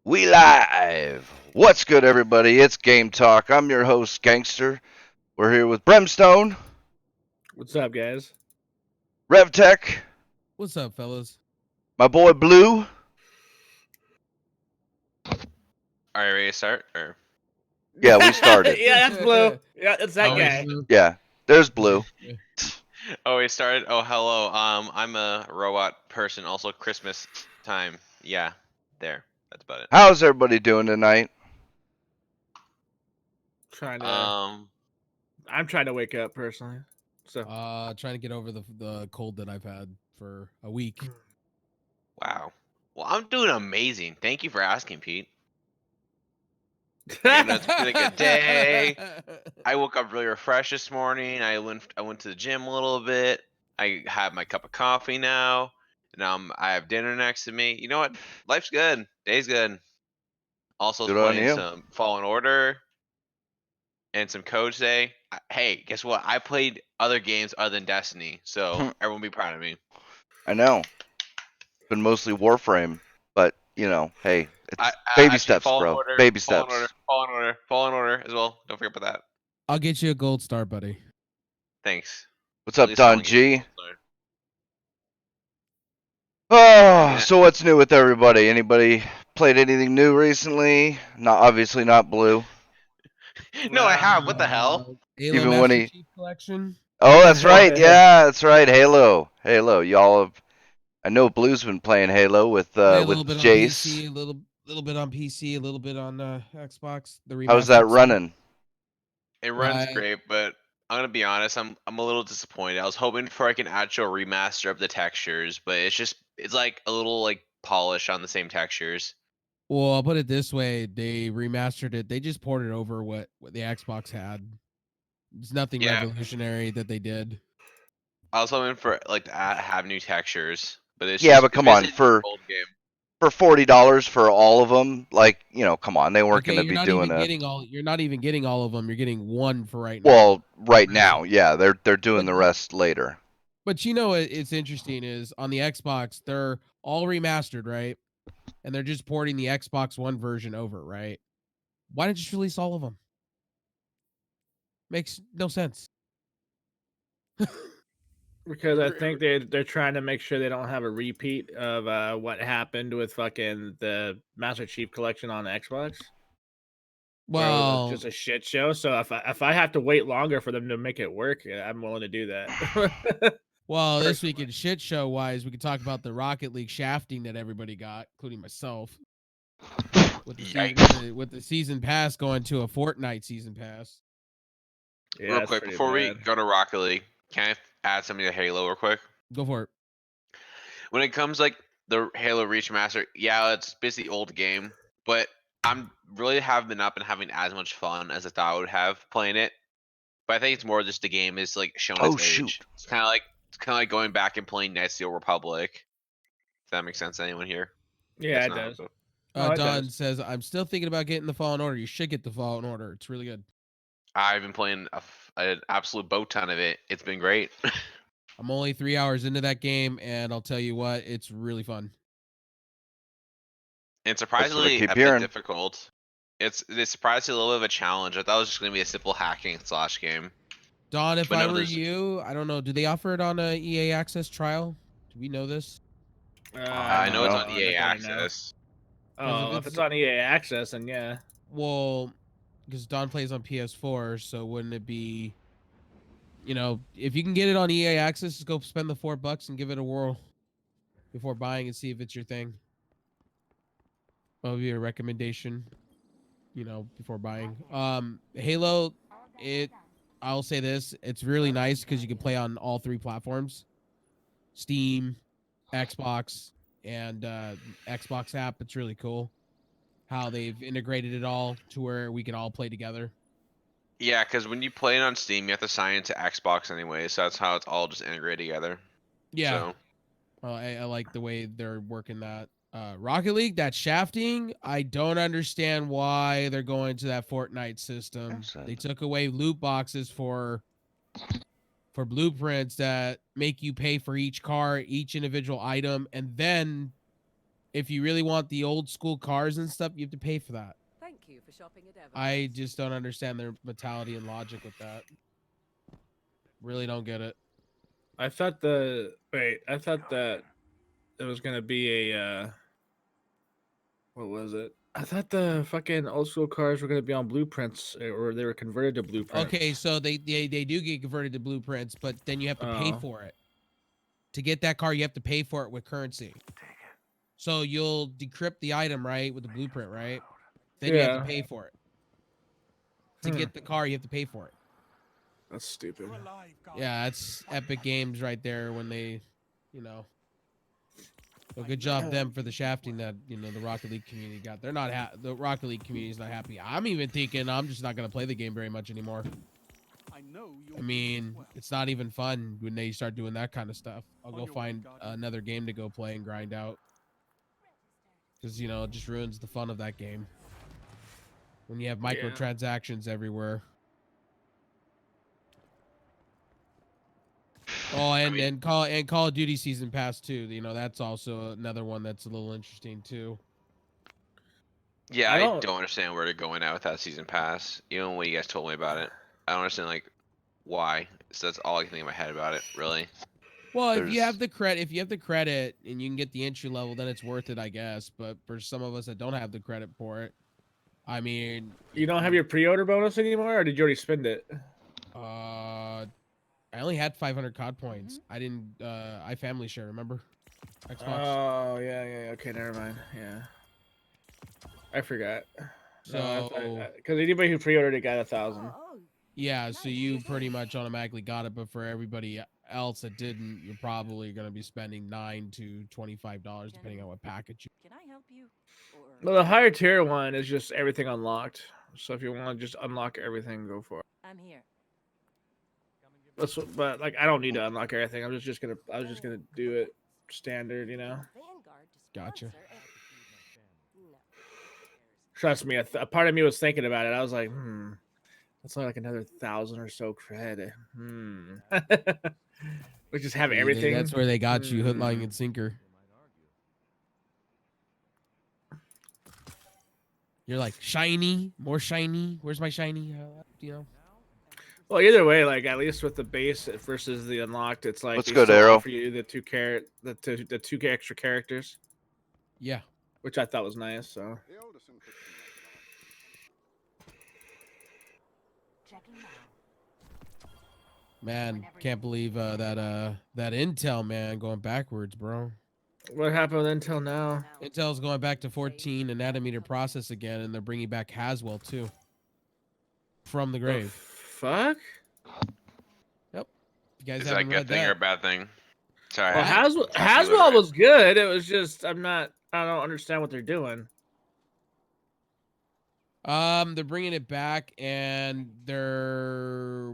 We live! What's good, everybody? It's Game Talk. I'm your host, Gangster. We're here with Brimstone, What's up, guys? RevTech, What's up, fellas? my boy Blue. Are you ready to start? Or Yeah, we started. Yeah, that's Blue. Yeah, that's that Oh, guy. Yeah, there's Blue. oh, we started. Oh, hello. I'm a robot person. Also, Christmas time. Yeah, there. That's about it. How's everybody doing tonight? Trying to, Um, I'm trying to wake up personally. So Trying to get over the cold that I've had for a week. wow. Well, I'm doing amazing. Thank you for asking, Pete. It's been a good day. I woke up really refreshed this morning. I went to the gym a little bit. I had my cup of coffee now. Now I have dinner next to me. You know what? Life's good. Day's good. Also Good on playing you. some Fallen Order and some Code today. Hey, guess what? I played other games other than Destiny, so everyone be proud of me. I know. It's been mostly Warframe, but, hey, it's baby Actually, steps, Fallen bro. Order, Baby Fallen steps. Order, Fallen Order, Fallen Order as well. Don't forget about that. I'll get you a gold star, buddy. Thanks. What's At up, least Don someone gets G? a gold star. Oh, Yeah. so what's new with everybody? Anybody played anything new recently? Obviously not Blue. No, I have. What the hell? Halo Even when Master he- Chief Collection. Oh, that's right. Yeah, that's right. Halo. Y'all have. I know Blue's been playing Halo with Play a little bit on Jace. PC, a little bit on PC, a little bit on Xbox. The remastered How's that stuff. running? It runs Right. great, but I'm gonna be honest. I'm a little disappointed. I was hoping for like an actual remaster of the textures, but it's like a little like polish on the same textures. Well, I'll put it this way: they remastered it. They just ported over what the Xbox had. It's nothing Yeah. revolutionary that they did. I was hoping for like to have new textures, but it's Yeah, just but it's come on, basically an old game. for $40 for all of them, come on, they weren't Okay, going to be doing a. You're not even getting all of them. You're getting one for right now. Well, right now, yeah, they're doing But- the rest later. But it's interesting is on the Xbox, they're all remastered, right? And they're just porting the Xbox One version over, right? Why didn't you just release all of them? Makes no sense. because I think they're trying to make sure they don't have a repeat of what happened with fucking the Master Chief Collection on Xbox. Where it was Well, just a shit show. So if I have to wait longer for them to make it work, I'm willing to do that. well, this week in shit show wise, we could talk about the Rocket League shafting that everybody got, including myself. With the season pass going to a Fortnite season pass. Yeah, Real that's quick, pretty before we bad. go to Rocket League, can I add something to Halo real quick? Go for it. When it comes like the Halo Reach Master, yeah, it's basically old game, but I'm really haven't been having as much fun as I thought I would have playing it. But I think it's more just the game is like showing its age. Shoot. It's kind of like going back and playing Knights of the Old Republic. If that makes sense to anyone here? Yeah, Guess it not, does. but- No, it Don does. says, I'm still thinking about getting the Fallen Order. You should get the Fallen Order. It's really good. I've been playing an absolute boat ton of it. It's been great. I'm only 3 hours into that game, and I'll tell you what, it's really fun. And surprisingly keep a hearing. bit difficult. It's surprisingly a little bit of a challenge. I thought it was just going to be a simple hacking / game. Don, if But I no, were there's- you, I don't know. Do they offer it on a EA Access trial? Do we know this? I know it's no on EA Access. Oh, if it's on EA Access, then yeah. Well, because Don plays on PS4, so wouldn't it be, if you can get it on EA Access, just go spend the $4 and give it a whirl before buying and see if it's your thing. That would be a recommendation, before buying. Halo, I'll say this, it's really nice because you can play on all three platforms: Steam, Xbox, and Xbox app. It's really cool how they've integrated it all to where we can all play together. Yeah, because when you play it on Steam, you have to sign into Xbox anyway, so that's how it's all just integrated together. Yeah, So, I like the way they're working that. Rocket League, that shafting, I don't understand why they're going to that Fortnite system. They took away loot boxes for blueprints that make you pay for each car, each individual item, and then if you really want the old school cars and stuff, you have to pay for that. Thank you for shopping at Everest. I just don't understand their mentality and logic with that. Really don't get it. I thought that it was gonna be a what was it? I thought the fucking old school cars were gonna be on blueprints, or they were converted to blueprints. Okay, so they do get converted to blueprints, but then you have to pay Oh. for it. To get that car, you have to pay for it with currency. So you'll decrypt the item, right, with the blueprint, right? Then you have Yeah. to pay for it. To Hmm. get the car, you have to pay for it. That's stupid. Yeah, that's Epic Games right there when they, you know. So good job them for the shafting that, you know, the Rocket League community got. They're not the Rocket League community is not happy. I'm even thinking I'm just not going to play the game very much anymore. I mean, it's not even fun when they start doing that kind of stuff. I'll go find another game to go play and grind out. Because, you know, it just ruins the fun of that game. When you have microtransactions everywhere. Oh, and Call of Duty Season Pass too. You know, that's also another one that's a little interesting too. Yeah, I I don't- don't understand where they're going at with that season pass. Even when you guys told me about it, I don't understand like why. So that's all I can think in my head about it, really. Well, if you There's- have the credit and you can get the entry level, then it's worth it, I guess. But for some of us that don't have the credit for it, I mean, You don't have your pre-order bonus anymore, or did you already spend it? I only had 500 COD points. I didn't. I family share. Remember? Xbox. Oh yeah. Okay, never mind. Yeah, I forgot. So Because anybody who pre-ordered it got 1,000. Oh, yeah, so you pretty much automatically got it, but for everybody else that didn't, you're probably gonna be spending $9 to $25 depending on what package you. can I help you? Or Well, the higher tier one is just everything unlocked. So if you want to just unlock everything, go for it. I'm here. But like, I don't need to unlock everything. I was just gonna do it standard, you know. Vanguard to Gotcha. sponsor No. Trust me, a part of me was thinking about it. I was like, that's only like another 1,000 or so credit. We just have everything. That's where they got you, hook, line, Hmm. and sinker. You're like shiny, more shiny. Where's my shiny? You know. Well, either way, like at least with the base versus the unlocked, it's like Let's they go, still Daryl. offer you the two extra characters, Yeah. which I thought was nice. So Checking now. Man, can't believe that Intel, man, going backwards, bro. what happened with Intel now? Intel's going back to 14 nanometer process again, and they're bringing back Haswell too. From the The grave. fuck? You guys Is that a haven't good read thing or a that? bad thing? Sorry. Well, I haven't Haswell, talked to you Haswell about it. was good. It was just I don't understand what they're doing. They're bringing it back, and they're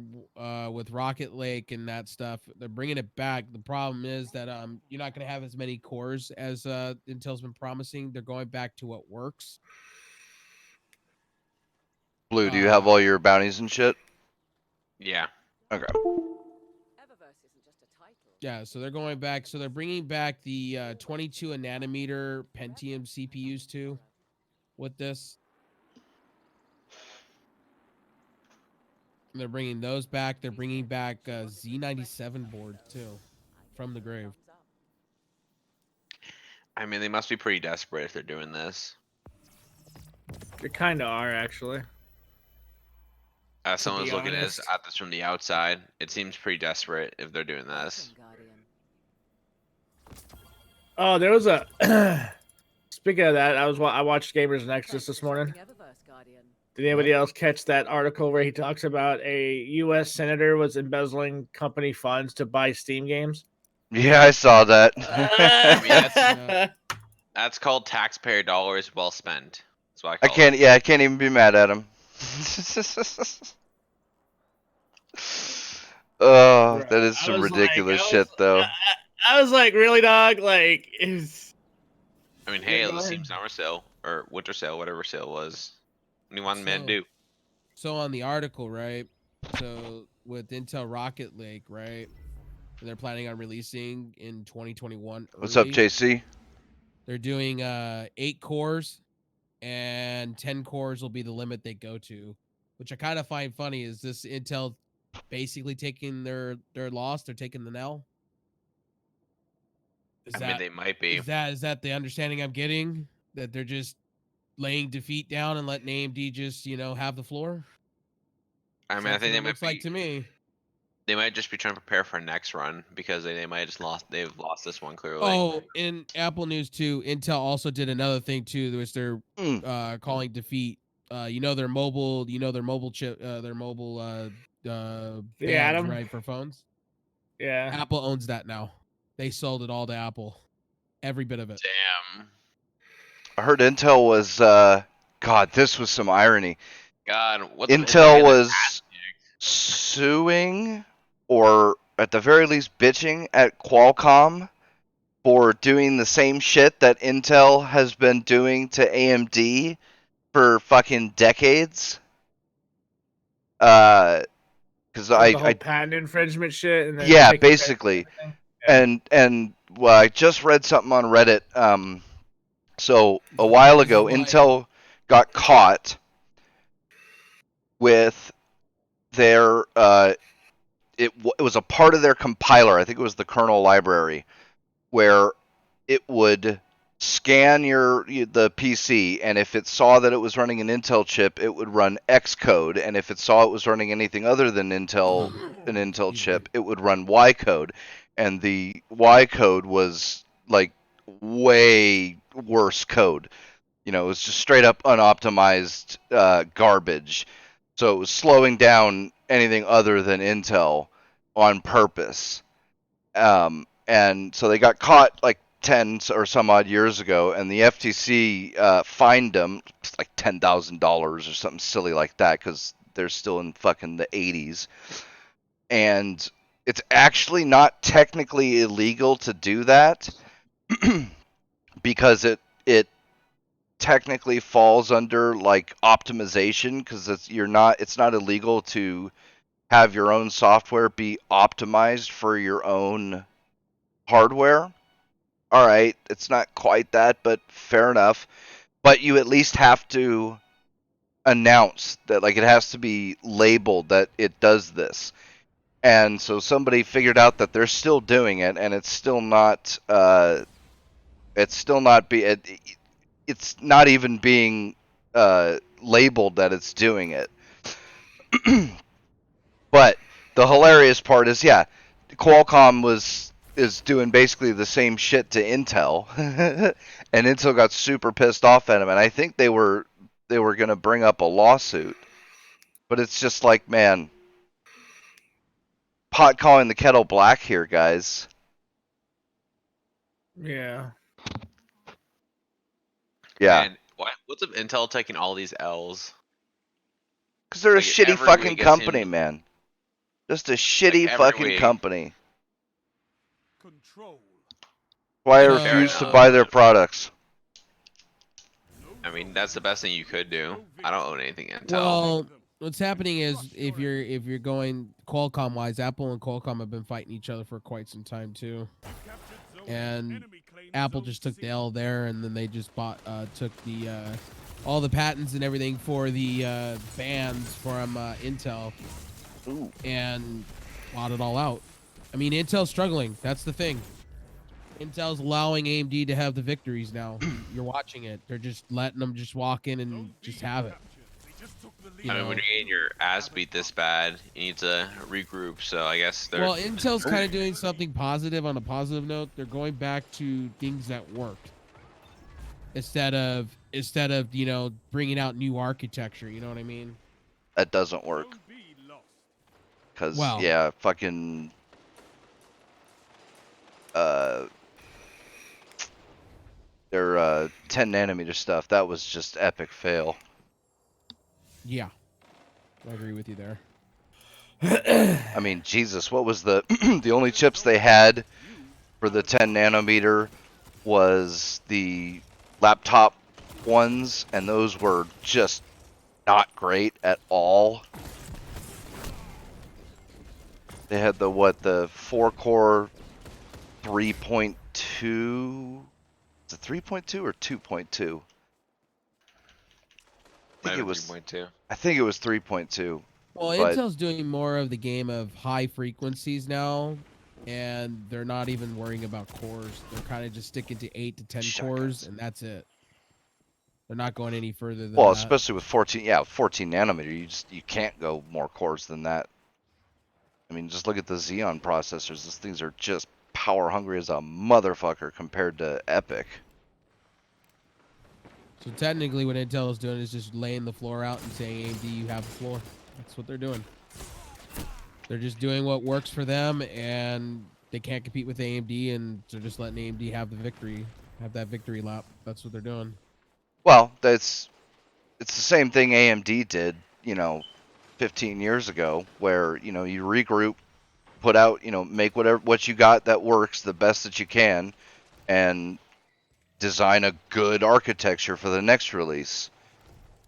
with Rocket Lake and that stuff. They're bringing it back. The problem is that you're not gonna have as many cores as Intel's been promising. They're going back to what works. Blue, do you have all your bounties and shit? Yeah. Okay. Eververse isn't just a title. Yeah, so they're going back. So they're bringing back the 22 nanometer Pentium CPUs too. With this, they're bringing those back. They're bringing back Z97 boards too, from the grave. I mean, they must be pretty desperate if they're doing this. They kind of are actually. As To someone's be looking honest. at this from the outside, it seems pretty desperate if they're doing this. Welcome, Guardian. Oh, there was a. Speaking of that, I watched Gamers Nexus Thanks this for morning. shopping Eververse, Guardian. Did anybody else catch that article where he talks about a U.S. senator was embezzling company funds to buy Steam games? Yeah, I saw that. That's called taxpayer dollars well spent. That's what I I call can't. it. Yeah, I can't even be mad at him. Oh, Bro, that is I some was like- ridiculous I was- shit, though. I was like, really, dog? Like, I mean, hey, Yeah, it go was ahead. Steam summer sale or winter sale, whatever sale was. What do you want the man to So- do? So on the article, right? So with Intel Rocket Lake, right? They're planning on releasing in 2021. What's up, early. JC? They're doing 8 cores, and 10 cores will be the limit they go to, which I kind of find funny. Is this Intel basically taking their loss? They're taking the L. Is I mean, that they might be. is that the understanding I'm getting? That they're just laying defeat down and letting AMD just have the floor? I mean, I That's think what they it might looks like be. to me. They might just be trying to prepare for a next run because they might have just lost. They've lost this one clearly. Oh, in Apple news too, Intel also did another thing too, which they're Mm. calling defeat. Their mobile, their mobile chip, their mobile The bands, Atom? right, for phones. Yeah. Apple owns that now. They sold it all to Apple, every bit of it. Damn. I heard Intel was God, this was some irony. God, what's Intel getting their was ass kicked? suing, or at the very least bitching at Qualcomm for doing the same shit that Intel has been doing to AMD for fucking decades. Because With the whole I patent infringement shit, and then yeah, taking credit for basically, everything. Yeah. and well, I just read something on Reddit. So a while This is ago, why. Intel got caught with their it was a part of their compiler. I think it was the kernel library where it would scan the PC, and if it saw that it was running an Intel chip, it would run Xcode, and if it saw it was running anything other than an Intel Excuse me. chip, it would run Y code, and the Y code was like way worse code. It was just straight up unoptimized garbage. So it was slowing down anything other than Intel on purpose. And so they got caught like 10 or some odd years ago, and the FTC fined them like $10,000 or something silly like that because they're still in fucking the 80s. And it's actually not technically illegal to do that because it technically falls under like optimization because it's not illegal to have your own software be optimized for your own hardware. All right, it's not quite that, but fair enough. But you at least have to announce that, like, it has to be labeled that it does this. And so somebody figured out that they're still doing it, and it's still not. It's still not be. It's not even being labeled that it's doing it. But the hilarious part is, yeah, Qualcomm is doing basically the same shit to Intel, and Intel got super pissed off at him, and I think they were gonna bring up a lawsuit, but it's just like, man, pot calling the kettle black here, guys. Yeah. Yeah, Man, what's up Intel taking all these L's? because they're a Like shitty every fucking week it company, seems man. Just a like shitty every fucking week. company. Why I So- Fair refuse to enough. buy their products. I mean, that's the best thing you could do. I don't own anything Intel. Well, what's happening is if you're going Qualcomm wise, Apple and Qualcomm have been fighting each other for quite some time too. And Apple just took the L there, and then they just took the all the patents and everything for the bands from Intel Ooh. and bought it all out. I mean, Intel's struggling. That's the thing. Intel's allowing AMD to have the victories now. You're watching it. They're just letting them just walk in and just have it. I mean, when you're getting your ass beat this bad, you need to regroup. So I guess they're. Well, Intel's kind of doing something positive on a positive note. They're going back to things that worked instead of bringing out new architecture. You know what I mean? That doesn't work. Because, Well- yeah, fucking their 10 nanometer stuff, that was just epic fail. Yeah, I agree with you there. I mean, Jesus, what was the the only chips they had for the 10 nanometer was the laptop ones, and those were just not great at all. They had the 4-core 3.2 Is it 3.2 or 2.2? I think it was. 3.2. I think it was 3.2. Well, But- Intel's doing more of the game of high frequencies now, and they're not even worrying about cores. They're kind of just sticking to 8 to 10 cores, Shotguns. and that's it. They're not going any further than Well, that. especially with 14, 14 nanometer, you can't go more cores than that. I mean, just look at the Xeon processors. These things are just power hungry as a motherfucker compared to Epic. So technically, what Intel is doing is just laying the floor out and saying, AMD, you have the floor. That's what they're doing. They're just doing what works for them, and they can't compete with AMD, and they're just letting AMD have the victory, have that victory lap. That's what they're doing. Well, it's the same thing AMD did, 15 years ago, where you regroup, put out, make what you got that works the best that you can, and design a good architecture for the next release.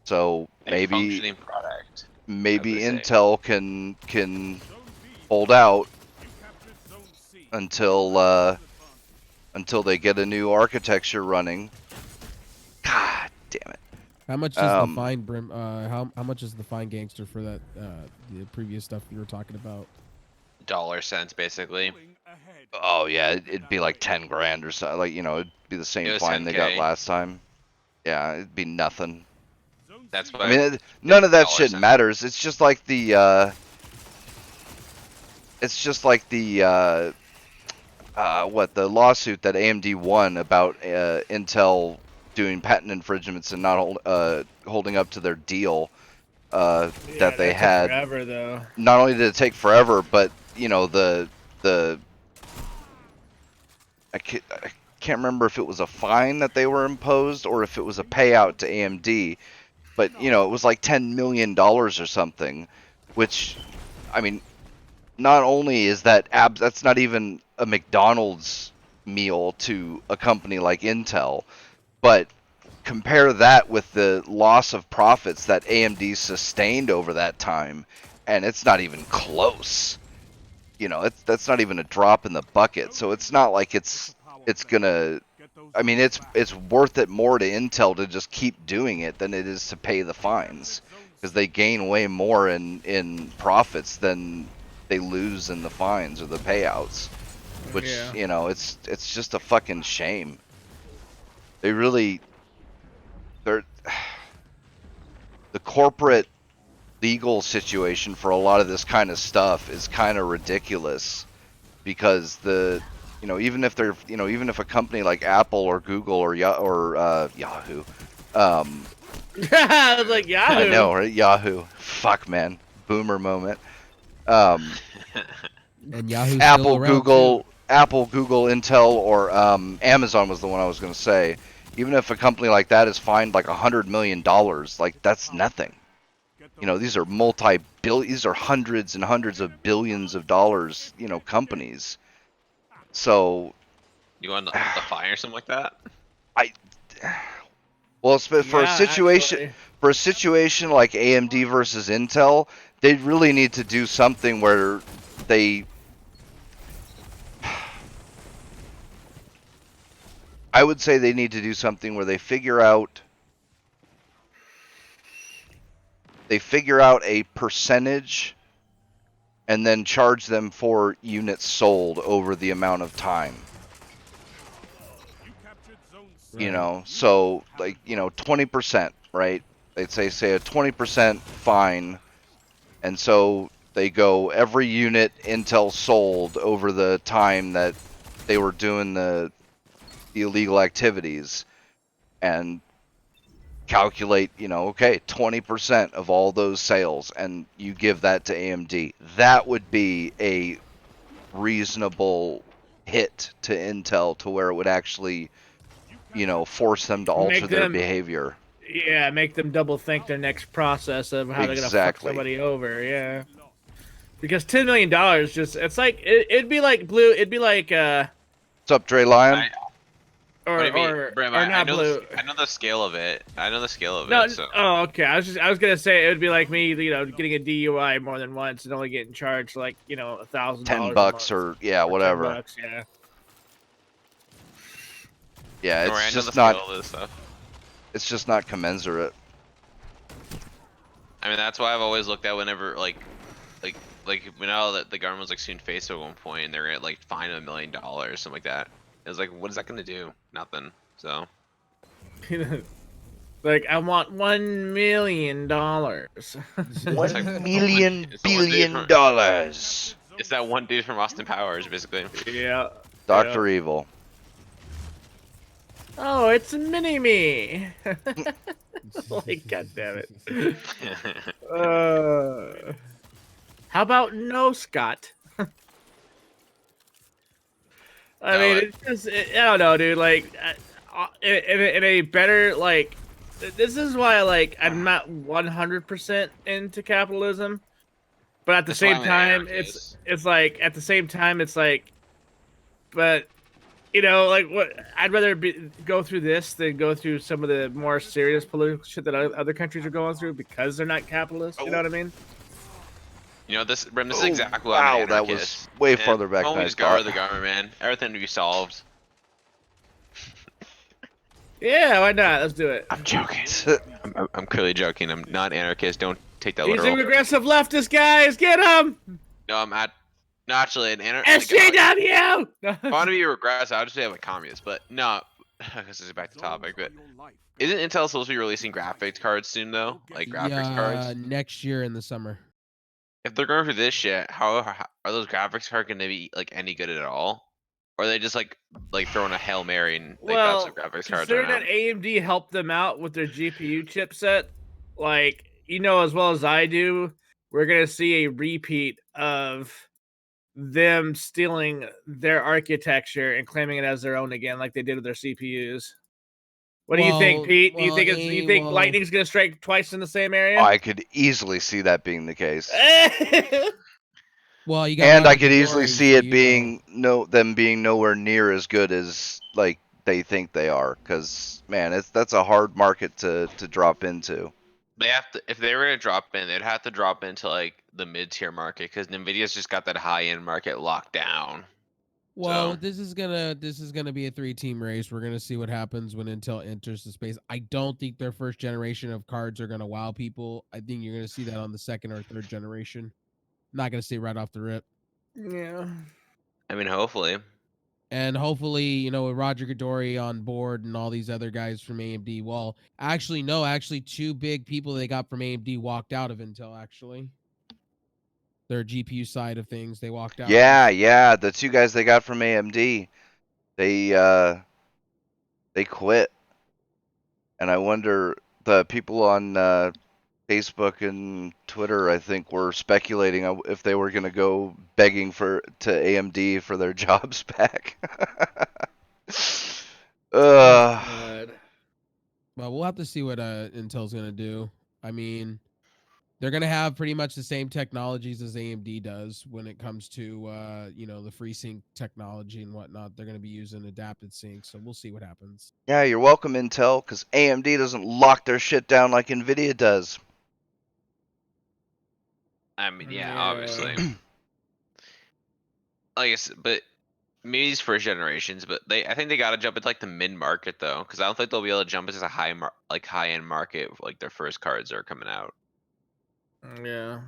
So A maybe functioning product. maybe as they say. Intel can hold out until they get a new architecture running. God damn it. How much is the Um, fine brim? How much is the fine gangster for that? The previous stuff you were talking about. $0.00 basically. Oh yeah, it'd be like 10 grand or so. Like, it'd be the It same was fine they got 10K. last time. Yeah, it'd be nothing. That's I why. mean, none of that shit $0.00. matters. It's just like the the lawsuit that AMD won about Intel doing patent infringements and not holding up to their deal that they took had. forever though. Not only did it take forever, but the I can't remember if it was a fine that they were imposed or if it was a payout to AMD, but it was like $10 million or something, which, I mean, not only is that's not even a McDonald's meal to a company like Intel, but compare that with the loss of profits that AMD sustained over that time, and it's not even close. That's not even a drop in the bucket. So it's not like it's gonna. I mean, it's worth it more to Intel to just keep doing it than it is to pay the fines, because they gain way more in profits than they lose in the fines or the payouts, which Yeah. it's just a fucking shame. They're the corporate legal situation for a lot of this kind of stuff is kind of ridiculous, because even if a company like Apple or Google or Yahoo, I was like, Yahoo. I know, right? Yahoo, fuck man, boomer moment. And Yahoo's still Apple, around Google, too. Intel, or Amazon was the one I was going to say. Even if a company like that is fined like $100 million, like that's nothing. These are these are hundreds and hundreds of billions of dollars, companies. So, You want the fine or something like that? well, for a Yeah, situation actually. for a situation like AMD versus Intel, they really need to do something where they. I would say they need to do something where they figure out a percentage and then charge them for units sold over the amount of time. So like 20%, right? They'd say a 20% fine, and so they go every unit Intel sold over the time that they were doing the illegal activities, and calculate, okay, 20% of all those sales, and you give that to AMD. That would be a reasonable hit to Intel to where it would actually, force them to alter their behavior. Yeah, make them double think their next process of how they're gonna fuck Exactly. somebody over. Yeah, because $10 million it's like it'd be like blue. It'd be like What's up, Dre Lion? or What do you mean? or Brim, or I not know blue. I know the scale of it. I know the scale of No, it. So oh, okay. I was gonna say it would be like me, getting a DUI more than once and only getting charged like $1,000 $10 a month, or yeah, or whatever. $10, yeah. Yeah, Or I it's know the just not. scale of this stuff. It's just not commensurate. I mean, that's why I've always looked at whenever like we know that the government was like suing Facebook at one point, and they're gonna like fine $1 million, something like that. It was like, what is that gonna do? Nothing. So Like, I want $1 million. It's like $1 it's the one dude billion from dollars. it's that one dude from Austin Powers, basically. Yeah. Doctor Evil. Oh, it's a mini me. Like, god damn it. How about no, Scott? I mean, it's just, I don't know, dude. Like, in a better, like, this is why, like, I'm not 100% into capitalism, but at the That's why same I'm an time, anarchist. it's like, at the same time, it's like, but, you know, like, what, I'd rather go through this than go through some of the more serious political shit that other countries are going through because they're not capitalists. You know what I mean? You know, this Brim, this is Oh, exactly why I'm an wow, that was anarchist. way And farther back when than we I just got rid of thought. the government, man, everything would be solved. Yeah, why not? Let's do it. I'm joking. I'm clearly joking. I'm not an anarchist. Don't take that He's a literal. regressive leftist, guys. Get him! No, I'm at. No, actually, an anarchist. SJW! If I want to be regressive, I'd just say I'm a communist. But no, this is back to topic. But isn't Intel supposed to be releasing graphics cards soon, though? Like graphics cards. Next year in the summer. If they're going for this shit, how are those graphics cards going to be like any good at all? Or are they just like throwing a Hail Mary and like that's Well, what graphics cards are considering now? that AMD helped them out with their GPU chipset, like, you know as well as I do, we're gonna see a repeat of them stealing their architecture and claiming it as their own again, like they did with their CPUs. What do you think, Pete? Do you think you think lightning's gonna strike twice in the same area? I could easily see that being the case. Well, you got And I Roger could easily Goodori, see so it you know. them being nowhere near as good as like they think they are. Because man, that's a hard market to drop into. They have to, if they were gonna drop in, they'd have to drop into like the mid-tier market because Nvidia's just got that high-end market locked down. Well, So this is gonna be a 3-team race. We're gonna see what happens when Intel enters the space. I don't think their first generation of cards are gonna wow people. I think you're gonna see that on the second or third generation. Not gonna see right off the rip. Yeah. I mean, hopefully. And hopefully, you know, with Roger Goodori on board and all these other guys from AMD. Well, actually, no, actually, two big people they got from AMD walked out of Intel. Actually, their GPU side of things, they walked out. Yeah, the two guys they got from AMD, they quit. And I wonder the people on Facebook and Twitter, I think, were speculating if they were going to go begging to AMD for their jobs back. God. Well, we'll have to see what Intel's gonna do. I mean, they're gonna have pretty much the same technologies as AMD does when it comes to you know, the FreeSync technology and whatnot. They're gonna be using adapted sync, so we'll see what happens. Yeah, you're welcome, Intel, because AMD doesn't lock their shit down like NVIDIA does. I mean, yeah, Yeah. obviously. Like I said, but maybe these first generations, but I think they gotta jump into like the mid market though, because I don't think they'll be able to jump into a high end market like their first cards are coming out. Yeah.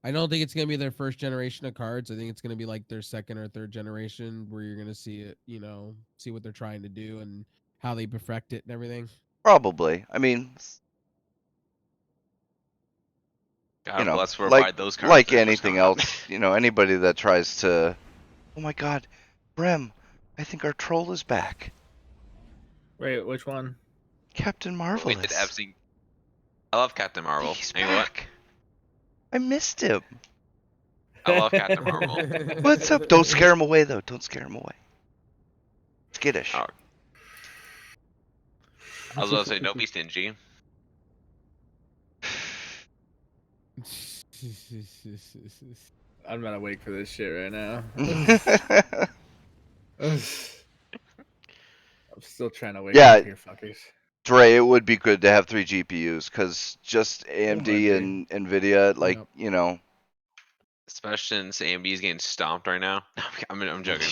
I don't think it's gonna be their first generation of cards. I think it's gonna be like their second or third generation where you're gonna see it, you know, see what they're trying to do and how they perfect it and everything. Probably. I mean, you God know, bless provide those cards. like There's what's anything coming up. else, you know, anybody that tries to, oh my God, Brem, I think our troll is back. Wait, which one? Captain Wait, Marvelous. did Epstein? I love Captain Marvel. He's You know what? back. I missed him. I love Captain Marvel. What's up? Don't scare him away, though. Don't scare him away. Skittish. Oh. I was about to say, don't be stingy. I'm not awake for this shit right now. I'm still trying to wake Yeah. up here, fuckers. Dre, it would be good to have 3 GPUs because just AMD be. and NVIDIA, like, Yep. you know. Especially since AMD is getting stomped right now. I'm joking.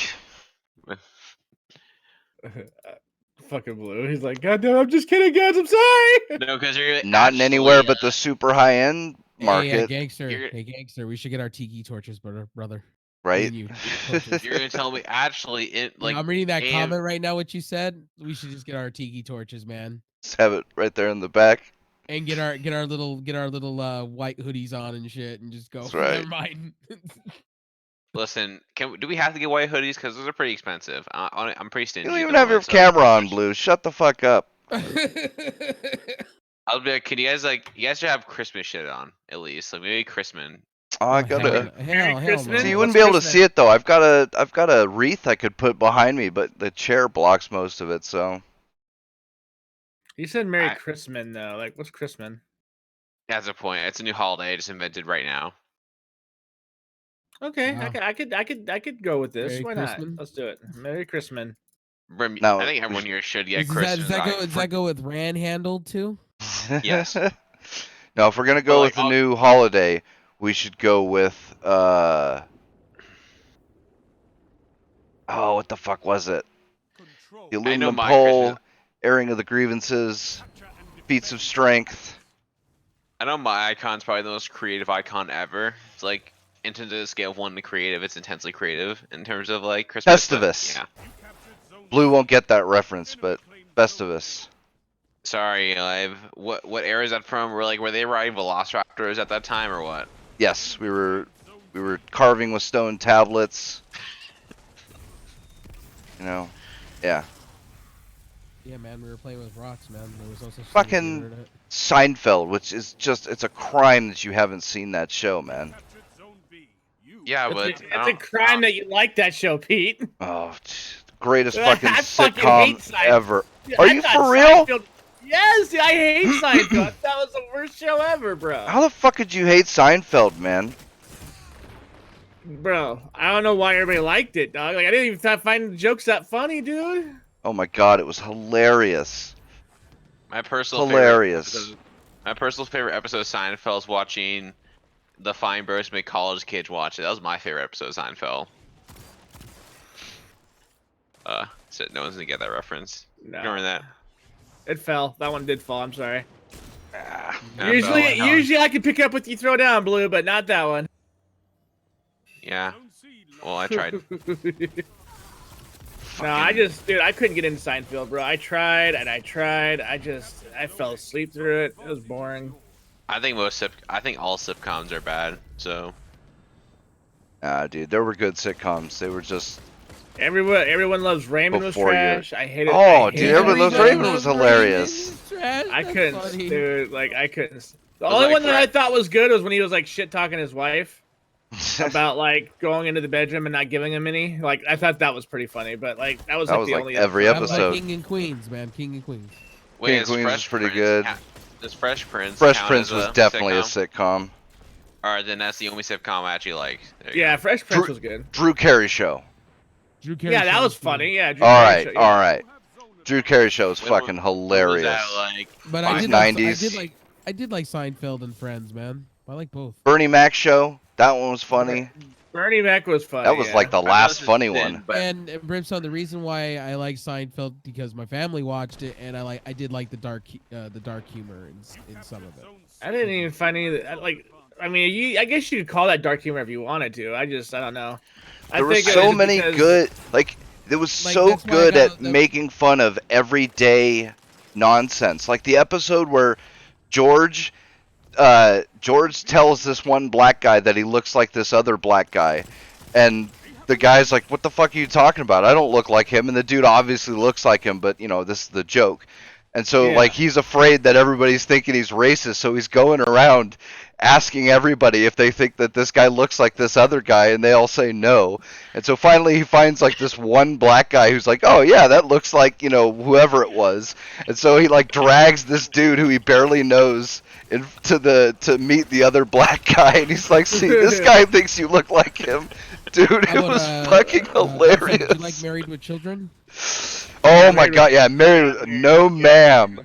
Fucking Blue. He's like, God damn, I'm just kidding, guys. I'm sorry. No, because you're Not in anywhere actually, but the super high end market, gangster. You're- Hey, gangster. We should get our tiki torches, brother. Me right? and you. Torches. You're gonna tell me actually it Yeah, like I'm reading that AM comment right now. What you said? We should just get our tiki torches, man, Just have it right there in the back. and get our little white hoodies on and shit, and just go. That's right. Never mind. Listen, do we have to get white hoodies? Because those are pretty expensive. I'm pretty You stingy. don't even with have your them, so- camera on, Blue. Shut the fuck up. I'll be like, can you guys should have Christmas shit on at least, like maybe Christmas. Oh, I hell, gotta. hell Christmas. no. See, you What's wouldn't be able to Christmas? see it though. I've got a wreath I could put behind me, but the chair blocks most of it. So He said Merry I- Christmas though. Like, what's Christmas? That's a point. It's a new holiday I just invented right now. Okay, Wow. I could go with this. Merry Why Christmas. not? Let's do it. Merry Christmas. Now- I think everyone here should get Does Christmas. that go with Ran handled too? Yes. Now, if we're gonna go like, with a new holiday, we should go with oh, what the fuck was it? The I know aluminum my pole, Christmas. airing of the grievances, feats of strength. I know my icon's probably the most creative icon ever. It's like in terms of the scale of 1 to creative, it's intensely creative in terms of like Christmas. but Festivus. Yeah. Blue won't get that reference, but Festivus. Sorry, Live. What era is that from? Were they riding Velociraptors at that time or what? Yes, we were carving with stone tablets. You know, yeah. Yeah, man, we were playing with rocks, man. There was no such thing as the Fucking internet. Seinfeld, which is just, it's a crime that you haven't seen that show, man. Yeah, but It's a crime that you like that show, Pete. Oh, greatest I fucking fucking sitcom hate Seinfeld. ever. Yeah, Are I you thought for real? Seinfeld- Yes, I hate Seinfeld. That was the worst show ever, bro. How the fuck could you hate Seinfeld, man? Bro, I don't know why everybody liked it, dog. Like, I didn't even find the jokes that funny, dude. Oh my god, it was hilarious. my personal Hilarious. my personal favorite episode of Seinfeld is watching the Feinbergs make college kids watch it. That was my favorite episode of Seinfeld. So no one's gonna get that reference. No. Ignoring that. It fell. That one did fall. I'm sorry. Ah, Usually I can pick up what you throw down, Blue, but not that one. Yeah. Well, I tried. No, I couldn't get into Seinfeld, bro. I tried and I tried. I fell asleep through it. It was boring. I think all sitcoms are bad. So dude, there were good sitcoms. They were just. Everyone loves Raymond was Before you- trash. I hated. Oh, I dude, hated Everyone Loves Raymond. Raymond was hilarious. I couldn't, dude. Like I couldn't. The Was only like one that I Fred- thought was good was when he was like shit talking his wife about like going into the bedroom and not giving him any. Like I thought that was pretty funny, but like that was That like was the like only every That was episode. like King and Queens, man. King and Queens. wait, King of is Queens Fresh was pretty Prince good. Does Fresh Prince? Fresh count Prince as was a definitely a sitcom? sitcom. Alright, then that's the only sitcom I actually like. There you Yeah, go. Fresh Prince Drew- was good. Drew Carey Show. Drew Carey Yeah, that Show was good. funny. Yeah. Drew All Carey right, show, yeah. all right. Drew Carey Show is When was- fucking What was hilarious. that like? But Five I did 90s. I did like Seinfeld and Friends, man. I like both. Bernie Mac Show, that one was funny. Bernie Mac was funny. That was yeah. like the I know last this is funny thin, one. but And Brimstone, the reason why I like Seinfeld because my family watched it, and I did like the dark humor in some of it. I didn't even find any. Like, I mean, I guess you could call that dark humor if you wanted to. I don't know. I There were think it so was many because- good, like, it was Like, so that's why I good got at the- making fun of everyday nonsense. Like the episode where George tells this one black guy that he looks like this other black guy, and the guy's like, "What the fuck are you talking about? I don't look like him." And the dude obviously looks like him, but you know, this is the joke. And so Yeah. like he's afraid that everybody's thinking he's racist, so he's going around asking everybody if they think that this guy looks like this other guy, and they all say no. And so finally he finds like this one black guy who's like, "Oh yeah, that looks like, you know, whoever it was." And so he like drags this dude who he barely knows to meet the other black guy, and he's like, "See, this guy thinks you look like him." Dude, it How about, was fucking hilarious. Did you like Married with Children? Oh my god, yeah, married. No, ma'am.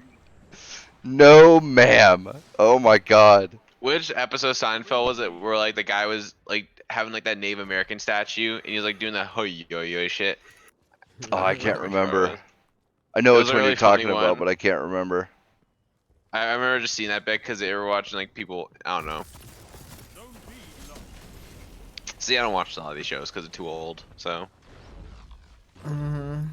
No, ma'am. Oh my god. which episode of Seinfeld was it where like the guy was like having like that Native American statue and he was like doing that ho yo yo shit? Oh, I can't remember. I know It it's was a what really you're talking funny about, one. but I can't remember. I remember just seeing that bit because they were watching like people. I don't know. See, I don't watch a lot of these shows because they're too old. So Mhm.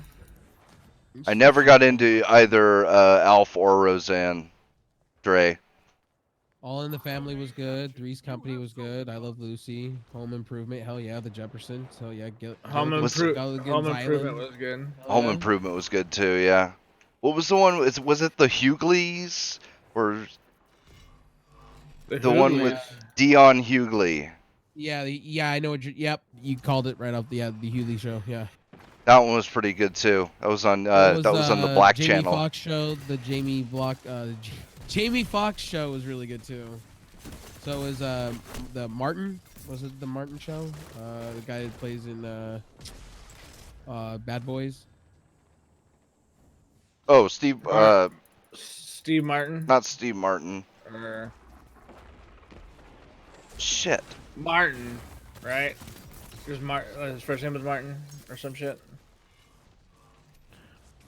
I never got into either Alf or Roseanne. Dre. All in the Family was good. Three's Company was good. I Love Lucy. Home Improvement. Hell yeah, The Jeffersons. Hell yeah, Was- Gilligan's Home Improvement Island. was good. Hell Home yeah. Improvement was good too. Yeah. What was the one? Was it the Hughleys or The the one with Hooglies. Dion Hughley? Yeah, I know what you. Yep, you called it right off the Hughley show. Yeah. That one was pretty good too. That was on What was the Black Jamie Channel. Foxx show? The Jamie Foxx show was really good too. So was the Martin? Was it the Martin show? The guy that plays in Bad Boys. Oh, Steve. Steve Martin. Not Steve Martin. Or Shit. Martin, right? His first name was Martin or some shit.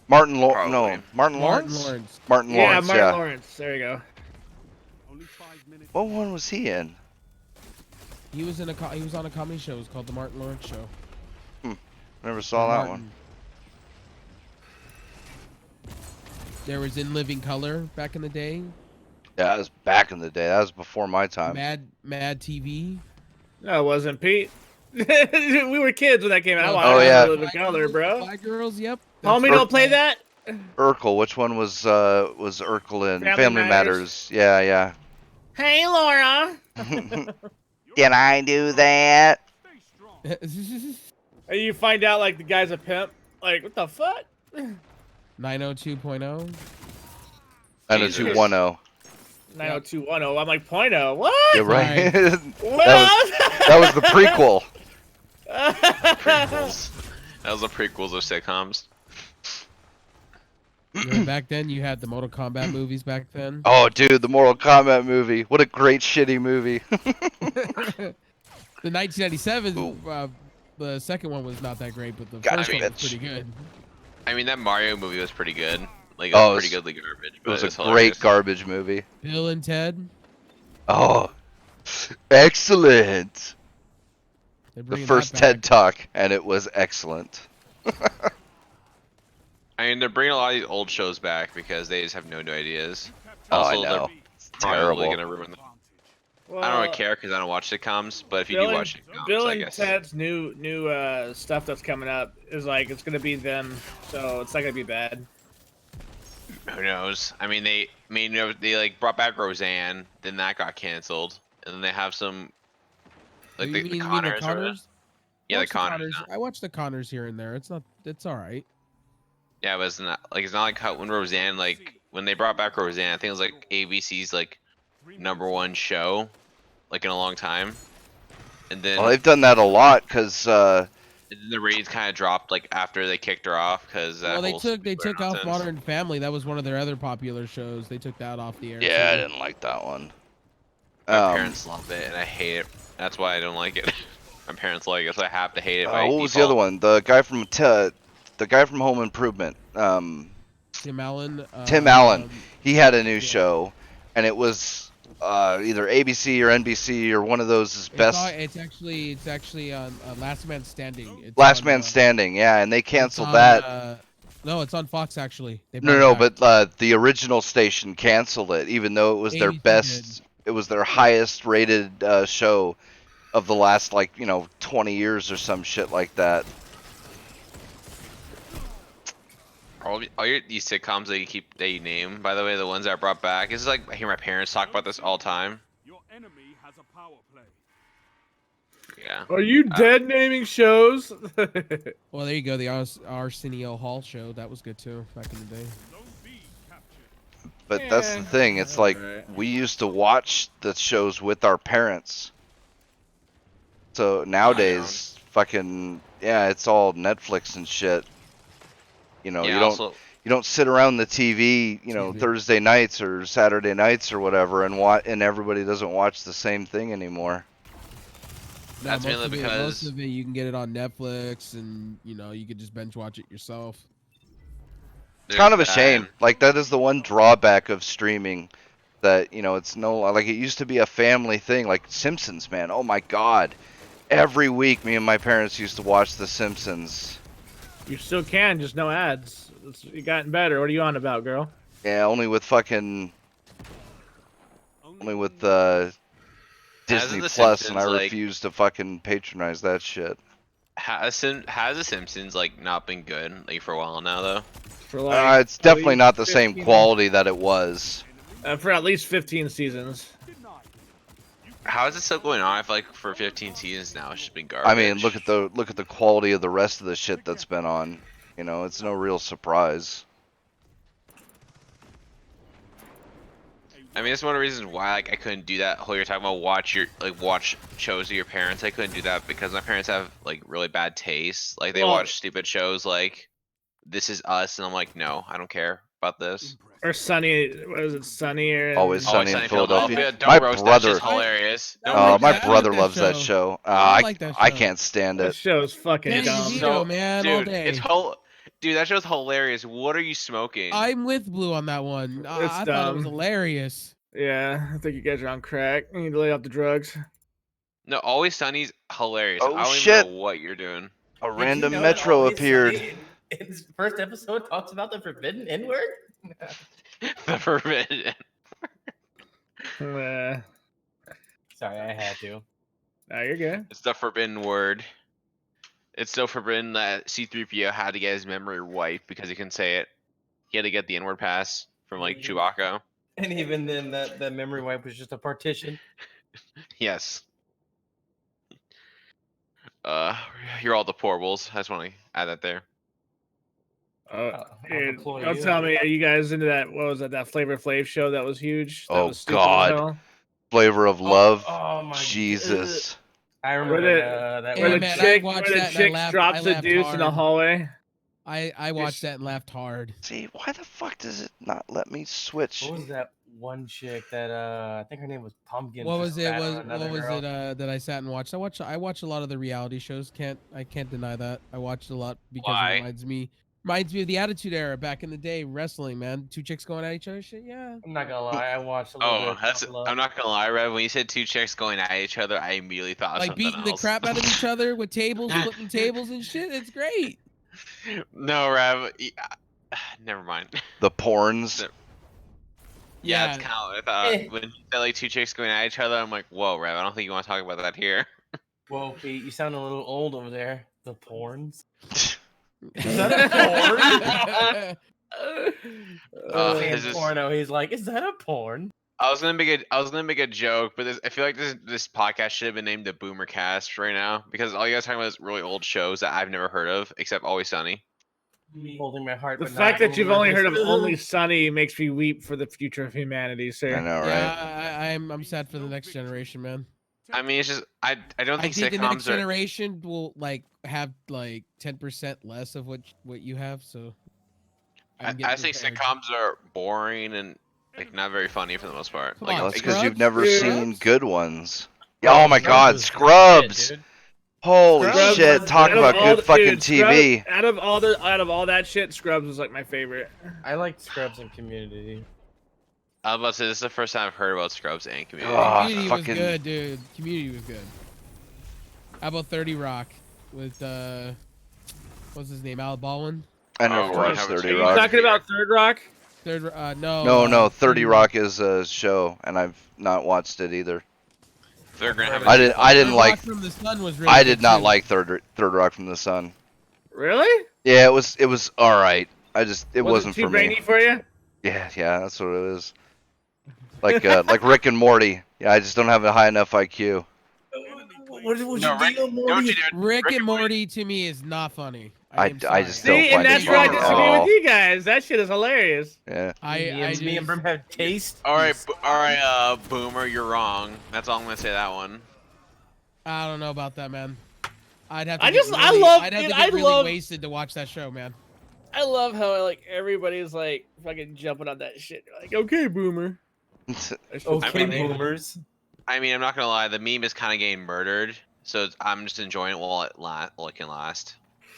Martin. No, Probably. Martin Martin Lawrence. Lawrence. Martin Yeah, Lawrence. Martin Yeah. Lawrence. There you go. What one was he in? He was he was on a comedy show. It was called the Martin Lawrence Show. Never saw that one. Martin. There was In Living Color back in the day. Yeah, that was back in the day. That was before my time. Mad TV. No, it wasn't Pete. We were kids when that came out. Oh, I yeah. watched the color, bro. Black Girls. Yep. Homie, right. don't play that. Urkel. Which one was Urkel in? Family Matters. Yeah, Hey, Laura. yeah. Can I do that? And you find out like the guy's a pimp. Like, what the fuck? 902.0. I know Jesus. 210. 90210. I'm like, point oh. What? You're right. What? that was the prequel. prequels. That was the prequels of sitcoms. Back then, you had the Mortal Kombat movies. Back then. Oh, dude, the Mortal Kombat movie. What a great shitty movie. The 1997, Ooh. the second one was not that great, but the Gotcha, first one was bitch. pretty good. I mean, that Mario movie was pretty good. Like, it was Oh, pretty goodly garbage. It But was it's a hilarious. great garbage movie. Bill and Ted. Oh, excellent. They're The bringing first that TED back. Talk, and it was excellent. I mean, they're bringing a lot of these old shows back because they just have no new ideas. Oh, Also, I know. they're probably Terrible. gonna ruin them. Well, I don't really care because I don't watch sitcoms. But if you Bill do and- watch sitcoms, Bill I and guess. Ted's new stuff that's coming up is like it's gonna be them, so it's not gonna be bad. Who knows? I mean, they like brought back Roseanne, then that got canceled, and then they have some like You the mean the Connors. Connors? Yeah, the Watch Connors. I watch the Connors here and there. It's all right. Yeah, but it's not like how when Roseanne when they brought back Roseanne, I think it was like ABC's like #1 show, like in a long time, and then Well, they've done that a lot because the ratings kind of dropped like after they kicked her off because Well, they took off Modern Family. That was one of their other popular shows. They took that off the air. yeah, I too. didn't like that one. My parents love it, and I hate it. That's why I don't like it. My parents like it, so I have to hate it. By What was the default. other one? The guy from Home Improvement. Tim Allen. Tim Allen. He had a new yeah. show, and it was either ABC or NBC or one of those best. It's actually on Last Man Standing. It's Last on, Man Standing, yeah, and they it's canceled on, that. No, it's on Fox actually. They No, brought no, it back. but the original station canceled it, even though it was their ABC best. It was their highest rated show of the last 20 years or some shit like that. These sitcoms that you name, by the way, the ones that I brought back. This is like I hear my parents talk about this all the time. Your enemy has a power play. Yeah. Are you dead naming shows? Well, there you go. The Arsenio Hall show. That was good too back in the day. Zone B captured. But that's the thing. It's like we used to watch the shows with our parents. So nowadays, fucking it's all Netflix and shit. You know, Yeah, you don't also, you don't sit around the TV, Excuse me. Thursday nights or Saturday nights or whatever, and everybody doesn't watch the same thing anymore. No, That's most mainly of it- because- most of it you can get it on Netflix, and you could just binge watch it yourself. It's kind of a shame. Like that is the one drawback of streaming. That it's no like it used to be a family thing. Like Simpsons, man. Oh my God. Every week, me and my parents used to watch The Simpsons. You still can, just no ads. It's gotten better. What are you on about, girl? Yeah, only with Disney The Plus, and I Simpsons, like, refuse to fucking patronize that shit. has The Simpsons like not been good like for a while now though? For like It's at definitely least not the same 15 quality that it was. for at least 15 seasons. How is it still going on? I feel like for 15 seasons now, it's just been garbage. I mean, look at the quality of the rest of the shit that's been on. It's no real surprise. I mean, it's one of the reasons why like I couldn't do that whole you're talking about watch shows of your parents. I couldn't do that because my parents have like really bad taste. Like they Well- watch stupid shows like This Is Us, and I'm like, no, I don't care about this. Or Sunny, what is it, Sunny or Always Sunny in Philadelphia. Don't My roast brother- that shit's hilarious. I Don't like roast My that. that. brother I like that loves that show. show. I like that I show. can't stand that it. show's fucking Danny dumb. DeVito, man, all dude, day. Dude, that show's hilarious. What are you smoking? I'm with Blue on that one. It's I thought it was dumb. hilarious. Yeah, I think you guys are on crack. You need to lay off the drugs. No, Always Sunny's hilarious. Oh, I don't shit. even know what you're doing. A Did you random know Metro Always appeared. Sunny in his first episode talks about the forbidden N-word? The forbidden. Uh, Sorry, I had to. nah, you're good. It's the forbidden word. It's so forbidden that C-3PO had to get his memory wiped because he couldn't say it. He had to get the N-word pass from like Chewbacca. And even then, that memory wipe was just a partition. Yes. You're all deplorables. I just want to add that there. I'll Dude, deploy don't you. tell me, are you guys into that? What was that? That Flavor Flav show that was huge. That Oh, was stupid as God. hell? Flavor of Love. Oh my Jesus. I remember Where the- that. Hey, Where the man, I chick, watched where the that and I chick laughed- drops I a laughed deuce in the hard. hallway. I watched that and laughed hard. See, why the fuck does it not let me switch? What was that one chick that I think her name was Pumpkin? What just was it? spat on What another was girl? it that I sat and watched? I watch a lot of the reality shows. I can't deny that. I watched a lot because Why? it reminds me of the Attitude Era back in the day, wrestling, man. Two chicks going at each other, shit. Yeah. I'm not gonna lie, I watched a little bit. Oh, Of that's. Tough Love. I'm not gonna lie, Rev. When you said two chicks going at each other, I immediately thought of Like something beating the else. crap out of each other with tables, flipping tables and shit. It's great. No, Rev. Never mind. The porns. Yeah, it's kind of. I Eh. thought when you said like two chicks going at each other, I'm like, whoa, Rev. I don't think you want to talk about that here. Whoa, Pete, you sound a little old over there. The porns. Is that a Is this- porno. He's like, is that a porn? I was gonna make a joke, but I feel like this podcast should have been named the Boomer Cast right now because all you guys are talking about is really old shows that I've never heard of, except Always Sunny. Me holding my heart. The but fact not that you've over only this- heard of Only Sunny makes me weep for the future of humanity, sir. I know, right? Yeah, I'm sad for the next generation, man. I mean, it's just I don't I think think the next sitcoms are. generation will like have like 10% less of what you have. So I getting think prepared. sitcoms are boring and like not very funny for the most part. Come Like, on, Well, that's like, because you've Scrubs? never Dude. seen good ones. Oh my God, was Scrubs! shit, dude. Holy Scrubs shit! was Talk good. about Out of all good the- fucking dude, TV. Scrubs, out of all that shit, Scrubs was like my favorite. I like Scrubs and Community. I was about to say this is the first time I've heard about Scrubs and Community. Ah, Community fucking- was good, dude. Community was good. How about 30 Rock with what's his name? Alec Baldwin. I never Oh, watched right. 30 Are you Rock. talking about Third Rock? Third, no. No, 30 Rock is a show, and I've not watched it either. They're gonna have. I didn't Third like. Rock from the Sun was really I good, did not too. like Third Rock from the Sun. Really? Yeah, it was all right. It Was wasn't it too for brainy me. for you? Yeah, that's what it is. Like Rick and Morty. Yeah, I just don't have a high enough IQ. What was No, Rick, don't you do Rick and Morty to me is not funny. I am sorry. just See, don't and find it that's where I funny at disagree all. with you guys. That shit is hilarious. Yeah. me and Brim have taste. All right, Boomer, you're wrong. That's all I'm gonna say that one. I don't know about that, man. I'd have to. I get just- I really- love- I'd have dude, to get I really love- wasted to watch that show, man. I love how like everybody's like fucking jumping on that shit. Like, okay, boomer. That shit's Okay, funny. boomers. I mean, I'm not gonna lie. The meme is kind of getting murdered, so I'm just enjoying it while it can last.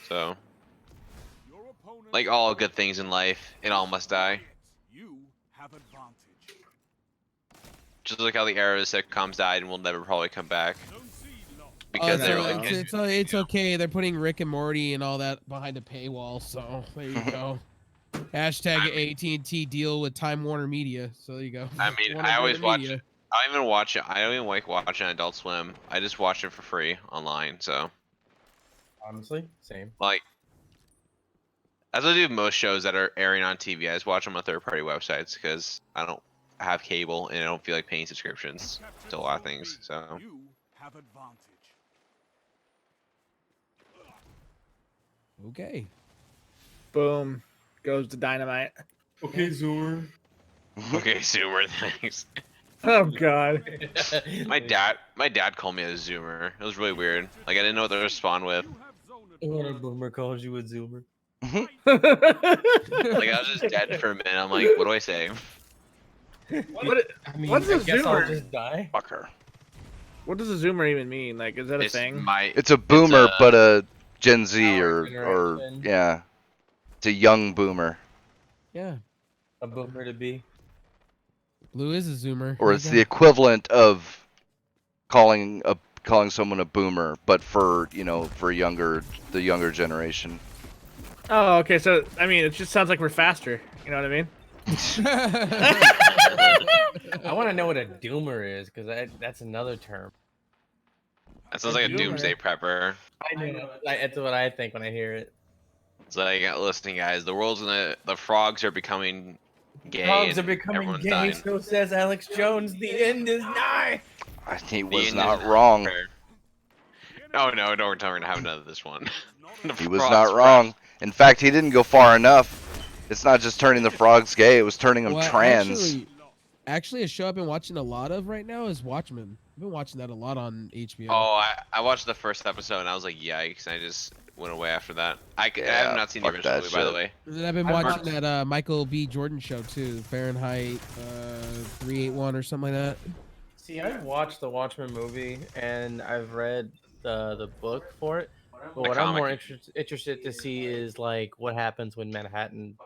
So Your opponent Like all good things in life, it all must die. You have advantage. Just like how the era of sitcoms died and will never probably come back Zone C lost. because it's, they were no. like, it's okay. They're putting Rick and Morty and all that behind a paywall, so there you go. Hashtag AT&T deal with Time Warner Media. So there you go. I mean, Warner I always Brother watch. Media. I don't even watch it. I don't even like watching Adult Swim. I just watch it for free online. So Honestly, same. like, as I do with most shows that are airing on TV, I just watch them on third-party websites because I don't have cable and I don't feel like paying subscriptions to a lot of things. So You have advantage. Okay. Boom. Goes the dynamite. Okay, Zoomer. okay, Zoomer, thanks. Oh god. My dad called me a Zoomer. It was really weird. Like I didn't know what to respond with. You have zone When a advantage. boomer calls you a Zoomer. Like I was just dead for a minute. I'm like, what do I say? what, I mean, What's I a guess I'll Zoomer? just die. Fucker. what does a zoomer even mean? Like, is that a It's thing? my. It's a boomer, a- but a Gen Z Our or generation. yeah, it's a young boomer, Yeah. A boomer to be. Blue is a zoomer. or There it's you the equivalent of calling someone a boomer, but for the younger generation. Oh, okay. So, I mean, it just sounds like we're faster. You know what I mean? I want to know what a doomer is, because that's another term. That sounds like a Zoomer. doomsday prepper. I know. That's what I think when I hear it. It's like, listen, guys, the frogs are becoming gay. Dogs are and becoming everyone's gay, dying. so says Alex Jones. The end is nigh. He The was end not is wrong. fair. Oh no, no, we're gonna have another this one. The He was frogs not wrong. In fact, he didn't go far enough. It's not just turning the frogs gay; it was turning them Well, trans. actually, a show I've been watching a lot of right now is Watchmen. I've been watching that a lot on HBO. Oh, I watched the first episode and I was like, yikes! And I just went away after that. I have Yeah, not seen the fuck original that movie, by the shit. way. And then I've been I've watching watched- that Michael B. Jordan show too, Fahrenheit 381 or something like that. See, I've watched the Watchmen movie and I've read the book for it. But what I'm more interested to see is like what happens when Manhattan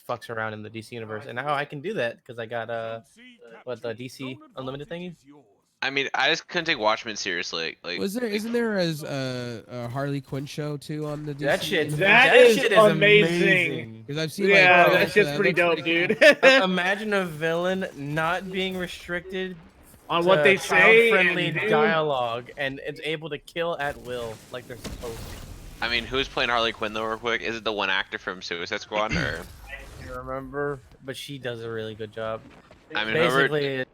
fucks around in the DC universe, and now I can do that because I got Zone C what the captured. DC Zone Unlimited advantage thingy. is yours. I mean, I just couldn't take Watchmen seriously. Like, Isn't there a Harley Quinn show too on the DC? That shit. That is amazing. Because I've seen Yeah, like that shit's pretty looks dope, cool. dude. Imagine a villain not being restricted On what they say, friendly and do. dialogue, and it's able to kill at will like they're supposed to. I mean, who's playing Harley Quinn though, real quick? Is it the one actor from Suicide Squad, or? I can't remember, but she does a really good job. I mean, whoever. Basically,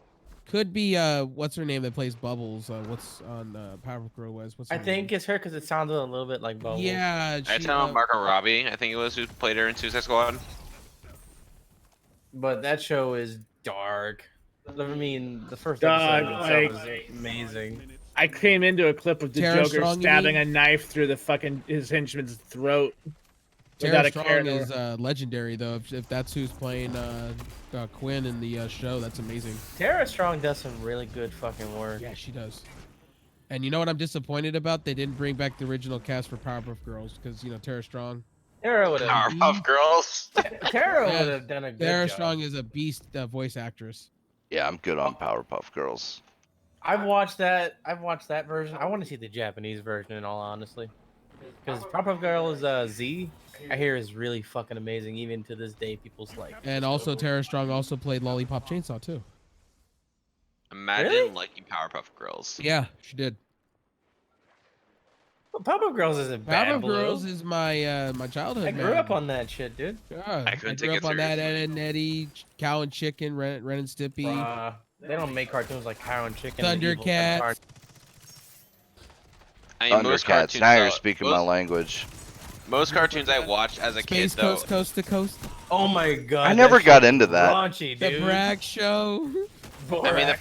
Could be what's her name that plays Bubbles? What's on Powerpuff Girl was? What's her I think name? it's her because it sounded a little bit like Bubbles. Yeah, I she, tell Margot Robbie, I think it was, who played her in Suicide Squad. But that show is dark. I mean, the first Dog, episode itself like- is amazing. I came into a clip of the Tara Joker Strong, you stabbing mean? a knife through the fucking his henchman's throat. Tara without a Strong care is legendary though. If that's who's playing Quinn in the show, that's amazing. Tara Strong does some really good fucking work. Yeah, she does. And you know what I'm disappointed about? They didn't bring back the original cast for Powerpuff Girls because Tara Strong. Tara would have. Powerpuff Girls. Tara Yeah, would have done a good Tara job. Strong is a beast voice actress. Yeah, I'm good on Powerpuff Girls. I've watched that version. I want to see the Japanese version in all honesty. Because Powerpuff Girls Z, I hear is really fucking amazing. Even to this day, people's like. And also Tara Strong also played Lollipop Chainsaw too. Imagine Really? liking Powerpuff Girls. Yeah, she did. Powerpuff Girls isn't bad. Powerpuff Blue. Girls is my my childhood. I grew up on that shit, dude. Yeah, I couldn't grew take up it on that seriously. Ed and Eddie, Cow and Chicken, Ren and Stimpy. They don't make cartoons like Cow and Chicken. and Evil Thundercats. Empire. I mean, most Thundercats. cartoons. Now you're speaking my most, language. most cartoons I watched as a kid, Space though. Coast, Coast to Coast. Oh my god. I never that got shit into is that. Raunchy, The dude. Bragg Show. I mean, the Borak.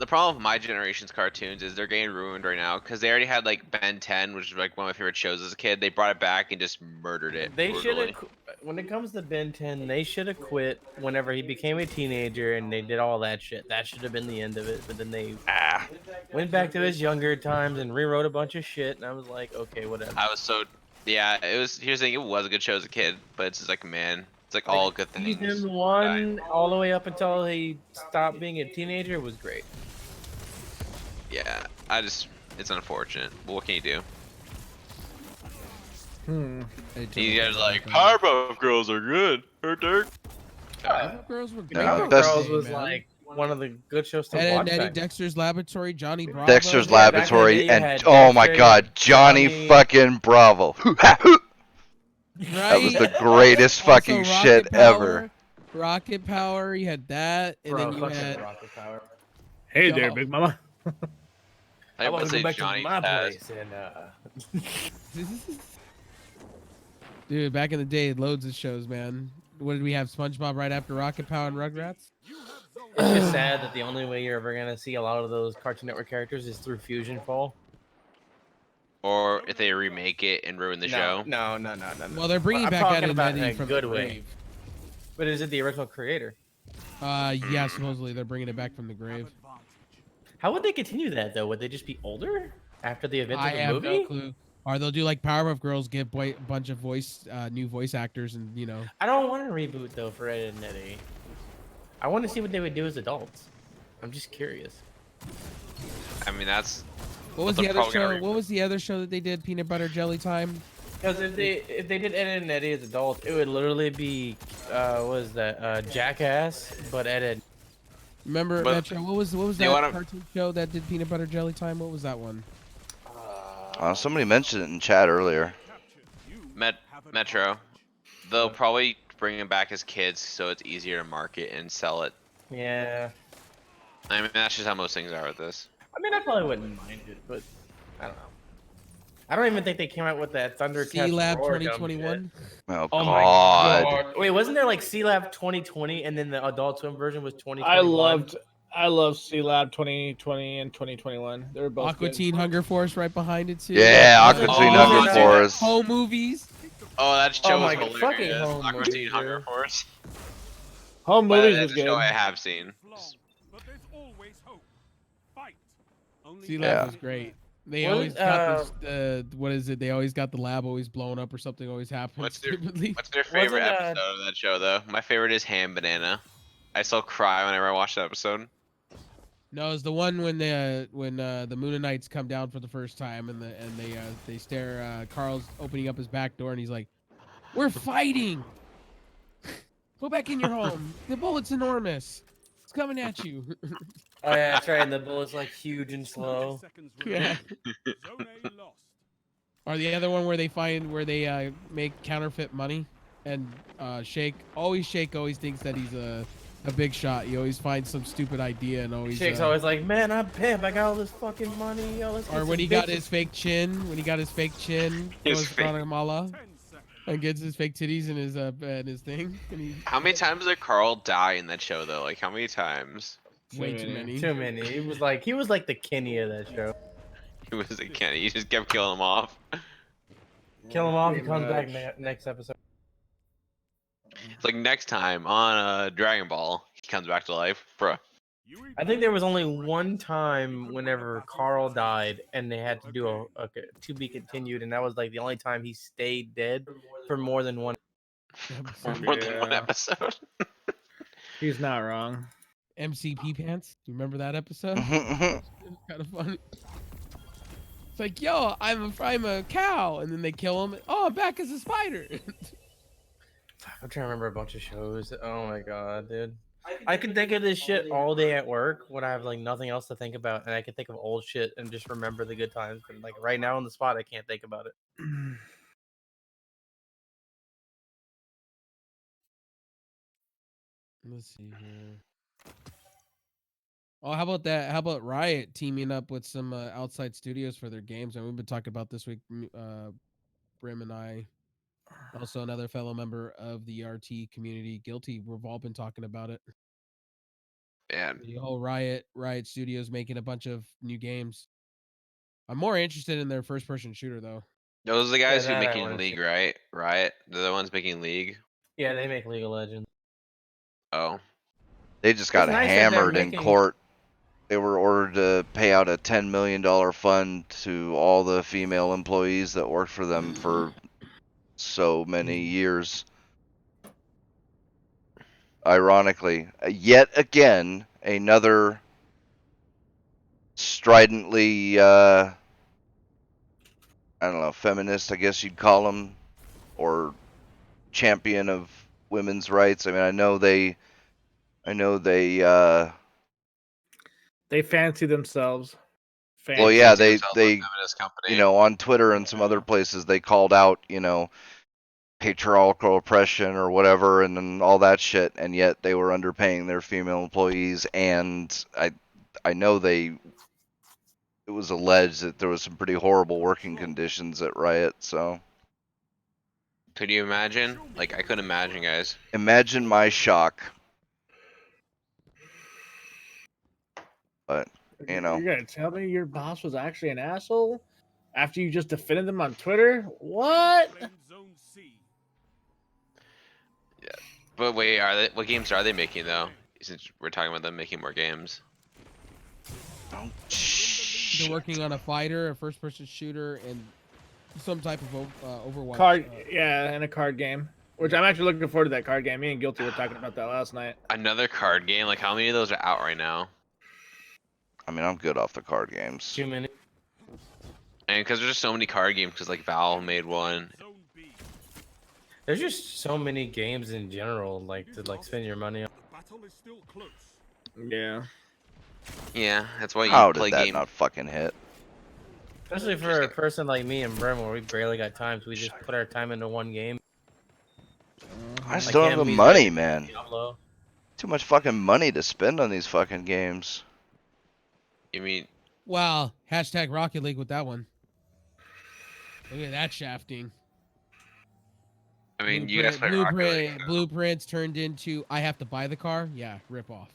problem with my generation's cartoons is they're getting ruined right now because they already had like Ben 10, which is like one of my favorite shows as a kid. They brought it back and just murdered it. They should brutally. have. When it comes to Ben 10, they should have quit whenever he became a teenager and they did all that shit. That should have been the end of it. But then they went back to his younger times and rewrote a bunch of shit. And I was like, okay, whatever. I was so Yeah, it was. Here's the thing. It was a good show as a kid, but it's just like, man, it's like Like, all good things. Season 1 all the way up until he stopped being a teenager was great. Yeah, it's unfortunate. But what can you do? These guys are like Powerpuff Girls are good. Powerpuff Girls were great. No, Powerpuff that's- Girls was man. like one of the good shows to Ed, watch. and Eddie, back. Dexter's Laboratory, Johnny Bravo. Dexter's Yeah, back in the Laboratory, day, you and had oh my Dexter, God, Johnny Johnny- fucking Bravo. That was Right? the greatest Also, fucking Rocket shit Power, ever. Rocket Power, you had that, and Bro, then you fuck had Rocket Power. Hey Yo. there, Big Mama. I want would to say go back Johnny to my has. place and dude. Back in the day, loads of shows, man. What did we have? SpongeBob right after Rocket Power and Rugrats. It's just sad that the only way you're ever gonna see a lot of those Cartoon Network characters is through Fusion Fall. Or if they remake it and ruin the show. No. Well, they're bringing I'm back talking Ed and about in Eddie a from good the way. grave. But is it the original creator? Yeah, supposedly they're bringing it back from the grave. How would they continue that though? Would they just be older after the event I of the have movie? no clue. Or they'll do like Powerpuff Girls, get a bunch of new voice actors, and I don't want to reboot though for Ed and Eddie. I want to see what they would do as adults. I'm just curious. I mean, that's What was They're the other probably show? gonna What was the other show that they did? Peanut Butter Jelly Time. Because if they did Ed and Eddie as adults, it would literally be what was that Jackass, but Ed. Remember But Metro? What was you that wanna- cartoon show that did Peanut Butter Jelly Time? What was that one? Somebody mentioned it in chat earlier. Metro. They'll probably bring him back as kids, so it's easier to market and sell it. Yeah. I mean, that's just how most things are with this. I mean, I probably wouldn't mind it, but I don't know. I don't even think they came out with that Thunder C Lab Roar dumb 2021. Oh, Oh my God. god! Wait, wasn't there like C Lab 2020 and then the Adult Swim version was 2021? I love C Lab 2020 and 2021. They're both Aqua good. Teen Hunger Force right behind it too. Yeah, Wasn't- Aqua Teen Oh, Hunger yeah. Force. Home movies. Oh, that show Oh was my God, fucking hilarious. home Aqua movie, Teen Hunger dude. Force. Home But movies that's was a good. show I have seen. But there's always hope. Fight. Only C Lab Yeah. was great. They What always is, got this. What is it? They always got the lab always blown up or something always happens. What's their stupidly. What's their favorite Wasn't, episode of that show, though? My favorite is Ham Banana. I still cry whenever I watch that episode. No, it's the one when the Moonanites come down for the first time and they stare. Carl's opening up his back door and he's like, "We're fighting. Go back in your home. The bullet's enormous. It's coming at you." Oh yeah, that's right. And the bullet's like huge and slow. Yeah. Zone A lost. Or the other one where they make counterfeit money and Shake always thinks that he's a big shot. He always finds some stupid idea and always. Shake's always like, "Man, I'm pimp. I got all this fucking money. Yo, let's get Or some when he got bitches." his fake chin, His goes fake- Guatemala 10 seconds. and gets his fake titties in his thing. And he How many times did Carl die in that show, though? Like, how many times? way too many. Too many. He was like the Kenny of that show. He was a Kenny. He just kept killing him off. Kill him off. He Pretty comes back much. next episode. It's like next time on Dragon Ball, he comes back to life. Bruh. I think there was only one time whenever Carl died and they had to do a to be continued, and that was like the only time he stayed dead for more than one. For more than one Yeah. episode. He's not wrong. MCP pants. Do you remember that episode? It's kind of funny. It's like, yo, I'm a cow, and then they kill him. Oh, I'm back as a spider. I'm trying to remember a bunch of shows. Oh my god, dude. I can think of this shit all day at work when I have like nothing else to think about, and I can think of old shit and just remember the good times. But like right now on the spot, I can't think about it. Let's see here. Oh, how about that? How about Riot teaming up with some outside studios for their games? And we've been talking about this week. Brim and I, also another fellow member of the RT community, Guilty. We've all been talking about it. Man. The whole Riot Studios making a bunch of new games. I'm more interested in their first-person shooter though. Those are the guys Yeah, who that I making wanna League, see. right? Riot? They're the ones making League. Yeah, they make League of Legends. Oh. They just got It's nice that they're hammered in making- court. They were ordered to pay out a $10 million fund to all the female employees that worked for them for so many years. Ironically, yet again, another stridently, I don't know, feminist, I guess you'd call them, or champion of women's rights. I mean, I know They fancy themselves. well, Fancy. yeah, Fancy themselves a they, feminist company. you know, on Twitter and some other places, they called out, you know, patriarchal oppression or whatever, and then all that shit, and yet they were underpaying their female employees, and I know it was alleged that there was some pretty horrible working conditions at Riot. So Could you imagine? Like, I couldn't imagine, guys. imagine my shock. But you know, You're gonna tell me your boss was actually an asshole after you just defended them on Twitter? What? Claim Zone C. But wait, what games are they making though? Since we're talking about them making more games. oh, They're working on a fighter, a first-person shooter, and some type of Overwatch. Card, yeah, and a card game. Which I'm actually looking forward to that card game. Me and Guilty were talking about that last night. Another card game? Like, how many of those are out right now? I mean, I'm good off the card games. Too many. And because there's just so many card games, because like Valve made one. Zone B. There's just so many games in general, like to like spend your money on. The battle is still close. Yeah. Yeah, that's why you How play did that game. not fucking hit? Especially for a person like me and Brim, where we barely got time, so we just put our time into one game. I just don't have can't the be money, like man. Diablo. Too much fucking money to spend on these fucking games. You mean Wow. Hashtag Rocket League with that one. Look at that shafting. you guys play Rocket League? Blueprints turned into I have to buy the car. Yeah, rip off.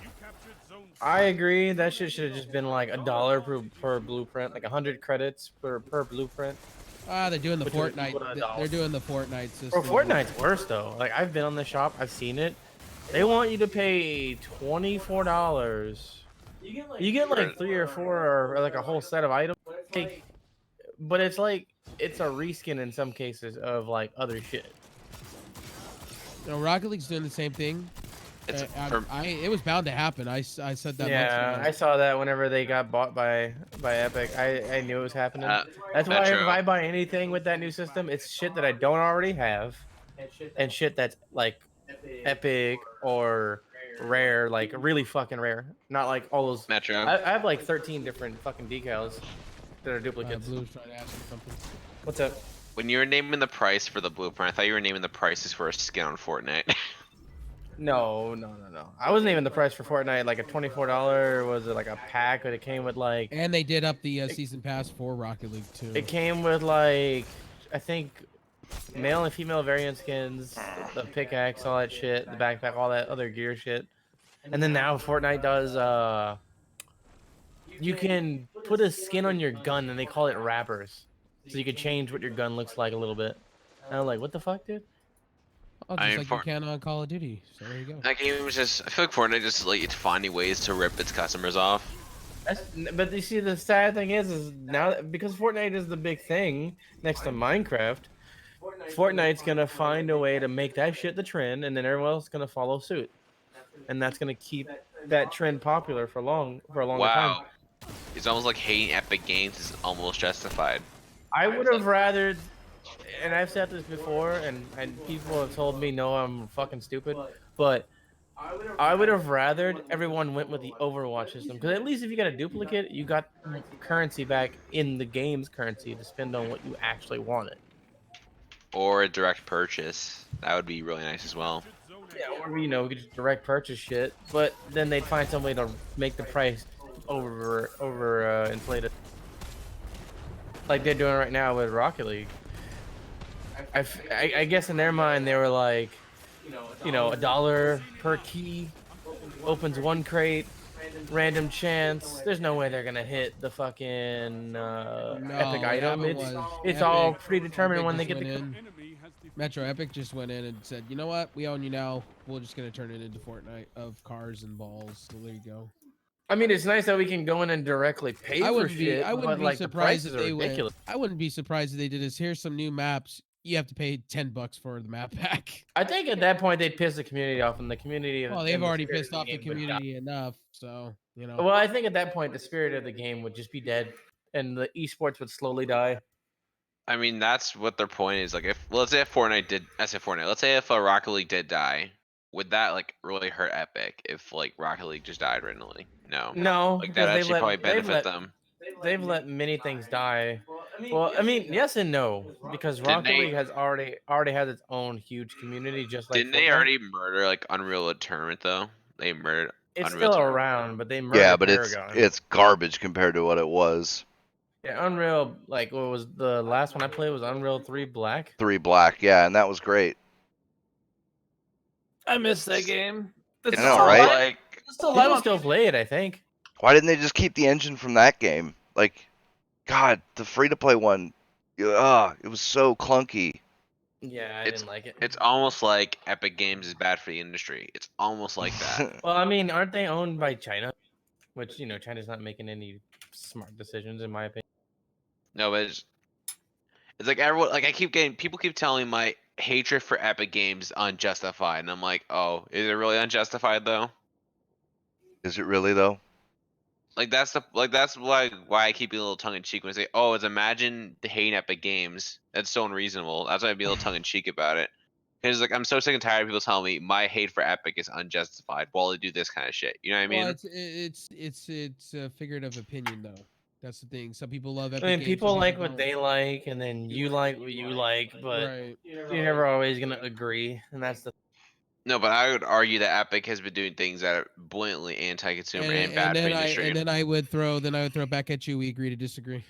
You captured Zone C. I agree. That shit should have just been like $1 per blueprint, like 100 credits per blueprint. Ah, they're doing the Which would equal to Fortnite. $1. They're doing the Fortnite system. Or Fortnite's worse though. Like I've been on the shop, I've seen it. They want you to pay $24. You get like 3 or 4 or like a whole set of items. Like, but it's like it's a reskin in some cases of like other shit. You know, Rocket League's doing the same thing. It's It was bound to happen. I said that. Yeah, months I ago. saw that whenever they got bought by Epic. I knew it was happening. That's why Metro. if I buy anything with that new system, it's shit that I don't already have, and shit that's like Epic or rare, like really fucking rare. Not like all those. Metro. I have like 13 different fucking decals that are duplicates. Blue's trying to ask me something. What's up? When you were naming the price for the blueprint, I thought you were naming the prices for a skin on Fortnite. No. I wasn't even the price for Fortnite. Like a $24, was it like a pack? But it came with like And they did up the season pass for Rocket League too. it came with like I think male and female variant skins, the pickaxe, all that shit, the backpack, all that other gear shit. And then now Fortnite does you can put a skin on your gun and they call it wrappers. So you can change what your gun looks like a little bit. And I'm like, what the fuck, dude? Oh, I just mean, like you can on Call of Duty. So there you go. That game was just. I feel like Fortnite just like it's finding ways to rip its customers off. But you see, the sad thing is now because Fortnite is the big thing next to Minecraft, Fortnite's gonna find a way to make that shit the trend, and then everyone else is gonna follow suit, and that's gonna keep that trend popular for a longer time. Wow. It's almost like hating Epic Games is almost justified. I would have rather, and I've said this before, and people have told me, no, I'm fucking stupid, but I would have rathered everyone went with the Overwatch system, because at least if you got a duplicate, you got currency back in the game's currency to spend on what you actually wanted. Or a direct purchase. That would be really nice as well. Yeah, or we could just direct purchase shit, but then they'd find some way to make the price over inflated, like they're doing right now with Rocket League. I guess in their mind they were like, $1 per key, opens one crate, random chance. There's no way they're gonna hit the fucking epic item. It's all predetermined when they get the. Enemy has defeated. Metro Epic just went in and said, you know what? We own you now. We're just gonna turn it into Fortnite of cars and balls. So there you go. I mean, it's nice that we can go in and directly pay for shit. I wouldn't but, be like, the surprised prices if are they went. ridiculous. I wouldn't be surprised if they did this. Here's some new maps. you have to pay $10 for the map pack. I think at that point they'd piss the community off, and the community. Well, and they've the already spirit pissed of off the game would die. community enough, so you know. Well, I think at that point the spirit of the game would just be dead, and the esports would slowly die. I mean, that's what their point is. Like, if let's say if Fortnite did, I said Fortnite. Let's say if Rocket League did die, would that like really hurt Epic if like Rocket League just died randomly? No. No, Like that because actually probably benefit them. they've let many things die. Well, I mean, yes and no, because Didn't Rocket they- League has already has its own huge community, just like Didn't they Fortnite. already murder like Unreal Tournament though? They murdered It's Unreal still Tournament. around, but they murdered Yeah, but Paragon. it's garbage compared to what it was. Yeah, Unreal. Like, what was the last one I played? Was Unreal 3 Black? 3 Black, yeah, and that was great. I missed that game. That's I know, still right? live- Like, it's still live People on still play it, I think. Why didn't they just keep the engine from that game? Like, God, the free-to-play one, it was so clunky. Yeah, I It's- didn't like it. it's almost like Epic Games is bad for the industry. It's almost like that. Well, I mean, aren't they owned by China? Which, you know, China's not making any smart decisions, in my opinion. No, but it's like everyone. Like people keep telling me my hatred for Epic Games unjustified, and I'm like, oh, is it really unjustified though? Is it really though? Like that's why I keep being a little tongue in cheek when I say, oh, it's imagine the hating Epic Games. That's so unreasonable. That's why I be a little tongue in cheek about it. Because like I'm so sick and tired of people telling me my hate for Epic is unjustified while they do this kind of shit. You know what I mean? Well, it's a figurative opinion though. That's the thing. Some people love Epic I mean, Games, people some like what don't. they like, and then you like what you like, but Right. you're never always gonna agree, and that's the. No, but I would argue that Epic has been doing things that are blatantly anti-consumer and bad for the industry. And then I would throw back at you. We agree to disagree.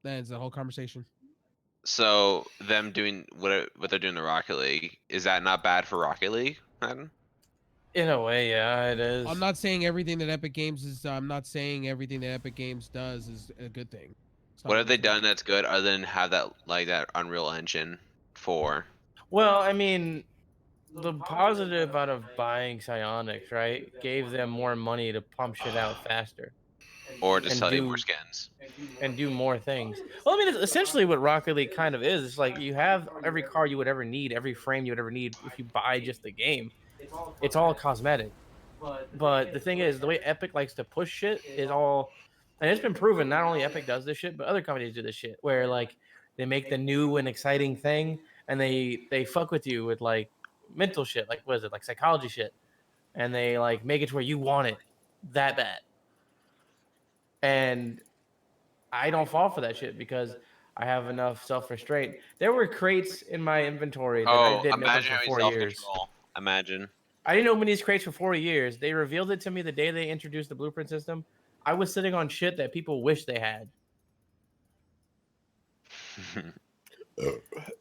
That ends the whole conversation. So them doing what they're doing to Rocket League, is that not bad for Rocket League? Then? In a way, yeah, it is. I'm not saying everything that Epic Games is. I'm not saying everything that Epic Games does is a good thing. It's not What have they what I'm done that's good other than have that that Unreal Engine for? Well, I mean, the positive out of buying Psionics, right, gave them more money to pump shit out faster Or to And sell you do- more skins? and do more things. Well, I mean, it's essentially what Rocket League kind of is. It's like you have every car you would ever need, every frame you would ever need if you buy just the game. It's all cosmetic. But the thing is, the way Epic likes to push shit is all, and it's been proven. Not only Epic does this shit, but other companies do this shit, where like they make the new and exciting thing, and they fuck with you with like mental shit, like what is it, like psychology shit, and they like make it to where you want it that bad. And I don't fall for that shit because I have enough self-restraint. There were crates in my inventory that I didn't open imagine for having 4 years. self-control. Imagine. I didn't open these crates for 4 years. They revealed it to me the day they introduced the blueprint system. I was sitting on shit that people wish they had.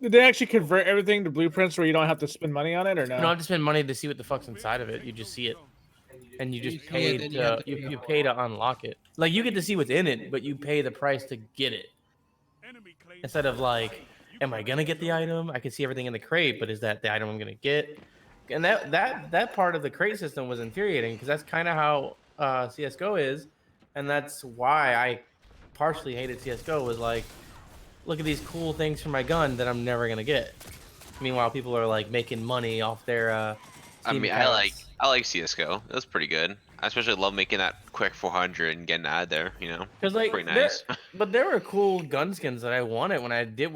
Did they actually convert everything to blueprints where you don't have to spend money on it, or You no? don't have to spend money to see what the fuck's inside of it. You just see it, and you You just see pay it, then you have to to pay you for pay to unlock it. Like you get to see what's in it, but you pay the price to get it. Instead of like, am I gonna get the item? I can see everything in the crate, but is that the item I'm gonna get? And that part of the crate system was infuriating because that's kind of how CS:GO is, and that's why I partially hated CS:GO. Was like, look at these cool things for my gun that I'm never gonna get. Meanwhile, people are like making money off their. I Steam mean, accounts. I like CS:GO. That's pretty good. I especially love making that quick 400 and getting out of there. You know, Because like, pretty there- nice. but there were cool gun skins that I wanted when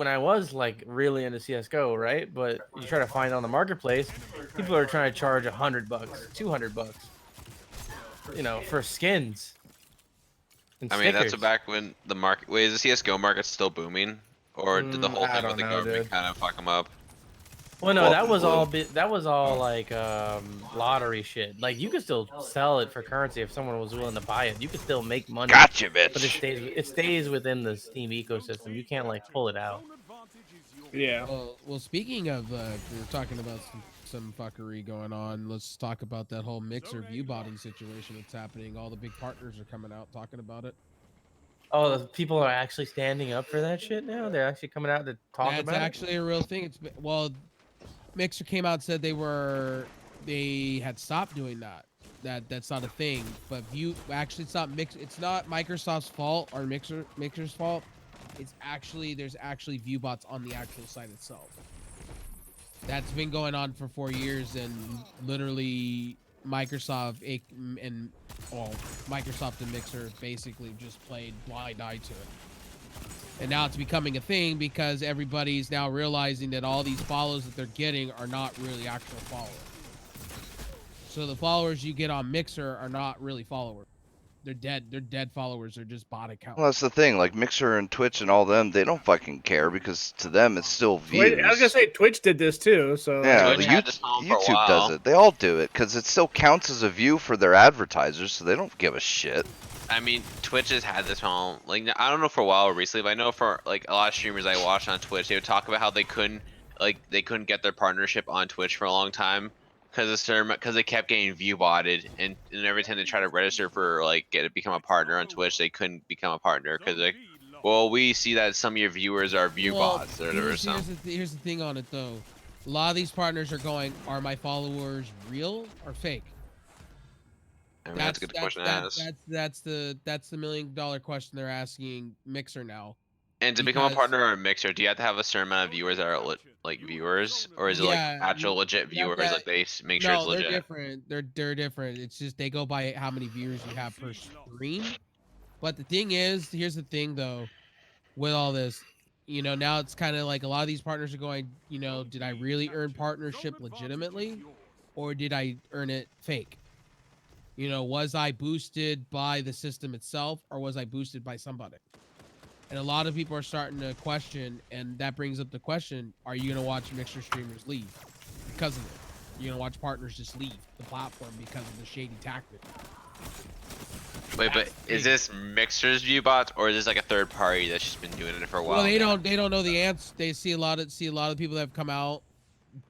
I was like really into CS:GO, right? But you try to find it on the marketplace, people are trying to charge $100, $200, you know, for skins. And I mean, that's stickers. back when the market. Wait, is the CS:GO market still booming, or did the whole I thing don't with the know, government dude. kind of fuck them up? Well, no, Well, that was all like lottery shit. Like you could still sell it for currency if someone was willing to buy it. You could still make money. Gotcha, But bitch. it stays within the Steam ecosystem. You can't like pull it out. Yeah. Well, speaking of, we were talking about some fuckery going on. Let's talk about that whole Mixer view botting situation that's happening. All the big partners are coming out talking about it. Oh, the people are actually standing up for that shit now. They're actually coming out to talk That's about actually a real thing. Well, Mixer came out and said they had stopped doing that. That's not a thing. But View actually it's not It's not Microsoft's fault or Mixer's fault. there's actually view bots on the actual site itself. That's been going on for 4 years, and literally Microsoft and Mixer basically just played blind eye to it. And now it's becoming a thing because everybody's now realizing that all these follows that they're getting are not really actual followers. So the followers you get on Mixer are not really followers. They're dead followers. They're just bot accounts. Well, that's the thing. Like Mixer and Twitch and all them, they don't fucking care because to them it's still views. Wait, I was gonna say Twitch did this too. So Yeah, Twitch the had this problem for a YouTube does while. it. They all do it because it still counts as a view for their advertisers, so they don't give a shit. I mean, Twitch has had this problem. Like, I don't know for a while recently, but I know for like a lot of streamers I watched on Twitch, they would talk about how they couldn't get their partnership on Twitch for a long time because they kept getting view botted, and every time they try to register for become a partner on Twitch, they couldn't become a partner because well, we see that some of your viewers are view bots or something. Here's the thing on it though. A lot of these partners are going, are my followers real or fake? I mean, that's a good question to ask. That's the $1 million question they're asking Mixer now. And to become a partner or a Mixer, do you have to have a certain amount of viewers that are like viewers, or is it like actual legit viewers? Like they make sure it's legit. They're different. They're different. It's just they go by how many viewers you have per stream. But the thing is, here's the thing though, with all this, now it's kind of like a lot of these partners are going, did I really earn partnership legitimately, or did I earn it fake? Was I boosted by the system itself, or was I boosted by somebody? And a lot of people are starting to question, and that brings up the question, are you going to watch Mixer streamers leave because of it? You're going to watch partners just leave the platform because of the shady tactic. Wait, but is this Mixer's view bots, or is this like a third party that's just been doing it for a while? Well, they don't know the answer. They see a lot of people that have come out.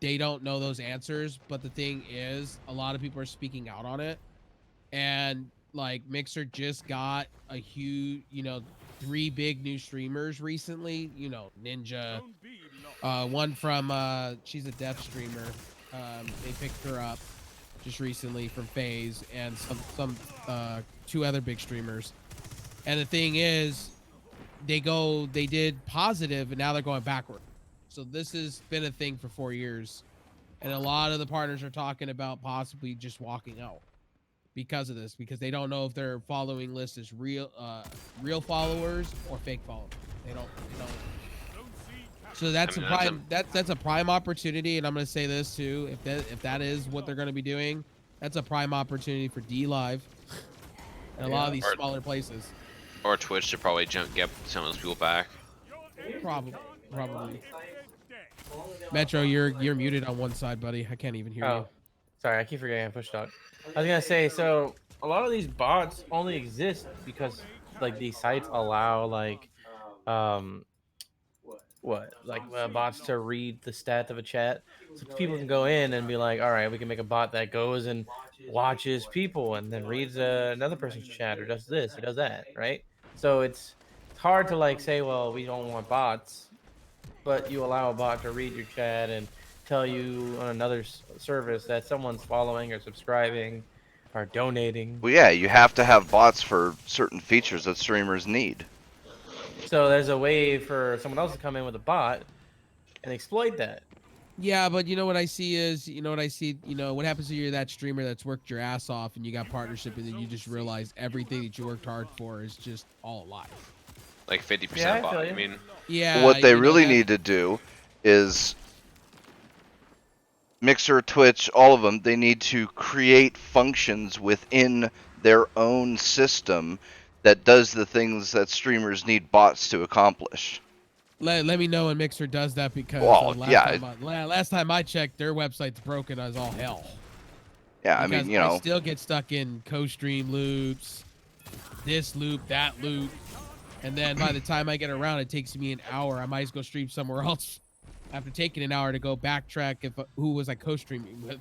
They don't know those answers, but the thing is, a lot of people are speaking out on it. And like Mixer just got a huge, 3 big new streamers recently. Ninja, one from she's a deaf streamer. They picked her up just recently from FaZe, and some 2 other big streamers. And the thing is, they did positive, and now they're going backward. So this has been a thing for 4 years, and a lot of the partners are talking about possibly just walking out because of this, because they don't know if their following list is real followers or fake followers. They don't. So that's a prime opportunity, and I'm gonna say this too. If that is what they're gonna be doing, that's a prime opportunity for D Live and a lot of these smaller places. Or Twitch to probably get some of those people back. Probably. Metro, you're muted on one side, buddy. I can't even hear you. Sorry, I keep forgetting I push talk. I was gonna say, so a lot of these bots only exist because like these sites allow bots to read the stats of a chat, so people can go in and be like, all right, we can make a bot that goes and watches people and then reads another person's chat, or does this or does that, right? So it's hard to say, well, we don't want bots, but you allow a bot to read your chat and tell you on another service that someone's following or subscribing or donating. Well, yeah, you have to have bots for certain features that streamers need. So there's a way for someone else to come in with a bot and exploit that. Yeah, but what I see is, what happens if you're that streamer that's worked your ass off and you got partnership, and then you just realize everything that you worked hard for is just all a lie. Like 50% bot. I mean, yeah. What they really need to do is Mixer, Twitch, all of them, they need to create functions within their own system that does the things that streamers need bots to accomplish. Let me know when Mixer does that, because last time I checked, their website's broken as all hell. Yeah, because I mean, I still get stuck in co-stream loops, this loop, that loop, and then by the time I get around, it takes me an hour. I might as well go stream somewhere else after taking an hour to go backtrack who was I co-streaming with.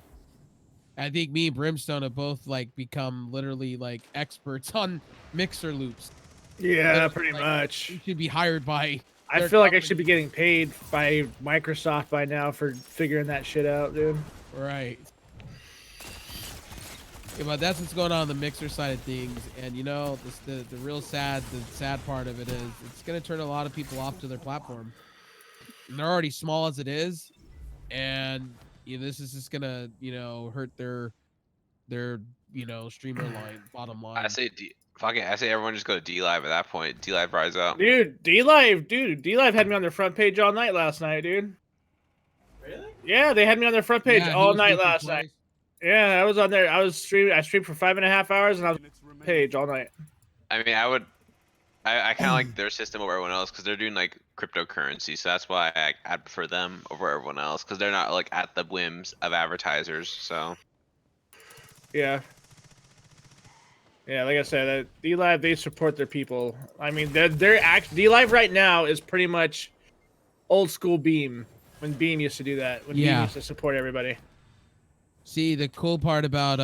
I think me and Brimstone have both become literally experts on Mixer loops. Yeah, pretty much. You should be hired by. I feel like I should be getting paid by Microsoft by now for figuring that shit out, dude. Right. Yeah, but that's what's going on the Mixer side of things, and you know, the real sad part of it is it's gonna turn a lot of people off to their platform. And they're already small as it is, and this is just gonna hurt their streamer line bottom line. I say fuck it. I say everyone just go to D Live at that point. D Live rise up. Dude, D Live had me on their front page all night last night, dude. Really? Yeah, they had me on their front page Yeah, he all was night featured last night. twice. Yeah, I was on there. I streamed for 5.5 hours, and I was on Minutes the remain. page all night. I mean, I kind of like their system over everyone else because they're doing like cryptocurrency, so that's why I prefer them over everyone else because they're not like at the whims of advertisers. So Yeah. Yeah, like I said, D Live, they support their people. I mean, D Live right now is pretty much old school Beam, when Beam used to do that, when Beam Yeah. used to support everybody. See, the cool part about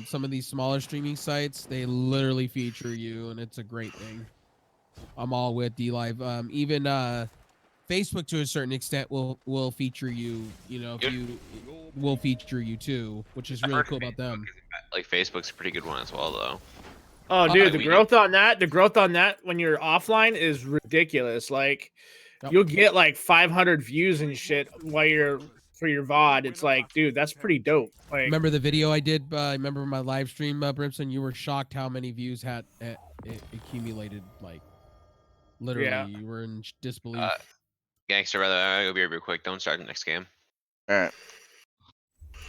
some of these smaller streaming sites, they literally feature you, and it's a great thing. I'm all with D Live. Even Facebook to a certain extent will feature you. If you will feature you too, which is I've really heard cool about them. like Facebook's a pretty good one as well, though. Oh, dude, the we growth on that when you're offline is ridiculous. Like, Yep. you'll get like 500 views and shit while you're for your VOD. It's like, dude, that's pretty dope. Like, Remember the video I did? Remember my live stream, Brimson? You were shocked how many views had it accumulated. Like, literally, Yeah. you were in disbelief. Gangster, brother, I gotta go be real quick. Don't start the next game. All right.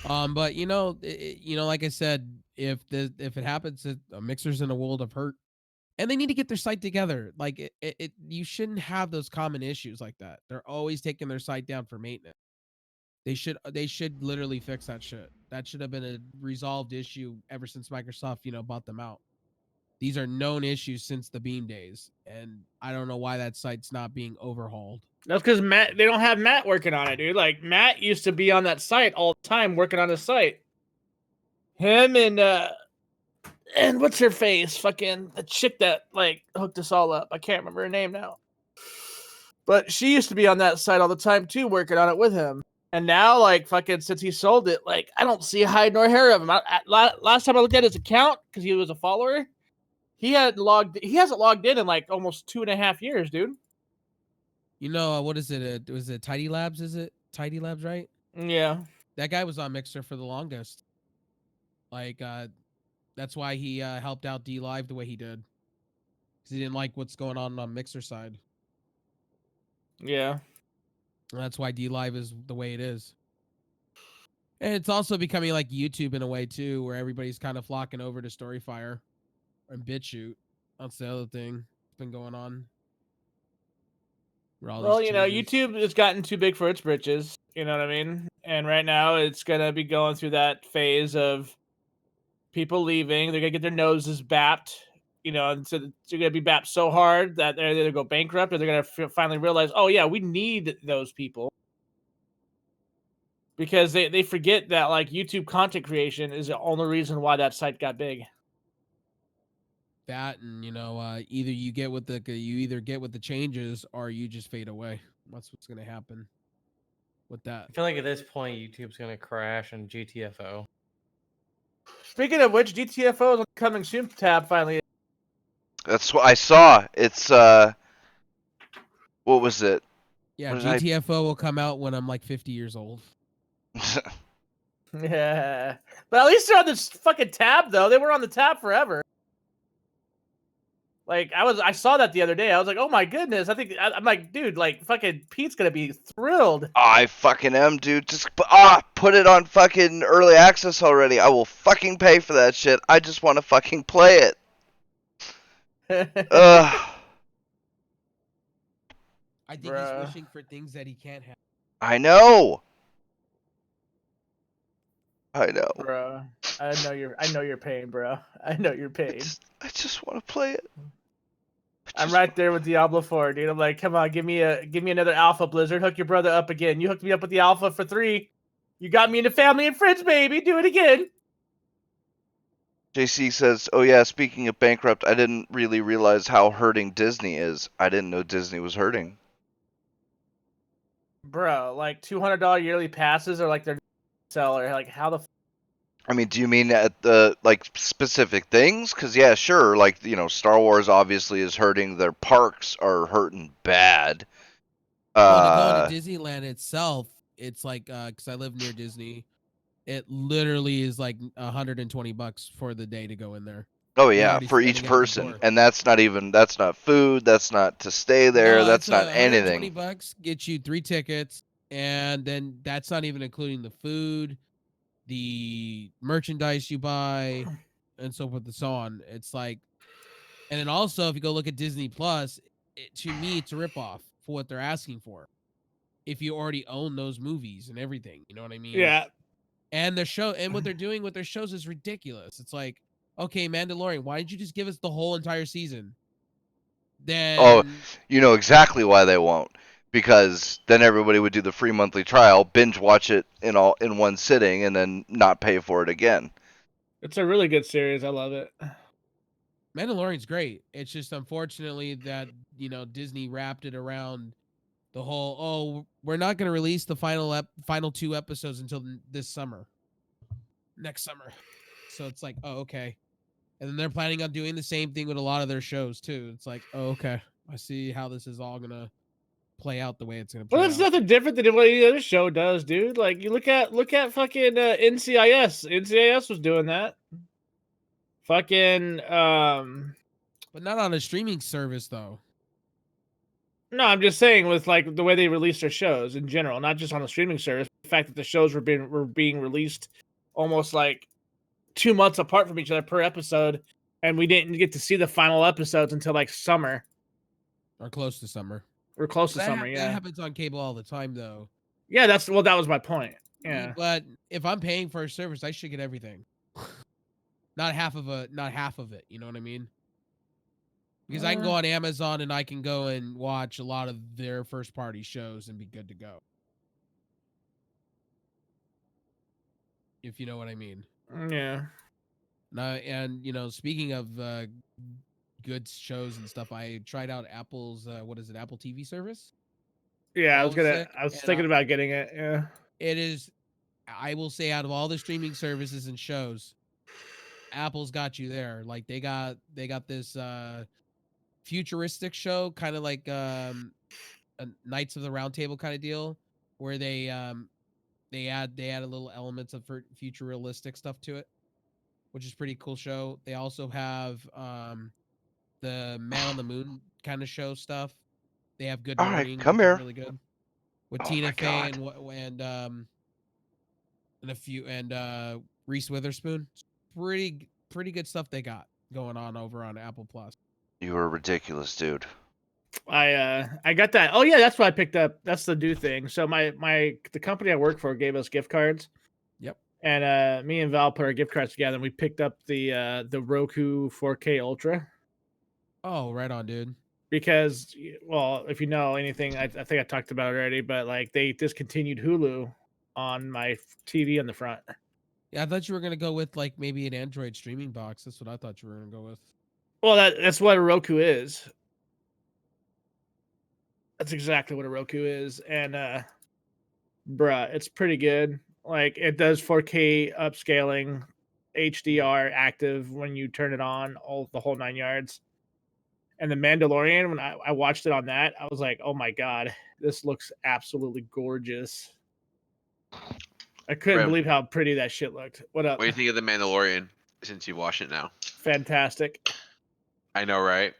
But like I said, if it happens that a Mixer's in a world of hurt, and they need to get their site together. Like you shouldn't have those common issues like that. They're always taking their site down for maintenance. They should literally fix that shit. That should have been a resolved issue ever since Microsoft, bought them out. These are known issues since the Beam days, and I don't know why that site's not being overhauled. that's because they don't have Matt working on it, dude. Like, Matt used to be on that site all the time working on the site. Him and what's her face? Fucking the chick that like hooked us all up. I can't remember her name now. But she used to be on that site all the time too, working on it with him. And now, like, fucking since he sold it, like, I don't see hide nor hair of him. Last time I looked at his account, because he was a follower, he hasn't logged in like almost 2.5 years, dude. What is it? Was it Tidy Labs? Is it Tidy Labs, right? Yeah. That guy was on Mixer for the longest. Like, that's why he helped out D Live the way he did, because he didn't like what's going on Mixer side. Yeah. And that's why D Live is the way it is. And it's also becoming like YouTube in a way too, where everybody's kind of flocking over to Storyfire and BitChute. That's the other thing that's been going on. Well, YouTube has gotten too big for its britches. You know what I mean? And right now, it's gonna be going through that phase of people leaving. They're gonna get their noses bapped. And so they're gonna be bapped so hard that they're gonna go bankrupt, or they're gonna finally realize, oh yeah, we need those people. Because they forget that like YouTube content creation is the only reason why that site got big. That, and either you get with the changes or you just fade away. That's what's gonna happen with that. I feel like at this point YouTube's gonna crash and GTFO. Speaking of which, GTFO is on the coming soon tab finally. That's what I saw. It's what was it? Yeah, What did I- GTFO will come out when I'm like 50 years old. Yeah, but at least they're on this fucking tab though. They were on the tab forever. Like I saw that the other day. I was like, oh my goodness. I'm like, dude, like fucking Pete's gonna be thrilled. I fucking am, dude. Just put it on fucking early access already. I will fucking pay for that shit. I just want to fucking play it. Ugh. I think Bruh. he's wishing for things that he can't have. I know. Bro, I know your pain, bro. I know your pain. I just want to play it. I'm right there with Diablo 4, dude. I'm like, come on, give me another alpha, Blizzard. Hook your brother up again. You hooked me up with the alpha for 3. You got me into family and friends, baby. Do it again. JC says, "Oh yeah, speaking of bankrupt, I didn't really realize how hurting Disney is. I didn't know Disney was hurting." Bro, like $200 yearly passes are like their seller. Like, how the I mean, do you mean at the like specific things? Because yeah, sure. Like Star Wars obviously is hurting. Their parks are hurting bad. Well, to go into Uh Disneyland itself, it's like because I live near Disney, it literally is like $120 for the day to go in there. oh You're yeah, already for each spending at the person, door. and that's not food. That's not to stay there. No, That's it's not anything. $120, get you 3 tickets, and then that's not even including the food, the merchandise you buy, and so forth and so on. It's like, and then also if you go look at Disney Plus, to me it's a ripoff for what they're asking for. If you already own those movies and everything, you know what I mean? Yeah. And their show and what they're doing with their shows is ridiculous. It's like, okay, Mandalorian, why didn't you just give us the whole entire season? Oh, Then you know exactly why they won't. Because then everybody would do the free monthly trial, binge watch it in one sitting, and then not pay for it again. It's a really good series. I love it. Mandalorian's great. It's just unfortunately that Disney wrapped it around the whole. Oh, we're not going to release the final 2 episodes until this summer, next summer. So it's like, oh, okay. And then they're planning on doing the same thing with a lot of their shows too. It's like, oh, okay, I see how this is all gonna play out the way it's gonna Well, play that's out. nothing different than what any other show does, dude. Like you look at fucking NCIS. NCIS was doing that. Fucking But not on a streaming service though. no, I'm just saying with like the way they release their shows in general, not just on the streaming service. The fact that the shows were being released almost like 2 months apart from each other per episode, and we didn't get to see the final episodes until like summer Or close to summer. or close to That, summer. that Yeah, happens on cable all the time though. yeah. That was my point. Yeah, But if I'm paying for a service, I should get everything. Not half of it. You know what I mean? Because I can go on Amazon and I can go and watch a lot of their first party shows and be good to go. If you know what I mean. yeah. Speaking of good shows and stuff, I tried out Apple's Apple TV service. Yeah, I was thinking about getting it. Yeah. It is, I will say, out of all the streaming services and shows, Apple's got you there. Like they got this futuristic show, kind of like a Knights of the Round Table kind of deal, where they add a little elements of futuristic stuff to it, which is pretty cool show. They also have the Man on the Moon kind of show stuff. They have Good All right, Morning, come which is here. really good, with Oh Tina my Fey God. and Reese Witherspoon. It's pretty good stuff they got going on over on Apple Plus. You are ridiculous, dude. I got that. Oh yeah, that's what I picked up. That's the new thing. So the company I work for gave us gift cards. Yep. And me and Val put our gift cards together and we picked up the Roku 4K Ultra. Oh, right on, dude. Because well, if you know anything, I think I talked about it already, but like they discontinued Hulu on my TV on the front. Yeah, I thought you were gonna go with like maybe an Android streaming box. That's what I thought you were gonna go with. Well, that's what a Roku is. That's exactly what a Roku is, and bruh, it's pretty good. Like it does 4K upscaling, HDR active when you turn it on, all the whole 9 yards. And the Mandalorian, when I watched it on that, I was like, oh my god, this looks absolutely gorgeous. I couldn't Rev, believe how pretty that shit looked. What up? what do you think of the Mandalorian since you watched it now? Fantastic. I know, right?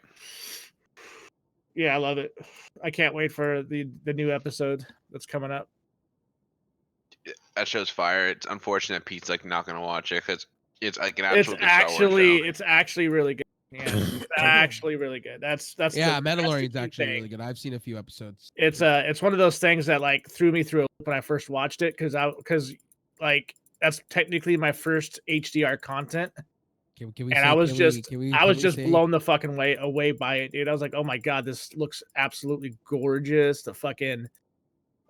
Yeah, I love it. I can't wait for the new episode that's coming up. That show's fire. It's unfortunate Pete's like not gonna watch it because it's like an actual good Star Wars show. It's actually really good. Yeah, it's actually really good. That's Yeah, the Mandalorian's key actually thing. really good. I've seen a few episodes. It's one of those things that like threw me through a loop when I first watched it because like that's technically my first HDR content. Can we And say, I was can just we, I can was we just say- blown the fucking way away by it, dude. I was like, oh my god, this looks absolutely gorgeous. The fucking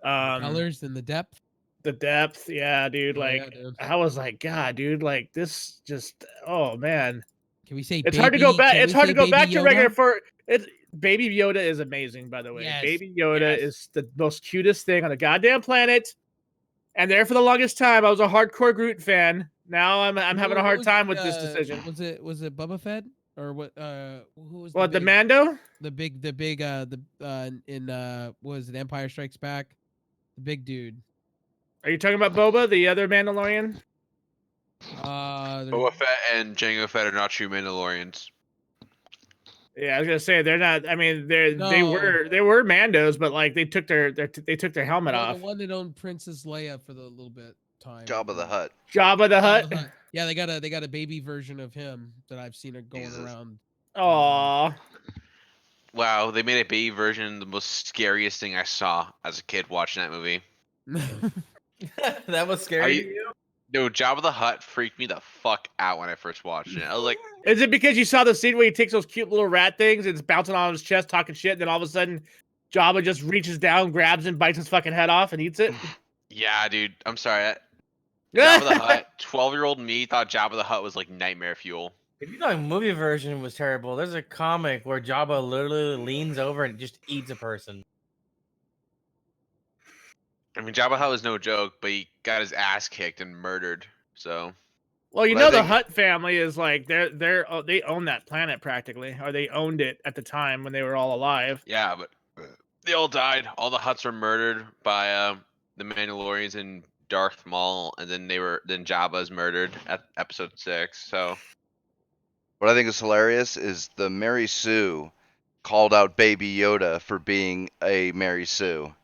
colors and the depth. the depth, yeah, dude. Oh, Like yeah, dude. I was like, God, dude, like this just oh man. Can we say It's hard to go back. can It's we hard say to go back Baby to regular Yoda? for it. Baby Yoda is amazing, by the way. Yes, Baby Yoda yes. is the most cutest thing on the goddamn planet. And there for the longest time, I was a hardcore Groot fan. Now I'm having a hard was time it, with this decision. Was it Bubba Fett or what? Who was What, the the big Mando? in what was it, Empire Strikes Back? The big dude. Are you talking about Boba, the other Mandalorian? Boba Fett and Jango Fett are not true Mandalorians. Yeah, I was gonna say they're not. I mean, they No. were Mandos, but like they took their helmet the off. one that owned Princess Leia for the little bit time. Jabba the Hutt. Jabba the Hutt. Yeah, they got a baby version of him that I've seen it going Jesus. around. Aw. Wow, they made a baby version. The most scariest thing I saw as a kid watching that movie. That was scary to you? No, Jabba the Hutt freaked me the fuck out when I first watched it. I was like, Is it because you saw the scene where he takes those cute little rat things and it's bouncing on his chest, talking shit, and then all of a sudden, Jabba just reaches down, grabs him, bites his fucking head off, and eats it? yeah, dude, I'm sorry. Jabba the Hutt, 12-year-old me thought Jabba the Hutt was like nightmare fuel. If you thought the movie version was terrible, there's a comic where Jabba literally leans over and just eats a person. I mean, Jabba the Hutt was no joke, but he got his ass kicked and murdered. So Well, you But know I the think- Hutt family is like they own that planet practically, or they owned it at the time when they were all alive. yeah, but they all died. All the Hutts were murdered by the Mandalorians and Darth Maul, and then Jabba's murdered at episode 6. So What I think is hilarious is the Mary Sue called out Baby Yoda for being a Mary Sue,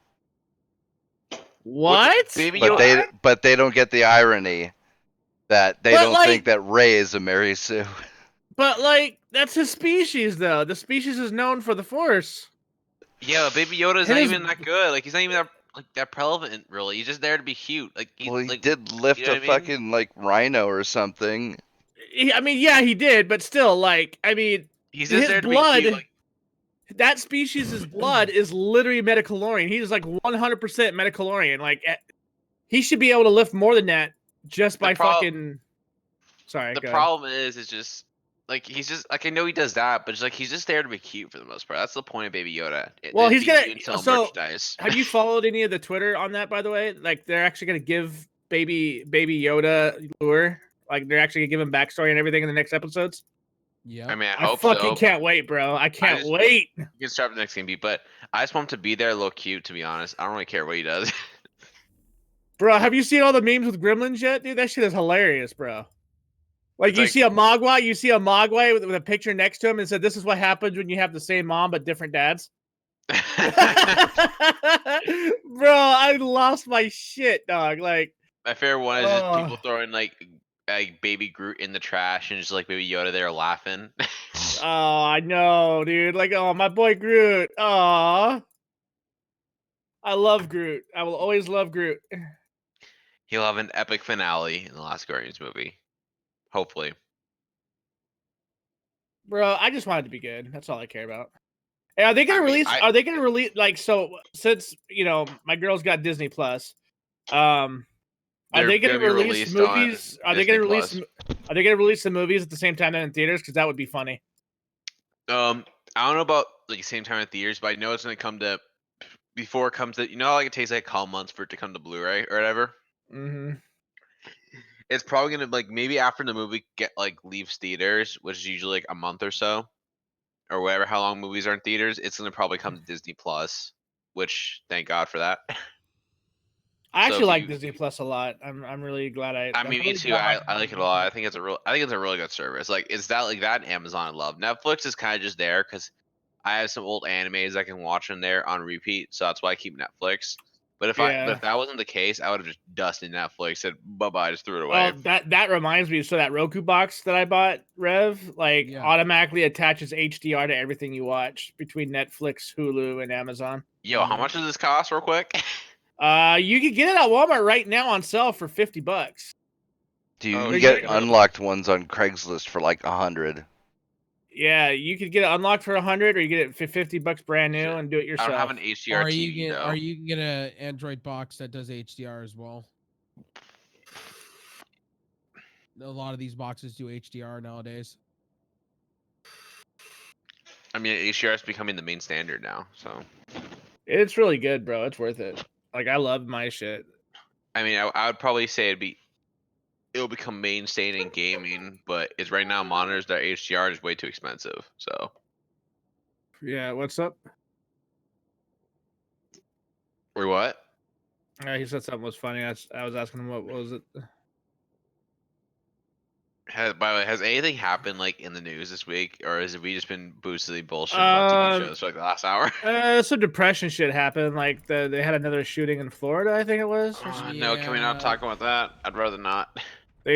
What? Baby but Yoda? they don't get the irony that they But, don't like- think that Rey is a Mary Sue. But like that's his species, though. The species is known for the Force. Yeah, but Baby Yoda's not His- even that good. Like he's not even that relevant, really. He's just there to be cute. Like Well, he like, did lift you know a what I mean? fucking like rhino or something. I mean, yeah, he did, but still, like, I mean, He's just his there to blood. be cute. Like, That species' blood is literally metachlorian. He's like 100% metachlorian. Like, he should be able to lift more than that just by fucking. Sorry. the go ahead. problem is just like he's just like I know he does that, but it's like he's just there to be cute for the most part. That's the point of Baby Yoda. Well, to he's be gonna- cute and sell so- merchandise. Have you followed any of the Twitter on that, by the way? Like, they're actually gonna give baby Yoda lure. Like, they're actually gonna give him backstory and everything in the next episodes. Yeah. I mean, I I hope fucking so. can't wait, bro. I can't just- wait. You can start the next game, but I just want him to be there, a little cute. To be honest, I don't really care what he does. Bro, have you seen all the memes with Gremlins yet, dude? That shit is hilarious, bro. Like, It's you like- see a Mogwai with a picture next to him and said, "This is what happens when you have the same mom but different dads." Bro, I lost my shit, dog. Like, My favorite one is just Oh. people throwing like Baby Groot in the trash and just like Baby Yoda there laughing. oh, I know, dude. Like, oh, my boy Groot. Oh, I love Groot. I will always love Groot. He'll have an epic finale in the last Guardians movie. Hopefully. Bro, I just want it to be good. That's all I care about. Hey, are they gonna I mean, release? I- Are they gonna release like so? Since my girl's got Disney Plus, are They're they gonna gonna be release released on movies? Are they Disney gonna release? Plus. Are they gonna release the movies at the same time in theaters? Because that would be funny. I don't know about like same time in theaters, but I know it's gonna come to before it comes to like it takes like a couple months for it to come to Blu-ray or whatever. Mm-hmm. It's probably gonna like maybe after the movie leaves theaters, which is usually like a month or so, or whatever how long movies are in theaters. It's gonna probably come to Disney Plus, which thank God for that. I So actually if like you- Disney Plus a lot. I'm really glad I I'm mean, me really too. glad I like it a lot. I think it's a really good service. Like it's that like that and Amazon I love. Netflix is kind of just there because I have some old animes I can watch in there on repeat, so that's why I keep Netflix. But if Yeah. that wasn't the case, I would have just dusted Netflix, said bye bye, just threw it away. Well, that reminds me. So that Roku box that I bought, Rev, like Yeah. automatically attaches HDR to everything you watch between Netflix, Hulu, and Amazon. Yo, how much does this cost, real quick? You can get it at Walmart right now on sale for $50. Do you Oh, can shit. get unlocked ones on Craigslist for like 100? Yeah, you could get it unlocked for 100, or you get it for $50 brand new Shit. and do it I yourself. don't have an HDR Or TV though. you can get an Android box that does HDR as well. A lot of these boxes do HDR nowadays. I mean, HDR is becoming the main standard now. So, It's really good, bro. It's worth it. Like, I love my shit. I mean, I would probably say it'd be it'll become mainstay in gaming, but it's right now monitors that are HDR is way too expensive. So Yeah, what's up? or what? He said something was funny. I was asking him what was it. By the way, has anything happened like in the news this week, or has we just been boostedly bullshitting about TV shows for like the last hour? Some depression shit happened. Like they had another shooting in Florida, I think it was. Or something. No, can we not talk about that? I'd rather not. So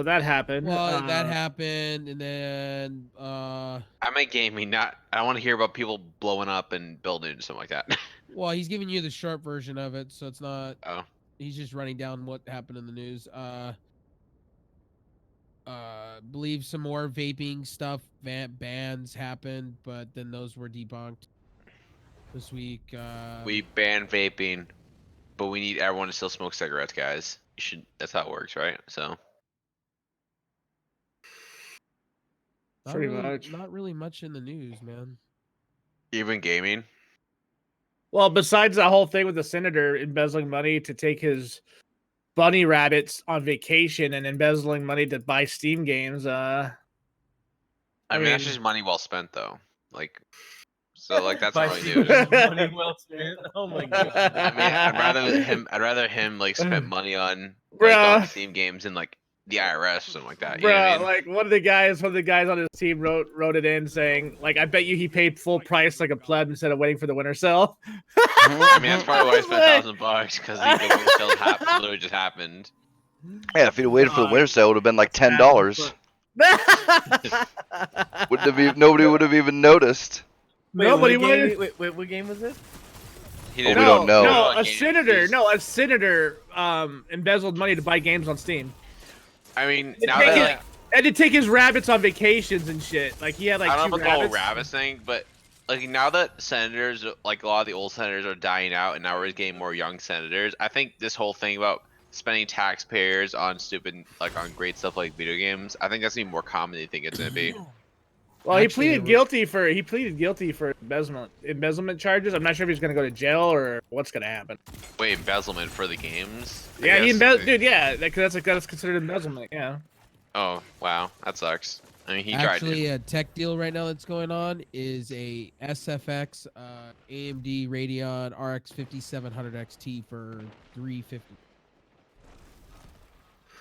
that happened. Well, that happened, and then I make gaming, not. I don't want to hear about people blowing up and buildings and stuff like that. well, he's giving you the short version of it, so it's not. Oh, He's just running down what happened in the news. Believe some more vaping stuff bans happened, but then those were debunked this week. we ban vaping, but we need everyone to still smoke cigarettes, guys. You should. That's how it works, right? So not pretty really, much. not really much in the news, man. even gaming. Well, besides that whole thing with the senator embezzling money to take his bunny rabbits on vacation and embezzling money to buy Steam games, I mean, that's just money well spent, though. Like, so like that's not really news. Money well spent. Oh my god. I mean, I'd rather him like spend money on Bruh. on Steam games than like the IRS or something like that. You Bruh, know what I mean? like one of the guys on his team wrote it in saying, like, I bet you he paid full price like a pleb instead of waiting for the winter sale. I mean, that's probably why I spent $1,000 because the winter sale literally just happened. Yeah, if he'd waited for the winter sale, it would have been like $10. Nobody would have even noticed. Nobody what wanted. Wait, what game was this? He Oh, we didn't don't know. No, Like, a senator embezzled money to buy games on Steam. I mean, And now take that his- and to take his rabbits on vacations and shit. Like he had like I don't know two about the whole rabbits. rabbits thing, but like now that senators, like a lot of the old senators, are dying out, and now we're getting more young senators. I think this whole thing about spending taxpayers on stupid, like on great stuff like video games, I think that's gonna be more common than you think it's gonna be. Well, Actually, he pleaded guilty for embezzlement charges. I'm not sure if he's gonna go to jail or what's gonna happen. Wait, embezzlement for the games? I Yeah, he guess. embezzled, dude. Yeah, that's considered embezzlement. Yeah. Oh wow, that sucks. I mean, he Actually, tried. a tech deal right now that's going on is a SFX AMD Radeon RX 5700 XT for $350.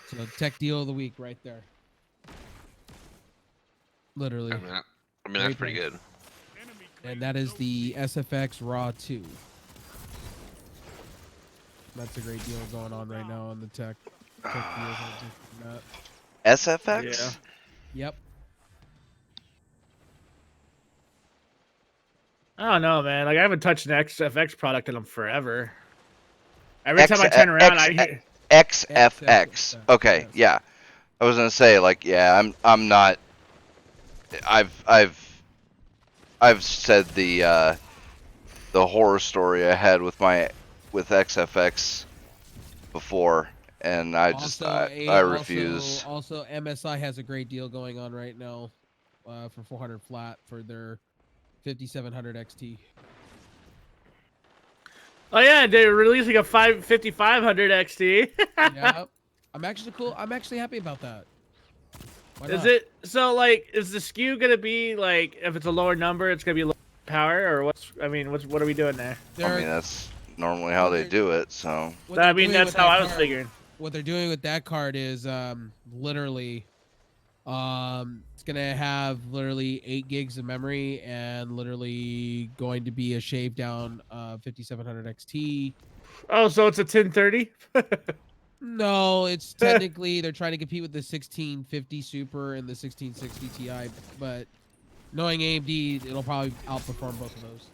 So tech deal of the week right there. Literally, I mean that's pretty good. and that is the SFX Raw 2. That's a great deal going on right now on the tech deals. I'm just looking at. SFX? Yep. I don't know, man. Like I haven't touched an XFX product in them forever. Every time I turn around, I hear. XFX. Okay, Yes. yeah. I was gonna say like, yeah, I'm not. I've said the horror story I had with XFX before, and I just I refuse. Also, MSI has a great deal going on right now, for 400 flat for their 5700 XT. Oh yeah, they're releasing a 5500 XT. Yep. I'm actually happy about that. Why Is not? it so? Like, is the SKU gonna be like if it's a lower number, it's gonna be lower power, or what's? I mean, what are we doing there? I mean, that's normally how they do it. So What I they're mean, doing that's with how that I was card- figuring. What they're doing with that card is literally it's gonna have literally 8 gigs of memory and literally going to be a shaved down 5700 XT. Oh, so it's a 1030. No, it's technically they're trying to compete with the 1650 Super and the 1660 Ti, but knowing AMD, it'll probably outperform both of those.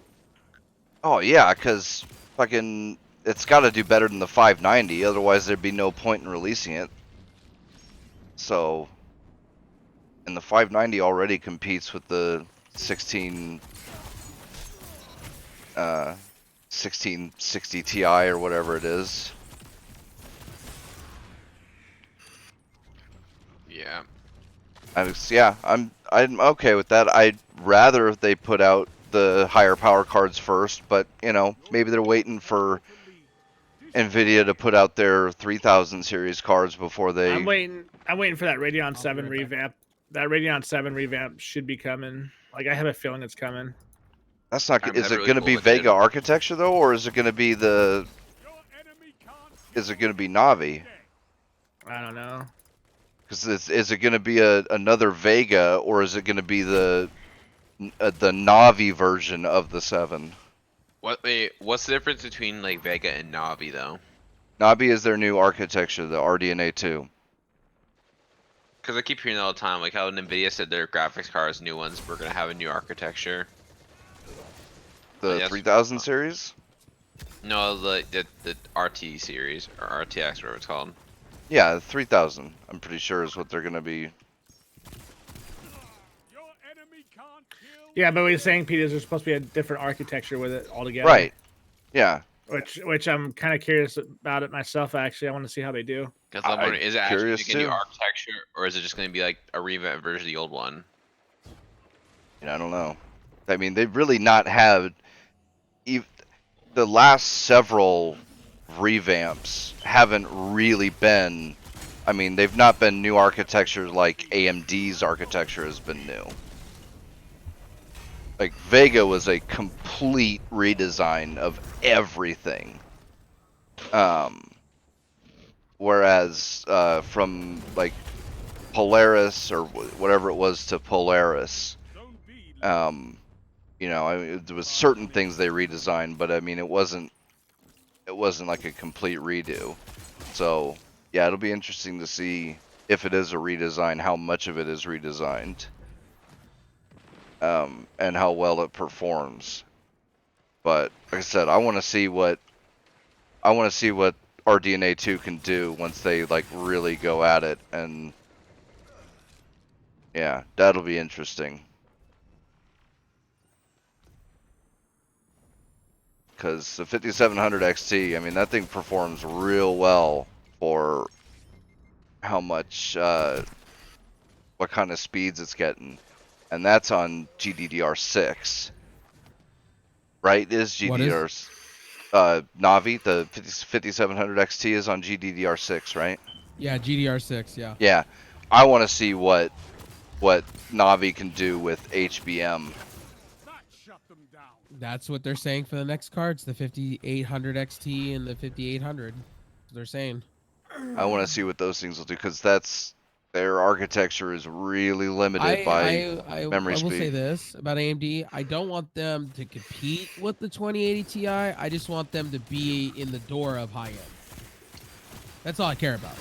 oh yeah, because fucking it's got to do better than the 590. Otherwise, there'd be no point in releasing it. So, and the 590 already competes with the 1660 Ti or whatever it is. Yeah. I'm okay with that. I'd rather they put out the higher power cards first, but you know, maybe they're waiting for Nvidia to put out their 3000 series cards before they. I'm waiting for that Radeon be 7 right back. revamp. That Radeon 7 revamp should be coming. Like, I have a feeling it's coming. That's not. I mean, Is that'd it be really going to cool be if it did. Vega architecture though, or is it going to be the? Your enemy can't Is kill it going to be Navi? dead. I don't know. Because is it going to be another Vega, or is it going to be the Navi version of the 7? What's the difference between like Vega and Navi though? Navi is their new architecture, the RDNA 2. Because I keep hearing all the time, like how Nvidia said their graphics cards, new ones, were gonna have a new architecture. The yes. 3000 series? No, the RT series or RTX, whatever it's called. Yeah, 3000. I'm pretty sure is what they're going to be. Your enemy can't kill Yeah, but what you're saying, Pete, is there's supposed to be a different architecture with it altogether. Right. Yeah. Which I'm kind of curious about it myself. Actually, I want to see how they do. Because I'm wondering, is it actually curious like a new too. architecture, or is it just gonna be like a revamp version of the old one? I don't know. I mean, they've really not had. The last several revamps haven't really been. I mean, they've not been new architecture like AMD's architecture has been new. Like Vega was a complete redesign of everything. Whereas from like Polaris or whatever it was to Polaris, Zone B. I mean, there was certain things they redesigned, but I mean, it wasn't like a complete redo. So yeah, it'll be interesting to see if it is a redesign, how much of it is redesigned, and how well it performs. But like I said, I want to see what RDNA 2 can do once they like really go at it, and yeah, that'll be interesting. Because the 5700 XT, I mean, that thing performs real well for how much, what kind of speeds it's getting, and that's on GDDR6, right? What is- Navi, the 5700 XT is on GDDR6, right? Yeah, GDR6. Yeah. Yeah, I want to see what Navi can do with HBM. That shut them down. That's what they're saying for the next cards, the 5800 XT and the 5800. They're saying. I want to see what those things will do, because their architecture is really limited by memory I will speed. say this about AMD. I don't want them to compete with the 2080 Ti. I just want them to be in the door of high end. That's all I care about.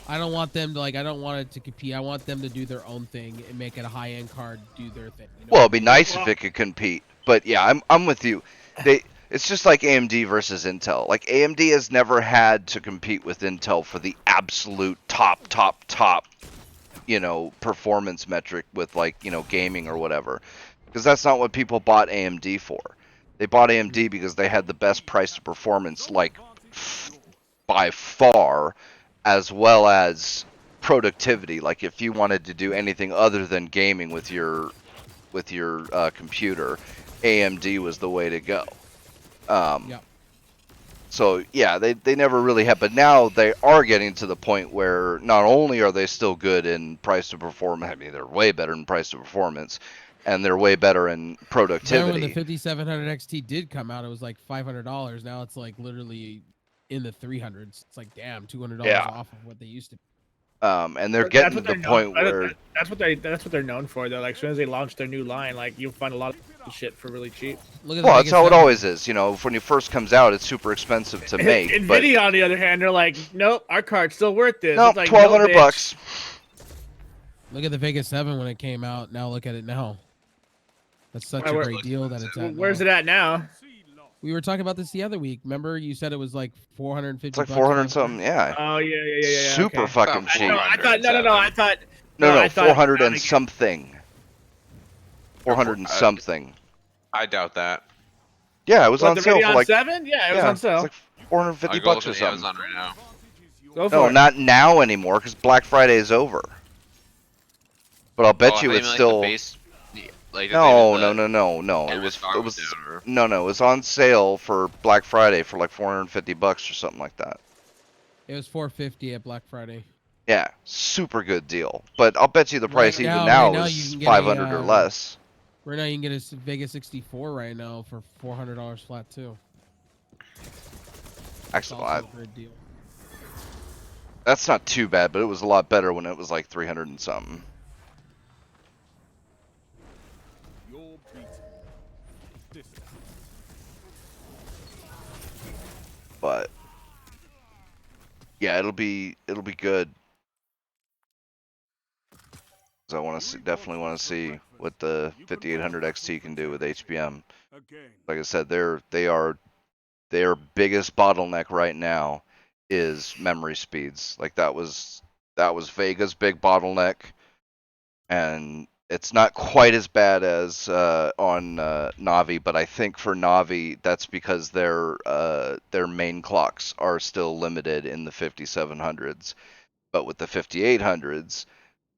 I don't want them to I don't want it to compete. I want them to do their own thing and make it a high end card, do their thing. You know Well, what it'd be nice if it could compete, but yeah, I'm with you. It's just like AMD versus Intel. Like AMD has never had to compete with Intel for the absolute top, performance metric with gaming or whatever, because that's not what people bought AMD for. They bought AMD because they had the best price to performance, by far, as well as productivity. Like if you wanted to do anything other than gaming with your computer, AMD was the way to go. Yep. So yeah, they never really have, but now they are getting to the point where not only are they still good in price to performance, I mean they're way better in price to performance, and they're way better in Remember productivity. when the 5700 XT did come out, it was like $500. Now it's like literally in the 300s. It's like damn, $200 Yeah. off of what they used to. And they're That's getting to what the they're point known- where that's what they're known for. Though, like as soon as they launch their new line, like you'll find a lot of shit for really cheap. Look at the well, that's Vega how it 7. always is. When it first comes out, it's super expensive to make. but Nvidia, on the other hand, they're like, nope, our card's still worth this. no, It's like, $1,200 no, bitch. bucks. Look at the Vega 7 when it came out. Now look at it now. That's such Why, a where- great deal that it's at. Where's now. it at now? C lost. We were talking about this the other week. Remember, you said it was like 450. It's like bucks, 400 500? something. Yeah, Oh yeah. super okay. fucking About cheap. No, I thought no. I thought No, I thought 400 and like- something. 400 and something. I doubt that. Yeah, it was What, on the sale for Radeon like 7? Yeah, it was yeah, on sale. It's like 450 I'll go bucks look or at something. Amazon right now. Go for No, it. not now anymore, because Black Friday is over. But I'll bet Oh, I you thought it's meant, still. like Like No, the no. It canvas was bar it was was down, or... no. It was on sale for Black Friday for like $450 or something like that. It was 450 at Black Friday. Yeah, super good deal. But I'll bet you the price even Right now now you is can get 500 or less. Right now you can get a Vegas 64 right now for $400 flat too. It's Actually, also a great deal. that's not too bad, but it was a lot better when it was like 300 and something. You're beaten. Discipline. But yeah, it'll be good. 'Cause I want to definitely want to see what the 5800 XT can do with HBM. Again. Like I said, their biggest bottleneck right now is memory speeds. Like that was Vega's big bottleneck, and it's not quite as bad as on Navi, but I think for Navi that's because their main clocks are still limited in the 5700s. But with the 5800s,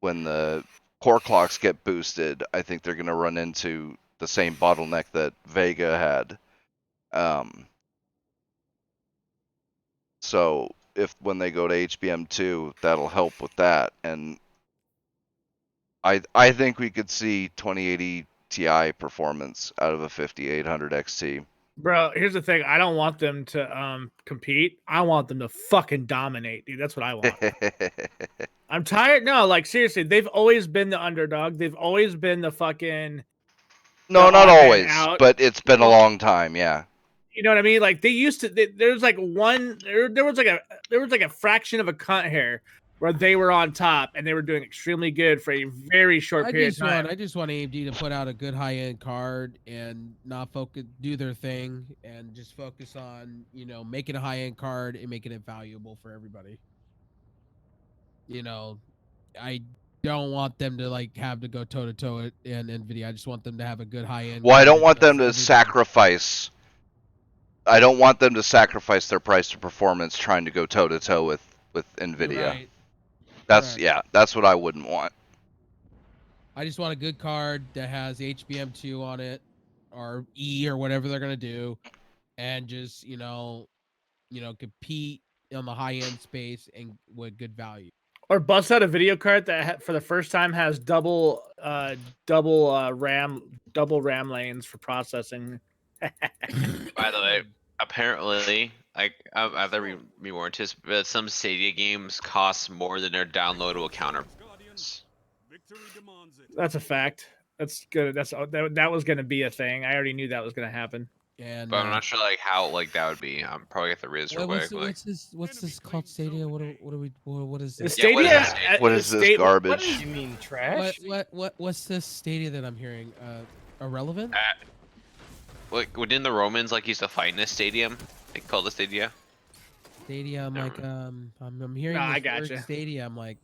when the core clocks get boosted, I think they're going to run into the same bottleneck that Vega had. So if when they go to HBM2, that'll help with that. And I think we could see 2080 Ti performance out of a 5800 XT. Bro, here's the thing. I don't want them to compete. I want them to fucking dominate, dude. That's what I want. I'm tired. No, like seriously, they've always been the underdog. They've always been the fucking No, the not odd man always, out. but it's been a Well, long time, yeah. you know what I mean? Like they used to. There's like one. There was like a fraction of a cunt hair where they were on top and they were doing extremely good for a very short period of time. I just want AMD to put out a good high end card and not do their thing and just focus on, you know, making a high end card and making it valuable for everybody. You know, I don't want them to like have to go toe to toe in Nvidia. I just want them to have a good high end. Well, I don't want them to sacrifice. I don't want them to sacrifice their price to performance trying to go toe to toe with Nvidia. Right. That's Correct. yeah, that's what I wouldn't want. I just want a good card that has HBM2 on it or E or whatever they're gonna do, and just compete on the high end space and with good value. Or bust out a video card that for the first time has double RAM lanes for processing. By the way, apparently, like I have to be more anticipated, but some Stadia games cost more than their downloadable counterparts. Victory demands it. That's a fact. That's good. That was going to be a thing. I already knew that was going to happen. And But I'm not sure like how like that would be. I'm probably have to read this real quick. what's this called Stadia? What is this? Stadia. what is this? What is this garbage? You mean trash? What's this Stadia that I'm hearing? Irrelevant? Like didn't the Romans like used to fight in this stadium? They called it Stadia. Stadia. I'm like I'm hearing Nah, this I gotcha. word Stadia. I'm like,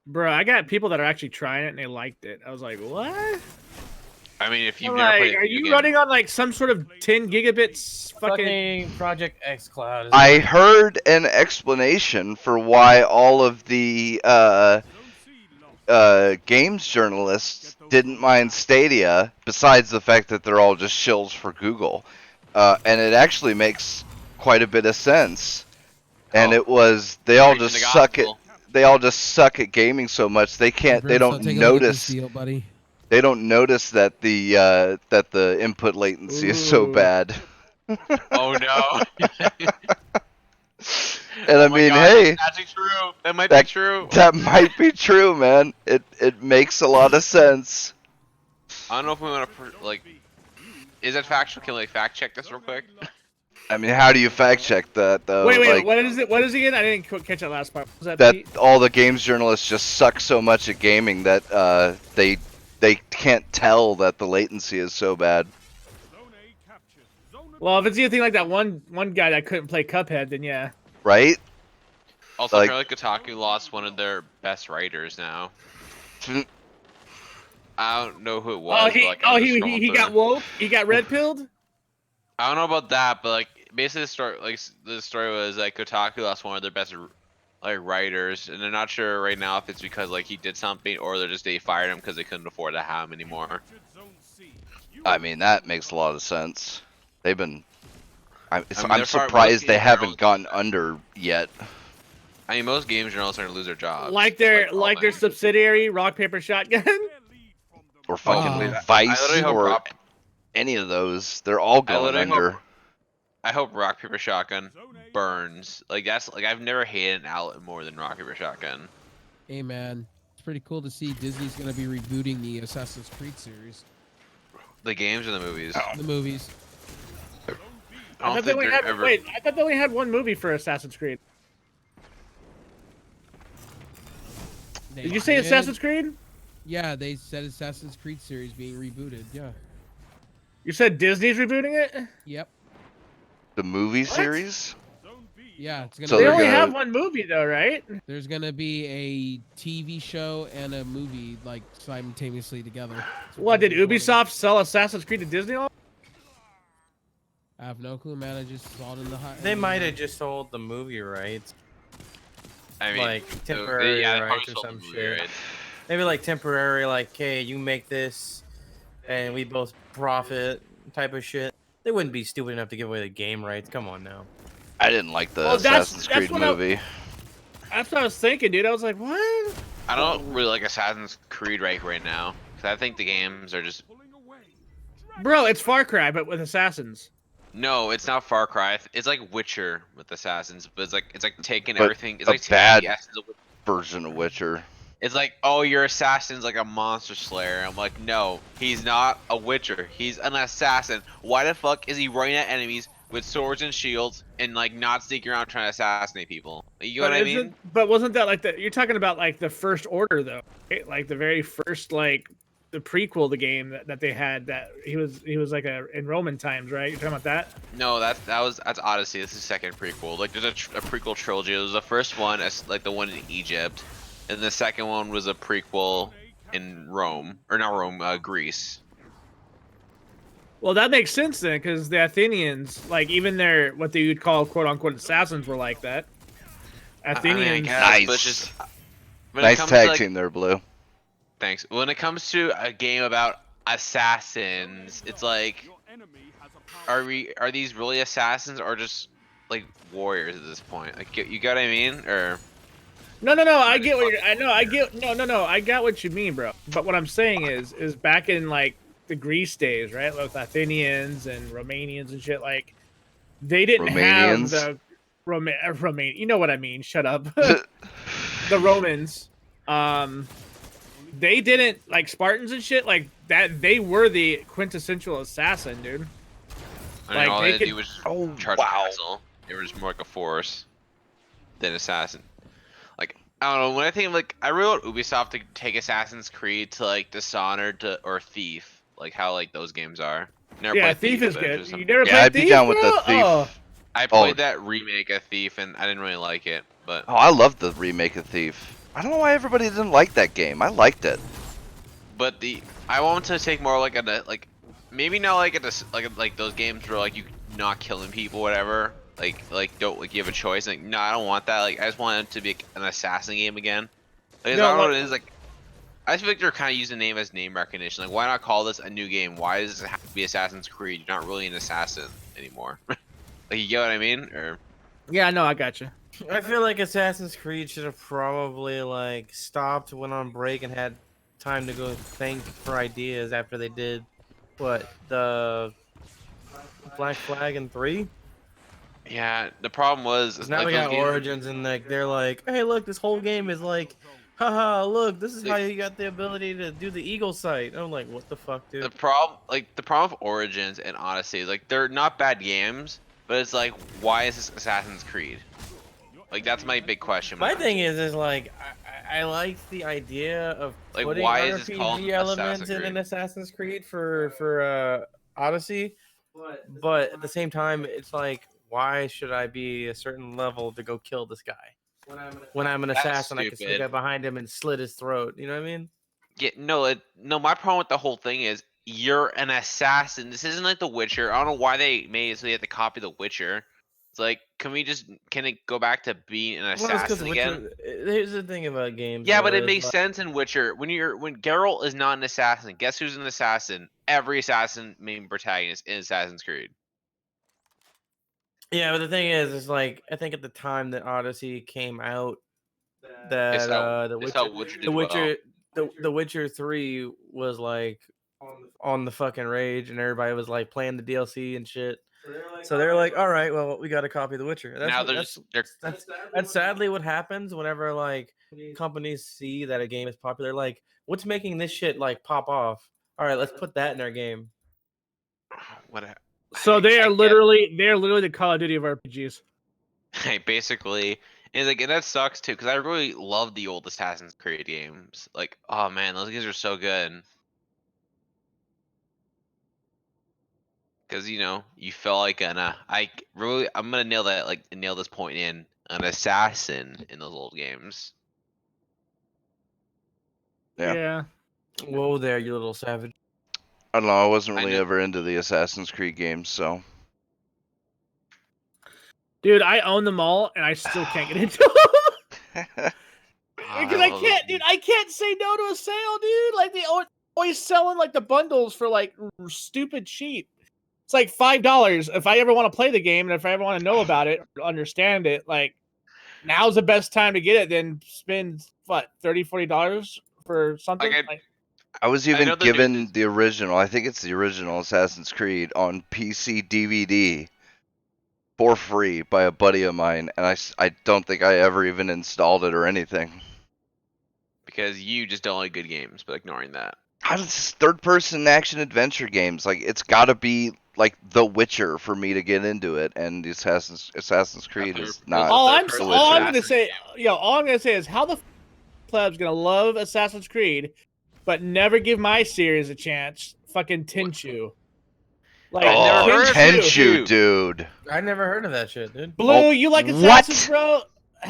Bro, I got people that are actually trying it and they liked it. I was like, what? I mean, if you've I'm never like, played, are you running on like some sort of 10 gigabits fucking? Project X Cloud. I heard an explanation for why all of the games journalists didn't mind Stadia, besides the fact that they're all just shills for Google, and it actually makes quite a bit of sense. And it was they all just suck at gaming so much they don't notice. Deal, buddy. They don't notice that the input latency is so bad. Oh no. And I mean, God, hey, that's actually true. That might be true. That might be true, man. It makes a lot of sense. I don't know if we want to like. Is that factual? Can we like fact check this real quick? I mean, how do you fact check that though? Wait, like, what is it? What is it again? I didn't catch that last part. Was that Pete? all the games journalists just suck so much at gaming that they can't tell that the latency is so bad. Well, if it's anything like that one guy that couldn't play Cuphead, then yeah. Right? Also, apparently Kotaku lost one of their best writers now. I don't know who it was. He got woke. He got red pilled. I don't know about that, but like basically the story was like Kotaku lost one of their best like writers, and they're not sure right now if it's because like he did something or they fired him because they couldn't afford to have him anymore. I mean, that makes a lot of sense. They've been. I'm I mean, I'm most surprised they game haven't journalists- gotten under yet. I mean, most game journalists are gonna lose their jobs. Like their all like their them. subsidiary, rock paper shotgun. Or Oh, fucking please. I Vice literally hope or Rock, any of those. They're all I going literally under. I hope Rock Paper Shotgun burns. Like that's like I've never hated an outlet more than Rock Paper Shotgun. Hey man, it's pretty cool to see Disney's gonna be rebooting the Assassin's Creed series, The games or the movies. the movies. I don't think they're ever. Wait, I thought they only had one movie for Assassin's Creed. They Did you say did. Assassin's Creed? Yeah, they said Assassin's Creed series being rebooted. Yeah. You said Disney's rebooting it? Yep. The movie What? series? Yeah, it's gonna. So They they're only gonna- have one movie though, right? There's gonna be a TV show and a movie like simultaneously together. That's What did Disney's wanting. Ubisoft sell Assassin's Creed to Disney? I have no clue, man. I just saw it in the high. They might have just sold the movie rights, I mean, like so- temporary yeah, they rights probably or sold some the movie shit. rights. Maybe like temporary, like, hey, you make this, and we both profit type of shit. They wouldn't be stupid enough to give away the game rights. Come on now. I didn't like the Well, that's- Assassin's that's Creed what I- movie. That's what I was thinking, dude. I was like, what? I don't really like Assassin's Creed right now because I think the games are just. Bro, it's Far Cry, but with assassins. No, it's not Far Cry. It's like Witcher with assassins, but it's like taking But everything. It's a like taking bad- the essence of Version of Witcher. It's like, oh, your assassin's like a monster slayer. I'm like, no, he's not a witcher. He's an assassin. Why the fuck is he running at enemies with swords and shields and like not sneaking around trying to assassinate people? You know what I mean? But wasn't that like you're talking about like the First Order though, right? Like the very first like the prequel, the game that they had that he was like in Roman times, right? You're talking about that? No, that's Odyssey. This is the second prequel. Like there's a prequel trilogy. It was the first one as like the one in Egypt, and the second one was a prequel in Rome or not Rome, Greece. Well, that makes sense then, because the Athenians, like even their what they would call quote unquote assassins, were like that. Athenians. I mean, I guess, Nice. but it's just when it Nice comes tag to, like, team there, Blue. Thanks. When it comes to a game about assassins, it's like, are these really assassins or just like warriors at this point? Like, you got what I mean? Or No, I get what you're. I know, I get. No, I got what you mean, bro. But what I'm saying is back in like the Greece days, right, with Athenians and Romanians and shit, like they didn't have Romanians? the Roman. You know what I mean? Shut up. The Romans, they didn't like Spartans and shit like that. They were the quintessential assassin, dude. I mean, Like, all they they could- do was just Oh, charge wow. a castle. They were just more like a force than assassin. Like, I don't know. When I think of, like, I really want Ubisoft to take Assassin's Creed to like Dishonored or Thief, like how like those games are. Never Yeah, played Thief is but good. just You some- never Yeah, played I'd be Thief, down with the bro? Thief. Oh. I played that remake of Thief and I didn't really like it, but Oh, I love the remake of Thief. I don't know why everybody didn't like that game. I liked it. I want to take more like a like maybe not like like those games where like you not killing people whatever like don't like you have a choice like no I don't want that like I just want it to be an assassin game again. Like, No, I don't know what- what it is like. I just feel like they're kind of using the name as name recognition. Like, why not call this a new game? Why does it have to be Assassin's Creed? You're not really an assassin anymore. Like, you get what I mean? Or Yeah, no, I got you. I feel like Assassin's Creed should have probably like stopped, went on break, and had time to go think for ideas after they did what the Black Flag and 3. yeah, the problem was 'Cause now like we those got games- Origins, and like they're like, hey, look, this whole game is like, haha, look, this is how Like- you got the ability to do the eagle sight. I'm like, what the fuck, dude? The problem with Origins and Odyssey is like they're not bad games, but it's like why is this Assassin's Creed? Like that's my big question. My mark. thing is like I like the idea of Like, putting why is this called RPG elements Assassin's in an Creed? Assassin's Creed for Odyssey, but at the same time, it's like, why should I be a certain level to go kill this guy? When I'm an That's assassin, I can sneak stupid. up behind him and slit his throat. You know what I mean? Yeah, no. My problem with the whole thing is you're an assassin. This isn't like The Witcher. I don't know why they made it so you have to copy The Witcher. It's like, can it go back to being an Well, it's 'cause assassin again? Here's the thing about games. Yeah, but though, it is, makes like- sense in Witcher. When Geralt is not an assassin, guess who's an assassin? Every assassin main protagonist in Assassin's Creed. Yeah, but the thing is like I think at the time that Odyssey came out, It's that how the it's Witcher, how Witcher the did well. Witcher, the Witcher 3 was like on the fucking rage, and everybody was like playing the DLC and shit. So they're like, all right, well, we got to copy The Witcher. That's Now what, they're that's sadly what happens whenever like companies see that a game is popular. Like, what's making this shit like pop off? All right, let's put that in our game. what So I they're get- literally the Call of Duty of RPGs. basically, and like, and that sucks too, because I really love the old Assassin's Creed games. Like, oh man, those games are so good. Because you felt like I'm gonna nail this point in an assassin in those old games. Yeah. Yeah. Whoa there, you little savage. I don't know. I wasn't I really know- ever into the Assassin's Creed games, so Dude, I own them all and I still can't get into them. Because I love can't, those dude. I can't say no to a sale, dude. Like they always selling like the bundles for like stupid cheap. It's like $5 if I ever want to play the game and if I ever want to know about it, or understand it. Like now's the best time to get it. Then spend what $30-$40 for something. Like, I was I even know the given news- the original. I think it's the original Assassin's Creed on PC DVD for free by a buddy of mine, and I don't think I ever even installed it or anything. because you just don't like good games, but ignoring that. How does this third-person action adventure games, like, it's got to be like The Witcher for me to get into it, and the Assassin's Creed is not. all I'm third-person all I'm Witcher. gonna say, all I'm gonna say is how the pleb's gonna love Assassin's Creed, but never give my series a chance. Fucking Tenchu. Like I've never Oh, heard of Tenchu, Tenchu. dude. I never heard of that shit, dude. Blue, Oh, you like what? Assassins, bro?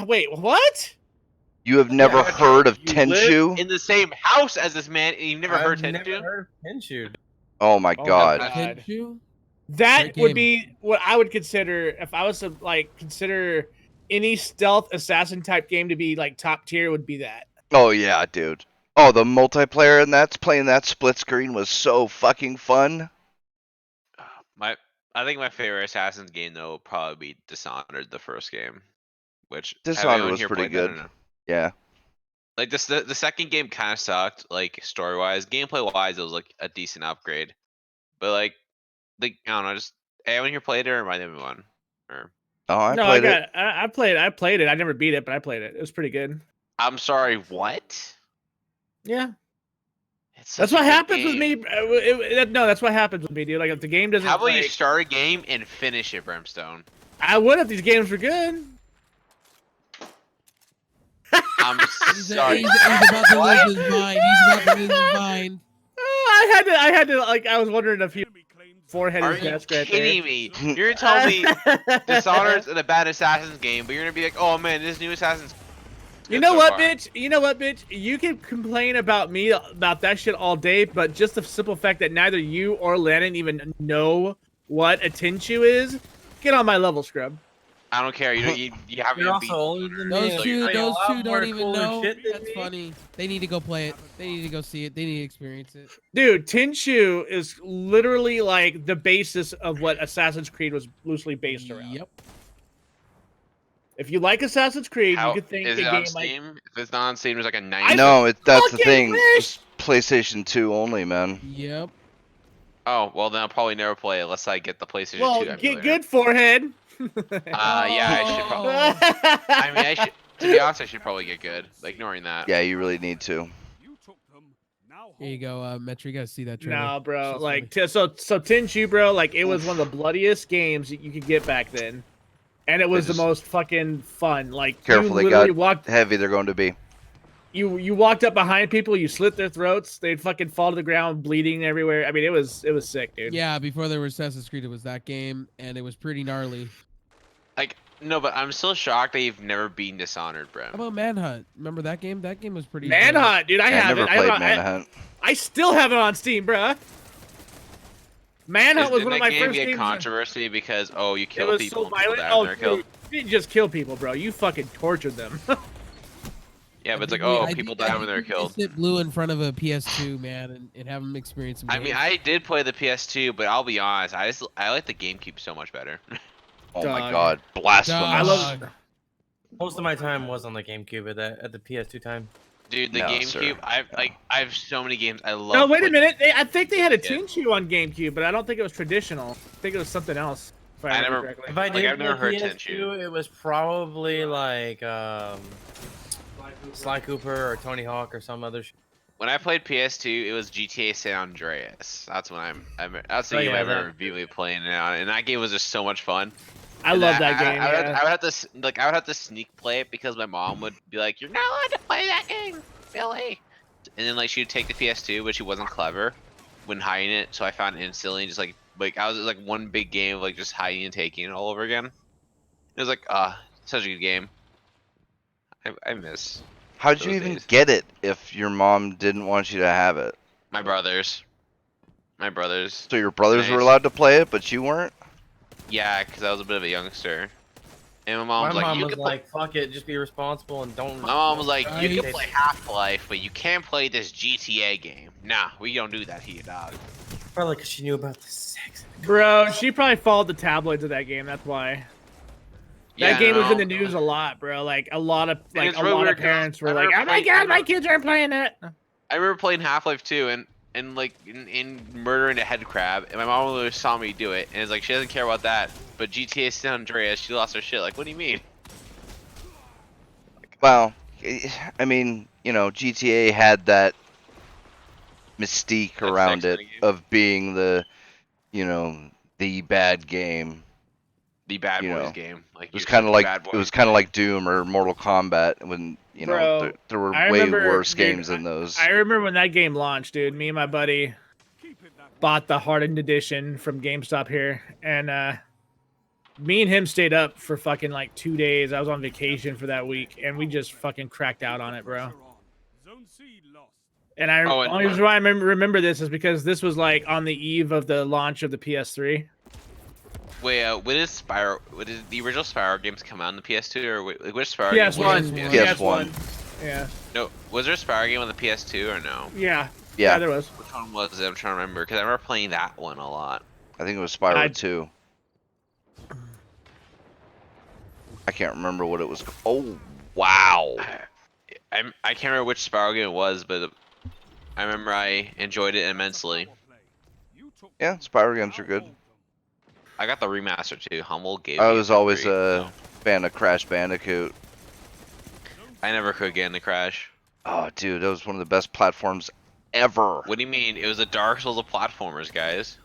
Wait, what? You have never Yeah, heard of You live Tenchu? in the same house as this man, and you've never heard I've Tenchu? never heard of Tenchu. dude. Oh my Oh my god. God. Did you? That Great would game. be what I would consider if I was to like consider any stealth assassin type game to be like top tier would be that. Oh yeah, dude. Oh, the multiplayer and that's playing that split screen was so fucking fun. I think my favorite Assassin's game though would probably be Dishonored, the first game. Which have Dishonored anyone was here pretty played that or good. no? Yeah. Like the second game kind of sucked, like story wise, gameplay wise, it was like a decent upgrade. But like I don't know, just anyone here played it or am I the only one? Or Oh, I no, played it. I played it. I never beat it, but I played it. It was pretty good. I'm sorry, what? Yeah. It's That's such a what good happens with me. game. No, that's what happens with me, dude. Like if the game doesn't How about you like, start a game and finish it, Brimstone? I would if these games were good. I'm He's, sorry. he's about to lose his mind. He's about to lose his mind. I had to like I was wondering if he Enemy claims forehead Are his you desk right kidding there. me? You're gonna tell me Dishonored's a bad Assassin's game, but you're gonna be like, oh man, this new Assassin's. You good know so what, far." bitch? You know what, bitch? You can complain about me about that shit all day, but just the simple fact that neither you or Lennon even know what a Tenchu is, get on my level, scrub. I don't care. You haven't You're even also beat. older than me. Those like, two, you're a those lot two more don't even cool and know. shit than That's me. funny. They need to go play it. They need to go see it. They need to experience it. Dude, Tenchu is literally like the basis of what Assassin's Creed was loosely based around. Yep. If you like Assassin's Creed, How, you could think is a it game on like Steam? If it's not on Steam, there's like a 90. I No, that's the fucking thing. wish! It's PlayStation 2 only, man. Yep. Oh well, then I'll probably never play it unless I get the PlayStation 2 well, emulator. get good forehead. Yeah, I should probably. Oh. I mean, I should. To be honest, I should probably get good. Like ignoring that. Yeah, you really need to. You took them. Now Here you go, Metro. You gotta see that trailer. No, bro. Shit's Like, funny. so Tenchu, bro. Like, it was one of the bloodiest games that you could get back then, and it was just- the most fucking fun. Like, Careful, you they literally got walked. heavy they're going to be. You walked up behind people. You slit their throats. They'd fucking fall to the ground, bleeding everywhere. I mean, it was sick, dude. Yeah, before there was Assassin's Creed, it was that game, and it was pretty gnarly. Like no, but I'm still shocked that you've never beaten Dishonored, bro. How about Manhunt? Remember that game? That game was pretty. Manhunt, dude. I I have never it. played I Manhunt. still have it on Steam, bro. Manhunt was Didn't one of that my game first get games. controversy because you It kill was people so and people violent. die Oh, when they're killed? dude, you didn't just kill people, bro. You fucking tortured them. Yeah, but it's like, I people think- I die when think they're we killed. just hit Blue in front of a PS2, man, and have him experience some I games. mean, I did play the PS2, but I'll be honest, I like the GameCube so much better. Oh my Dog. God, blasphemous! I love. Dog. Most of my time was on the GameCube at the PS2 time. Dude, the No, GameCube, sir. I have so many games I love. No, wait a playing. minute. I think they had a Yeah. Tenchu on GameCube, but I don't think it was traditional. I think it was something else. If I remember correctly. If I Like, did I've never play heard PS2, Tenchu. it was probably like Sly Cooper or Tony Hawk or some other. When I played PS2, it was GTA San Andreas. That's when that's the Oh, game yeah, I remember that- vividly playing it on, and that game was just so much fun. I And love that game. I would, Yeah. I would have to I would have to sneak play it because my mom would be like, "You're not allowed to play that game, Billy." And then like she'd take the PS2, but she wasn't clever when hiding it, so I found it instantly. Just like I was like one big game of like just hiding and taking it all over again. It was like such a good game. I miss How'd you those even days. get it if your mom didn't want you to have it? my brothers. My brothers. So your brothers were Nice. allowed to play it, but you weren't? Yeah, because I was a bit of a youngster. And my mom My was like, mom "You was can play." like, "Fuck it, just be responsible and don't." My mom was like, "You Right. can play Half-Life, but you can't play this GTA game." Nah, we don't do that here, dog. Probably because she knew about the sex. Bro, she probably followed the tabloids of that game. That's why. That game was in the news a lot, bro. Like a lot of it's really weird 'cause parents I were like, remember "Oh my playing- god, my kids aren't playing that." I remember playing Half-Life 2 and like in murdering a head crab, and my mom always saw me do it, and it's like she doesn't care about that. But GTA San Andreas, she lost her shit. Like, what do you mean? Well, I mean, you know, GTA had that mystique That around sex it in the game. of being the, you know, the bad game. The Bad You Boys know, game. Like It was you kind said, of like Bad it was Boys. kind of like Doom or Mortal Kombat when you know Bro, there were I way remember- worse dude, games than those. I remember when that game launched, dude. Me and my buddy Keep it that way. bought the hardened edition from GameStop here, and me and him stayed up for fucking like 2 days. I was on vacation for that week, and we just fucking cracked out on it, bro. Pressure on. Zone C lost. And I Oh, and- only reason why I remember this is because this was like on the eve of the launch of the PS3. Wait, when did Spyro? When did the original Spyro games come out on the PS2 or which Spyro? PS1. game was PS1. Yeah. No, was there a Spyro game on the PS2 or no? Yeah. Yeah. There was. Which one was it? I'm trying to remember because I remember playing that one a lot. I think it was Spyro I- 2. I can't remember what it was. Oh, wow. I can't remember which Spyro game it was, but I remember I enjoyed it immensely. Power play. You took Yeah, Spyro games are good. I got the remaster too. Humble gave I me was for always free, a so fan of Crash Bandicoot. I never could get into Crash. Oh, dude, that was one of the best platforms ever. What do you mean? It was a Dark Souls of platformers, guys.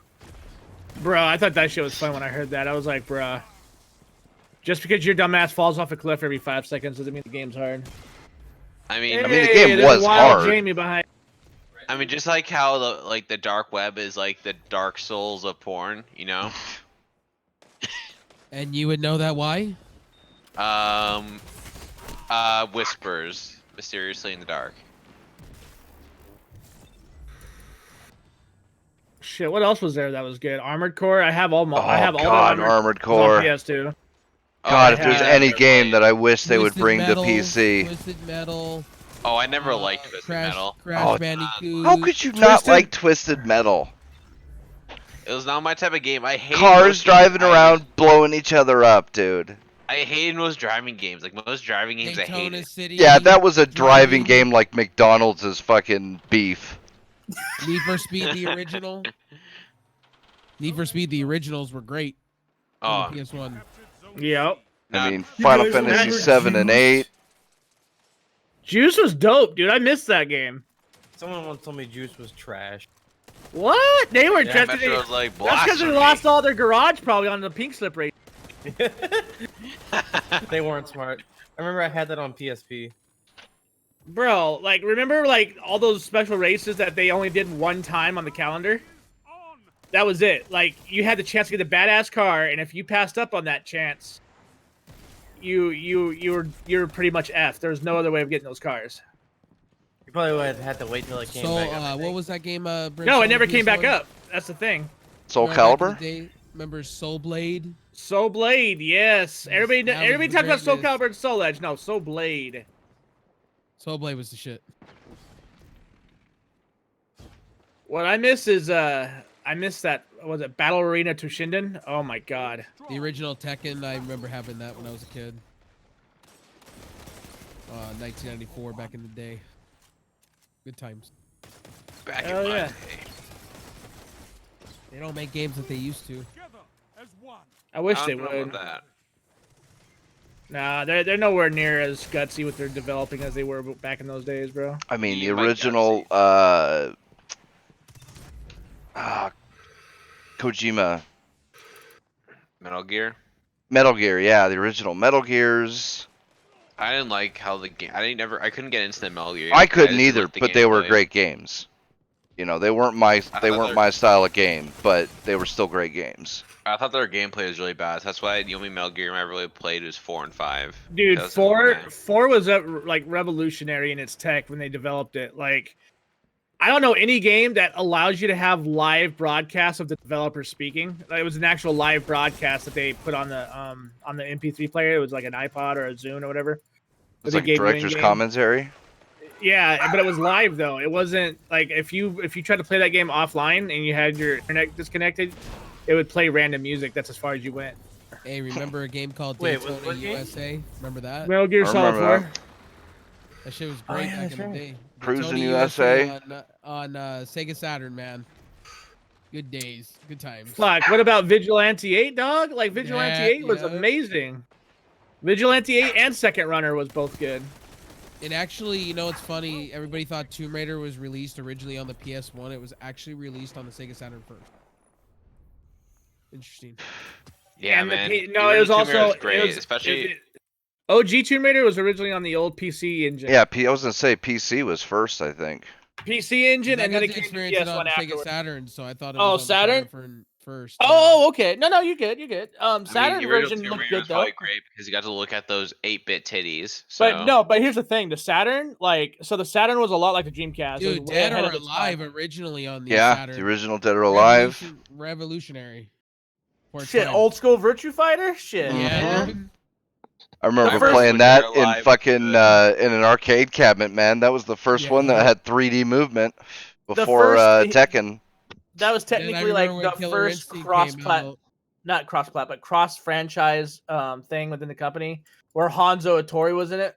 Bro, I thought that shit was fun when I heard that. I was like, bruh. Just because your dumbass falls off a cliff every 5 seconds doesn't mean the game's hard. I mean, mean, the game there's was Wild hard. Jamie behind. just like how the dark web is like the Dark Souls of porn, you know? And you would know that why? Whispers mysteriously in the dark. Shit, what else was there that was good? Armored Core. I have all. Oh, I have all God, the Armored on Core. PS2. God, if I there's have- any game that I wish they would Twisted bring Metal, to PC. Twisted Metal. Oh, I never liked Twisted Crash, Metal. Crash Oh, Bandicoot. How could you not Twisted- like Twisted Metal? It was not my type of game. I hate Cars driving around blowing each other up, dude. I hated most driving games. Like most driving games, I Daytona hated. City? Yeah, that was a driving Driving. game like McDonald's is fucking beef. Need for Speed the original. Need for Speed the originals were great Oh, on the PS1. Captured zone Yep. I Nah, mean, You Final guys Fantasy remember 7 and Juice? 8. Juice was dope, dude. I missed that game. Someone once told me Juice was trash. What? They were Yeah, just. Metro was like That's because they blasphemy. lost all their garage probably on the pink slip race. They weren't smart. I remember I had that on PSP. Bro, like remember like all those special races that they only did one time on the calendar? on. That was it. Like you had the chance to get a badass car, and if you passed up on that chance, you were pretty much F. There was no other way of getting those cars. You probably would have had to wait till it came So, back up. I what think. was that game? No, it never came back up. That's the thing. Soul Remember back in the Calibur? day, remember Soul Blade? Soul Blade, yes. Everybody, That was everybody the talks about Soul greatness. Calibur and Soul Edge. No, Soul Blade. Soul Blade was the shit. What I miss is I miss that, was it Battle Arena Toshinden? Oh my god. The original Tekken, I remember having that when I was a kid. 1994, back in the day. Good times. Back Hell in my yeah. day. They don't make games that they used to. Together as one. I wish I they don't know would. about that. Nah, they're nowhere near as gutsy with their developing as they were back in those days, bro. I mean, the You might original Kojima Metal Gear. Metal Gear, yeah, the original Metal Gears. I didn't like how the game. I couldn't get into the Metal Gear. I couldn't just either, liked the but they were gameplay. great games. You know, they weren't my I thought my style of game, but they were still great games. I thought their gameplay was really bad. That's why the only Metal Gear I really played was 4 and 5. Dude, That was the only one four was like revolutionary in its tech when they developed it. Like, I don't know any game that allows you to have live broadcasts of the developer speaking. Like, it was an actual live broadcast that they put on the MP3 player. It was like an iPod or a Zune or whatever. It's They like gave you director's in-game. commentary. Yeah, but it was live though. It wasn't like if you tried to play that game offline and you had your internet disconnected, it would play random music. That's as far as you went. Hey, remember a game called Wait, Daytona what game? USA? Remember that? Metal Gear I Solid remember 4. That shit was Oh, great yeah, back that's in the right. day. Cruising Daytona USA. on Sega Saturn, man. Good days, good times. Fuck. What about Vigilante 8, dog? Like Vigilante Yeah, 8 was yeah. amazing. Vigilante 8 and Second Runner was both good. And actually, you know, it's funny. Everybody thought Tomb Raider was released originally on the PS1. It was actually released on the Sega Saturn first. Interesting. Yeah, And the man. no, it was Tomb Raider also great, it was, especially. OG Tomb Raider was originally on the old PC engine. Yeah, I was gonna say PC was first, I think. PC engine, I and then got it to came to experience it on PS1 Sega afterwards. Saturn, so I thought it Oh, was on the Saturn? first. Oh, okay. No, you're good. You're good. I mean, Saturn the original version Tomb looked Raider good was though. probably great because you got to look at those 8-bit titties. So. But no, but here's the thing: the Saturn, the Saturn was a lot like the Dreamcast. It was Dude, way Dead ahead or of its Alive time. originally on the Yeah, Saturn. the original Dead or Alive. Revolutionary. For its Shit, time. old school Virtua Fighter. Shit. Yeah, Mhm. dude. I remember first playing one, that Dead or in Alive, fucking was in an arcade cabinet, man. That was the first one that Yeah. had 3D movement before first- Tekken. That was Then I technically like remember the when Killer first Instinct cross came plat, out. not cross plat, but cross franchise thing within the company where Hanzo Ittori was in it.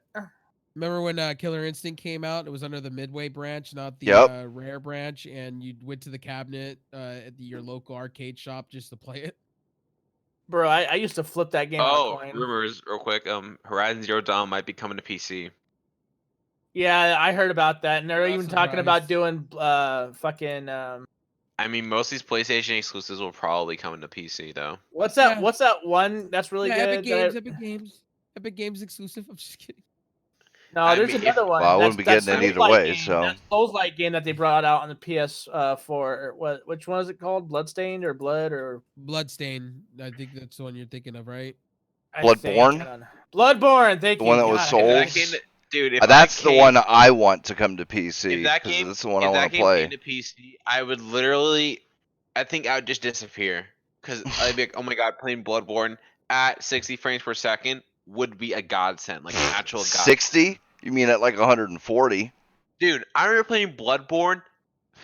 Remember when Killer Instinct came out? It was under the Midway branch, not the Yep. Rare branch, and you went to the cabinet at your local arcade shop just to play it. Bro, I used to flip that game on a Oh, coin. rumors, real quick. Horizon Zero Dawn might be coming to PC. Yeah, I heard about that, and they're Not even talking about surprised. doing fucking I mean, most of these PlayStation exclusives will probably come to PC though. what's that? Yeah. What's that one that's really Yeah, good? that Epic Games exclusive. I'm just kidding. No, I there's mean, another one. Well, I wouldn't be that's getting it either Souls-like way, game. so. That Souls-like game that they brought out on the PS4. Which one is it called? Bloodstained or Blood or Bloodstain. I think that's the one you're thinking of, right? I Bloodborne? think, I don't know. Bloodborne. Thank The you. one that was God, I- If that Souls? game, dude, if That's the one that I want to come to PC. if that 'cause game, that's the one if I that want to game play. came to PC, I would literally, I think I would just disappear because I'd be like, oh my god, playing Bloodborne at 60 frames per second would be a godsend, like an actual godsend. 60? You mean at like 140? Dude, I remember playing Bloodborne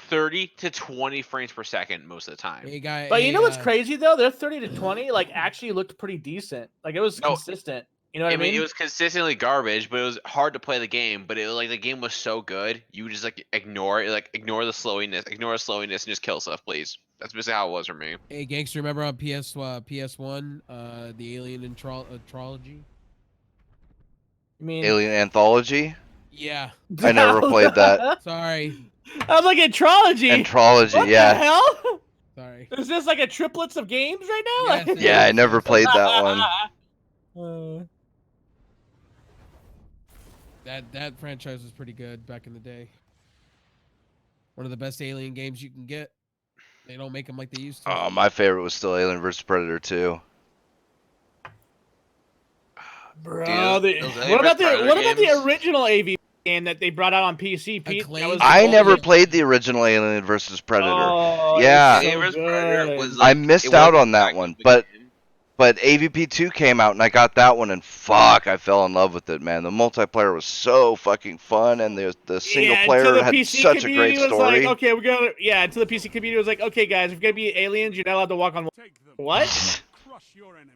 30 to 20 frames per second most of the time. Hey, guy. But hey, you know what's crazy though? Their 30 to 20 like actually looked pretty decent. Like it was No. consistent. You know what I mean? It was consistently garbage, but it was hard to play the game. But it like the game was so good, you would just like ignore it, like ignore the slowiness, and just kill stuff, please. That's basically how it was for me. Hey, gangster, remember on PS1, the Alien Trilogy? You mean Alien Anthology? Yeah. I never played that. Sorry. I was like Antrology. Anthology, What yeah. the hell? Sorry. Is this like a triplets of games right now? Yes, it Yeah, I is. never played that one. That franchise was pretty good back in the day. One of the best Alien games you can get. They don't make them like they used to. Oh, my favorite was still Alien vs Predator 2. Bro, Dude, those what about the Predator what about the games- original AV? game that they brought out on PC. Pete, that Acclaimed? was the I goal. never played the original Alien versus Predator. Oh, Yeah. it's so Alien vs. Predator good. was I like missed it out wasn't on that good one, of a but game. AVP2 came out and I got that one and fuck, I fell in love with it, man. The multiplayer was so fucking fun and the single Until player the had PC such a community great was like, story. okay, we're gonna. Yeah, until the PC community was like, okay, guys, if you're gonna be aliens, you're not allowed to walk on. Take them. What? Crush your enemy.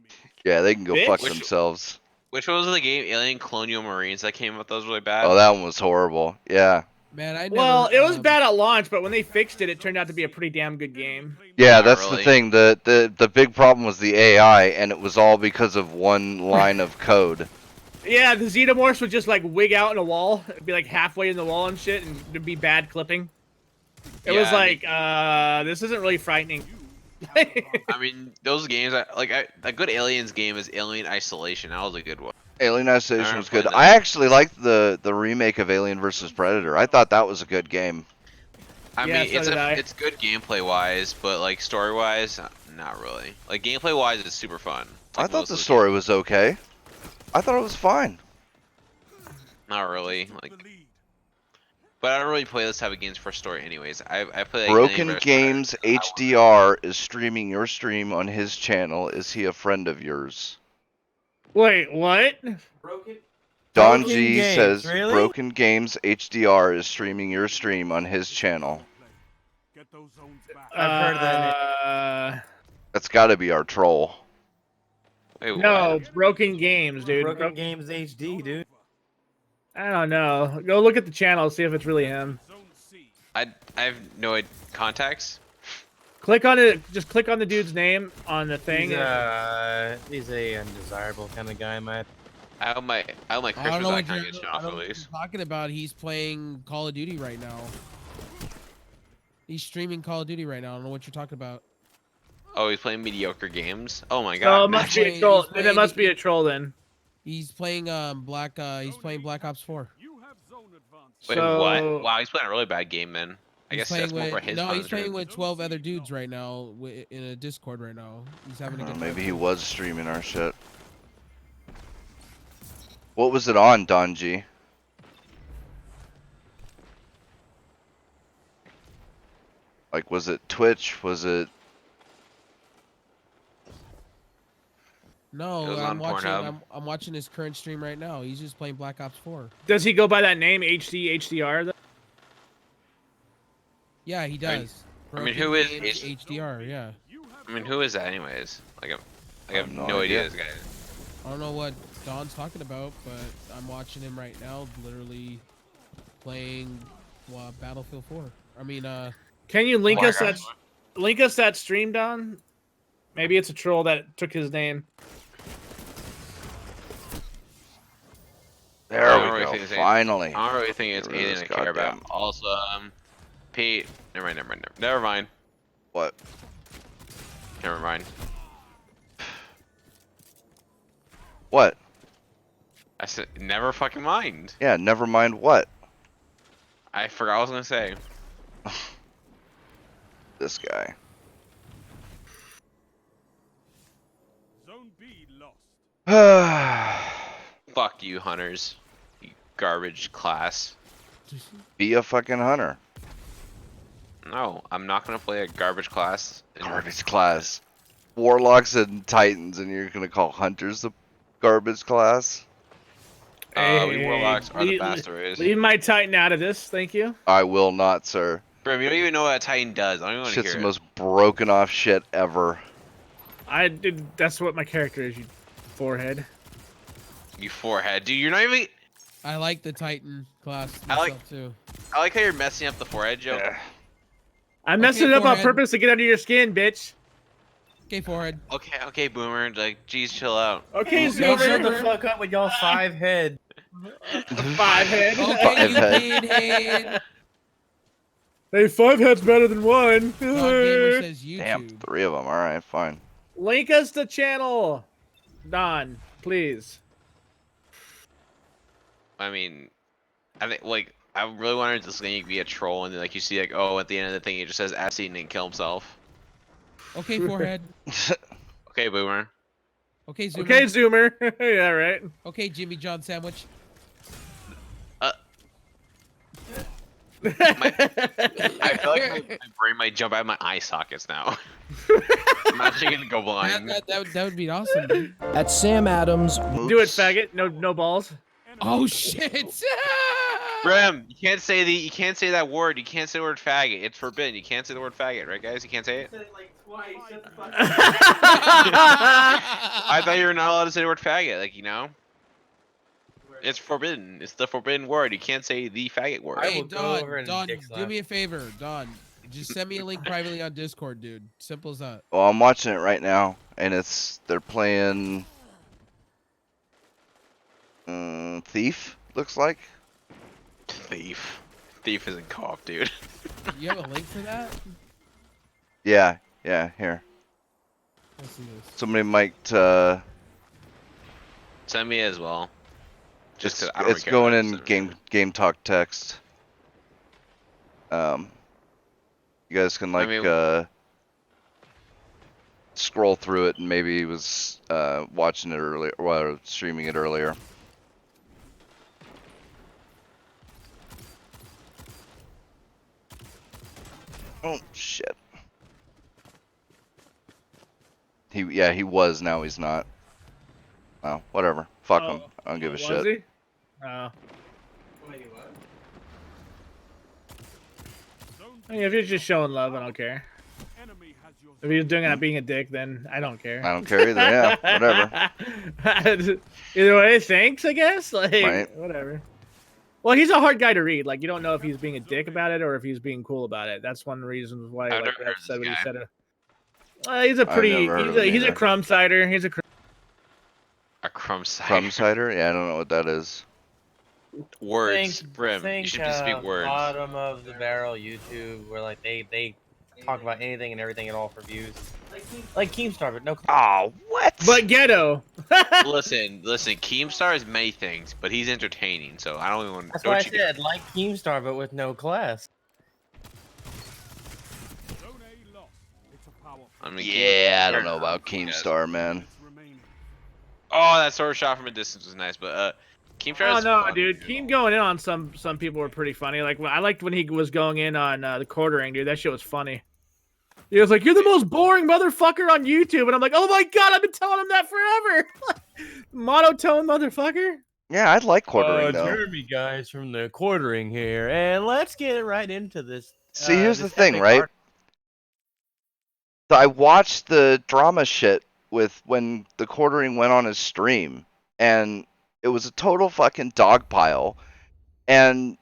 Yeah, they can go fuck Bitch. themselves. Which one was the game? Alien Colonial Marines that came out that was really bad. Oh, that one was horrible. Yeah. Man, I never. Well, it was bad at launch, but when they fixed it, it turned out to be a pretty damn good game. Yeah, Not that's really. the thing. The big problem was the AI, and it was all because of one line of code. Yeah, the xenomorphs would just like wig out in a wall, it'd be like halfway in the wall and shit, and there'd be bad clipping. It was Yeah, I like, this isn't really frightening. I mean, those games, a good Aliens game is Alien Isolation. That was a good one. Alien Isolation I was good. remember I playing actually liked the remake of Alien versus Predator. I thought that was a good game. I Yeah, mean, so did I. it's good gameplay wise, but like story wise, not really. Like gameplay wise, it's super fun. I Like thought most the of story games. was okay. I thought it was fine. Not really. Like, The lead. but I don't really play this type of games for story, anyways. I play like Broken Alien versus Games Predator. HDR is streaming your stream on his channel. Is he a friend of yours? Wait, what? Don Broken G Games, says really? Broken Games HDR is streaming your stream on his channel. Get those zones back. I've heard that That's got to be our troll. Wait, No, what? Broken Games, dude. Broken Games HD, dude. I don't know. Go look at the channel, see if it's really him. Zone C. I have no context. Click on it. Just click on the dude's name on the thing. He's a undesirable kind of guy, man. I have my I don't Christmas know what icon you're, gets I shot don't know for what you're release. talking about. He's playing Call of Duty right now. He's streaming Call of Duty right now. I don't know what you're talking about. Oh, he's playing mediocre games. Oh my So god. it must be a He's troll. playing- Then it must be a troll then. He's playing He's playing Black Ops 4. You have zone advantage. Wait, So- what? Wow, he's playing a really bad game, man. I He's guess that's more playing for his no, he's fun. playing with 12 other dudes right now in a Discord right now. He's having a good Maybe time. he was streaming our shit. What was it on, Don G? Like, was it Twitch? Was it... No, It was I'm on watching. Pornhub. I'm watching his current stream right now. He's just playing Black Ops 4. Does he go by that name, HDR? Though? Yeah, he does. I mean, Broken who is Games HDR? Yeah. You have I mean, who is that, anyways? Like, I have no no idea idea. this guy. I don't know what Don's talking about, but I'm watching him right now, literally playing Battlefield 4. I mean, Can you link Oh my us that? gosh. Link us that stream, Don. Maybe it's a troll that took his name. There I we don't really go, think it's finally. I don't really think it's Get rid of anything this I care about. goddamn- Also, Pete, never mind. What? Never mind. What? I said, never fucking mind. Yeah, never mind what? I forgot what I was gonna say. This guy. zone B lost. Fuck you, hunters. You garbage class. Be a fucking hunter. No, I'm not gonna play a garbage class. Garbage class. Warlocks and Titans, and you're gonna call hunters the garbage class? We warlocks are the leave- bastard race. Leave my Titan out of this, thank you. I will not, sir. Bro, you don't even know what a Titan does. I don't even want to Shit's hear the it. most broken off shit ever. I did. That's what my character is. You forehead. You forehead, dude. You're not even. I like the Titan class I like- myself too. I like how you're messing up the forehead joke. I'm messing Okay, it up on forehead. purpose to get under your skin, bitch. Okay, forehead. Okay, boomer. Like, geez, chill out. Okay, Okay, Yo, shut Zoomer. the fuck up with y'all 5 head. 5 head. Okay, you Five-head. pinhead. Hey, 5 head's better than 1. Dog Gamer says YouTube. Damn, 3 of them. Alright, fine. Link us the channel, Don, please. I mean, I think like I really wanted this thing to be a troll, and then like you see like at the end of the thing it just says "As seen" and kill himself. Okay, forehead. Okay, boomer. Okay, Zoomer. Okay, Zoomer. Yeah, right. Okay, Jimmy John sandwich. I feel like my brain might jump out of my eye sockets now. I'm actually gonna go blind. That would be awesome. Dude. At Sam Adams. Do it, faggot. No balls. Oh shit! Brim, you can't say that word. You can't say the word faggot. It's forbidden. You can't say the word faggot, right, guys? You can't say it. I thought you were not allowed to say the word faggot. Like, you know, it's forbidden. It's the forbidden word. You can't say the faggot word. Hey, will go over and Don, dick do slap. me a favor, Don. Just send me a link privately on Discord, dude. Simple as that. Well, I'm watching it right now, and they're playing Thief. Looks like. Thief. Thief isn't co-op, dude. You have a link for that? Yeah, here. Let's see this. Somebody might. Send me as well. Just 'cause I don't It's really care going about in it. game talk text. You guys can like scroll through it, and maybe he was watching it earlier or streaming it earlier. Oh shit. He was, now he's not. Oh, whatever. Fuck him. I don't give a Was shit. he? Oh. I mean, if you're just showing love, I don't care. Enemy has your If you're doing it being a dick, then I don't care. I don't care either. Yeah, whatever. Either way, thanks, I guess. Like, Right. whatever. Well, he's a hard guy to read. Like, you don't know if he's being a dick about it or if he's being cool about it. That's one of the reasons why I've like never Rev heard of said this what he guy. said. He's a pretty. never heard of him He's a either. crumb cider. He's a. A crumb cider. Crumb cider? Yeah, I don't know what that is. Words. Brim. You should just speak words. Bottom of the barrel YouTube, where like they talk about anything and everything at all for views. Like Keemstar, but no. Oh, what? But ghetto. listen. Keemstar is many things, but he's entertaining. So I don't even want. That's Don't why I you said like Keemstar, but with no class. Zone A lost. It's a power. I mean, Yeah, I don't Keemstar- know about Keemstar, man. Remaining. Oh, that sword shot from a distance was nice, but Keemstar. Oh is no, fun, dude! Keem going in on some people were pretty funny. Like I liked when he was going in on the quartering, dude. That shit was funny. He was like, "You're the most boring motherfucker on YouTube," and I'm like, "Oh my god, I've been telling him that forever." Monotone motherfucker. Yeah, I'd like quartering though. Jeremy guys from the quartering here, and let's get right into this. See, here's the this thing, epic right? arc. So I watched the drama shit with when the quartering went on his stream, and it was a total fucking dog pile. And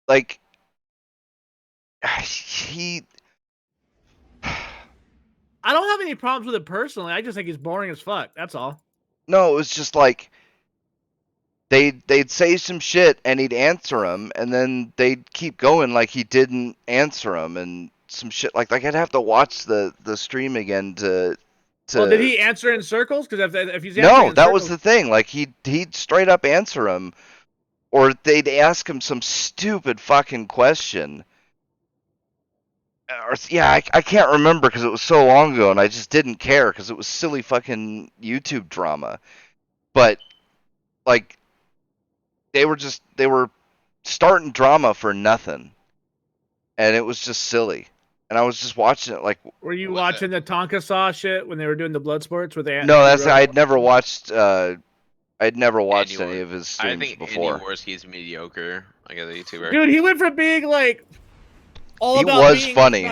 like he I don't have any problems with it personally. I just think he's boring as fuck. That's all. no, it was just like they'd say some shit and he'd answer them, and then they'd keep going like he didn't answer them, and some shit like I'd have to watch the stream again to. Well, did he answer in circles? Because if he's answering No, in that was circles- the thing. Like he'd straight up answer him, or they'd ask him some stupid fucking question. Or yeah, I can't remember because it was so long ago, and I just didn't care because it was silly fucking YouTube drama. But like they were starting drama for nothing, and it was just silly. And I was just watching it like Were you Was watching the Tonka Saw shit when they were doing the blood sports with the? no, that's I'd never watched any Andy of his I streams think before. Andy Worski is mediocre, like as a YouTuber. Dude, he went from being like all He about was being, funny.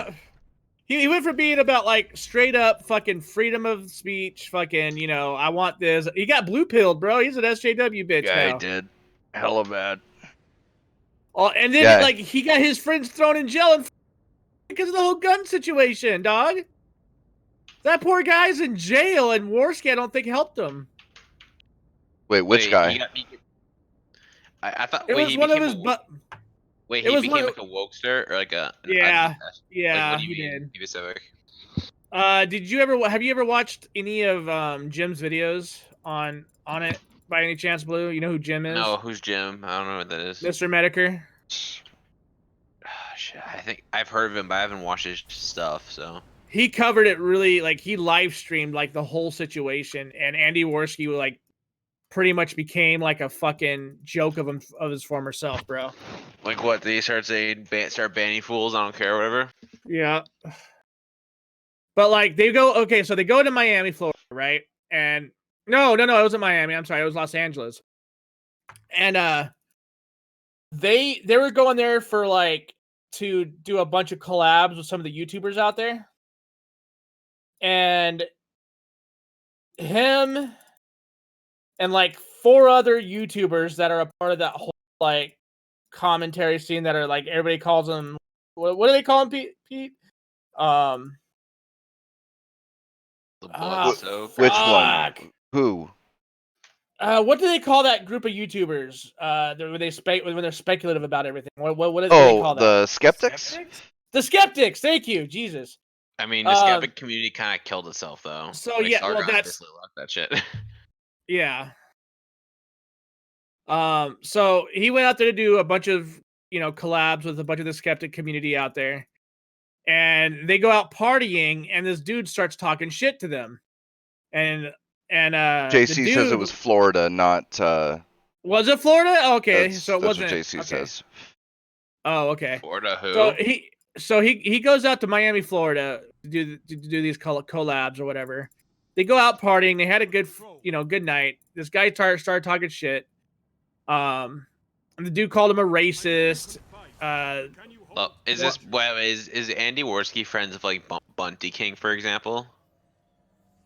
He went from being about like straight up fucking freedom of speech, fucking I want this. He got blue pilled, bro. He's an SJW bitch Yeah, now. he did. Hella bad. Oh, and then Yeah. like he got his friends thrown in jail because of the whole gun situation, dog. That poor guy's in jail, and Warski I don't think helped him. Wait, which Wait, guy? I thought. It Wait, was he one of became his. Wait, it he was became one like a wokester or like a. Yeah, Like, yeah, what do you he mean? did. Be specific. Have you ever watched any of Jim's videos on it by any chance, Blue? You know who Jim is? No, who's Jim? I don't know what that is. Mr. Mediker. Shit, I think I've heard of him, but I haven't watched his stuff. So He covered it really, like he live streamed like the whole situation, and Andy Worski like pretty much became like a fucking joke of him of his former self, bro. Like what? They start saying, start banning fools. I don't care, whatever. Yeah. But like they go, okay, so they go to Miami, Florida, right? And no, it wasn't Miami. I'm sorry, it was Los Angeles. And they were going there for like to do a bunch of collabs with some of the YouTubers out there. And him and like 4 other YouTubers that are a part of that whole like commentary scene that are like everybody calls them what do they call them, Pete? The blood soak. Which one? Who? What do they call that group of YouTubers? When they're speculative about everything. What do they call that? The skeptics? The skeptics. Thank you, Jesus. I mean, the skeptic community kind of killed itself, though. So like, yeah, well Sargon that's basically locked that shit. yeah. So he went out there to do a bunch of collabs with a bunch of the skeptic community out there, and they go out partying, and this dude starts talking shit to them, and JC says it was Florida, not. Was it Florida? Okay, so it that's wasn't. what JC okay. says. Oh, okay. Florida who? So he goes out to Miami, Florida to do these collabs or whatever. They go out partying. They had a good night. This guy started talking shit. And the dude called him a racist. Well, is Andy Worski friends with like Bunty King, for example?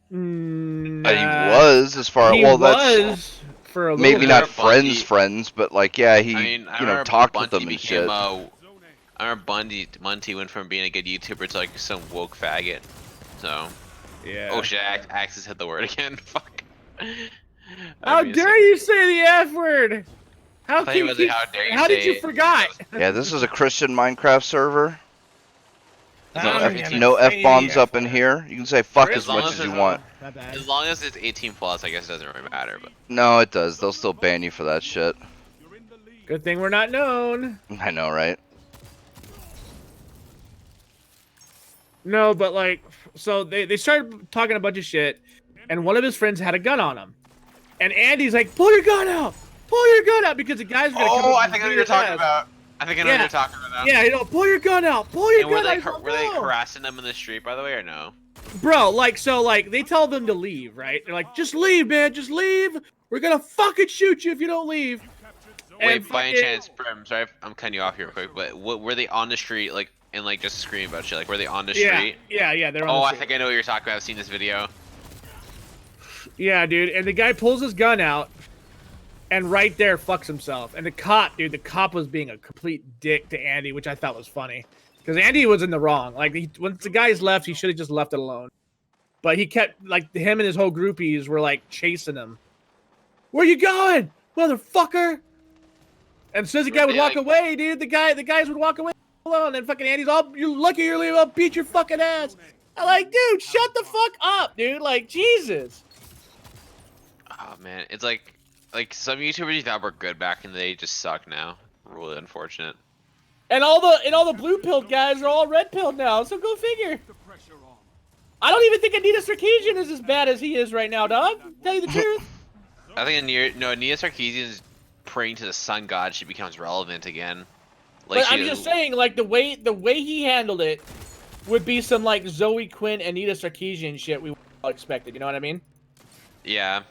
He was as far he well. was That's for a maybe little not bit. friends, but like yeah, he I remember talked Bunty with them and shit. I remember Bunty went from being a good YouTuber to like some woke faggot. So Yeah. oh shit, Axis hit the word again. Fuck. How dare you say the F word? How did you forgot? Yeah, this is a Christian Minecraft server. No No F-bombs up in here. You can say fuck as much as you want. As long as it's 18 plus, I guess it doesn't really matter. But No, it does. They'll still ban you for that shit. Good thing we're not known. I know, right? No, but like, so they started talking a bunch of shit, and one of his friends had a gun on him, and Andy's like, "Pull your gun out! Pull your gun out!" Because the guy's gonna come up I and think I know beat what you're his talking ass. about. I think I know what you're talking about. Yeah, pull your gun out! Pull your gun out! Were they harassing them in the street, by the way, or no? Bro, like, they tell them to leave, right? They're like, just leave, man, just leave. We're gonna fucking shoot you if you don't leave. Wait, by any chance, I'm sorry, I'm cutting you off here quick, but were they on the street, like, and like just screaming about shit? Like, were they on the street? Yeah, they're on the street. I think I know what you're talking about. I've seen this video. Yeah, dude, and the guy pulls his gun out, and right there fucks himself. And the cop was being a complete dick to Andy, which I thought was funny. Because Andy was in the wrong. Like, once the guys left, he should have just left it alone. But he kept, like, him and his whole groupies were, like, chasing him. Where you going, motherfucker? And as soon as the guy would walk away, dude, the guys would walk away alone. And fucking Andy's all, you're lucky you're leaving, I'll beat your fucking ass. I'm like, dude, shut the fuck up, dude. Like, Jesus. Oh, man. It's like some YouTubers you thought were good back in the day just suck now. Really unfortunate. And all the blue-pilled guys are all red-pilled now, so go figure. I don't even think Anita Sarkeesian is as bad as he is right now, dog. Tell you the truth. I think Anita Sarkeesian is praying to the sun god. She becomes relevant again. Like, but I'm just saying, like, the way he handled it would be some, like, Zoe Quinn, Anita Sarkeesian shit we all expected. You know what I mean? Yeah.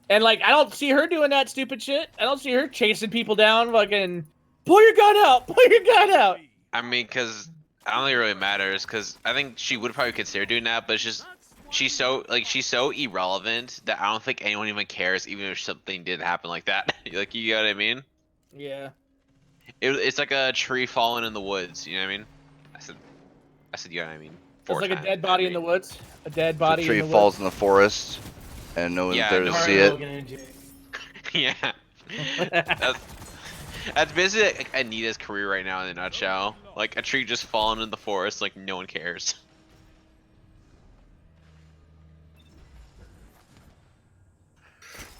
And, like, I don't see her doing that stupid shit. I don't see her chasing people down, fucking, pull your gun out, pull your gun out. I mean, because I don't think it really matters, because I think she would probably consider doing that, but it's just, she's so irrelevant that I don't think anyone even cares, even if something did happen like that. Like, you know what I mean? Yeah. It's like a tree falling in the woods, you know what I mean? I said, you know what I mean? It's like a dead body in the woods. A dead body in the woods. The tree falls in the forest, and no one's there to see it. Yeah. That's basically like Anita's career right now in a nutshell. Like, a tree just falling in the forest, like, no one cares.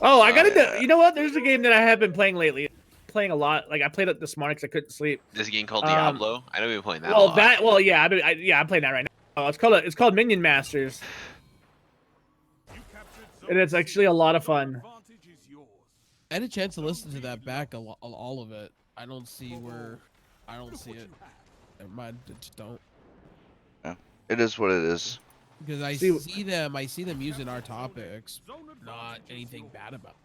Oh, I gotta you know what? There's a game that I have been playing lately. Playing a lot. Like, I played it this morning because I couldn't sleep. This game called Diablo? I know you've been playing that a lot. I'm playing that right now. It's called Minion Masters. And it's actually a lot of fun. I had a chance to listen to that back, all of it. I don't see where, I don't Look see what it. you have. Never mind, I just don't. It is what it is. Because I See- see them using our topics, not anything bad about.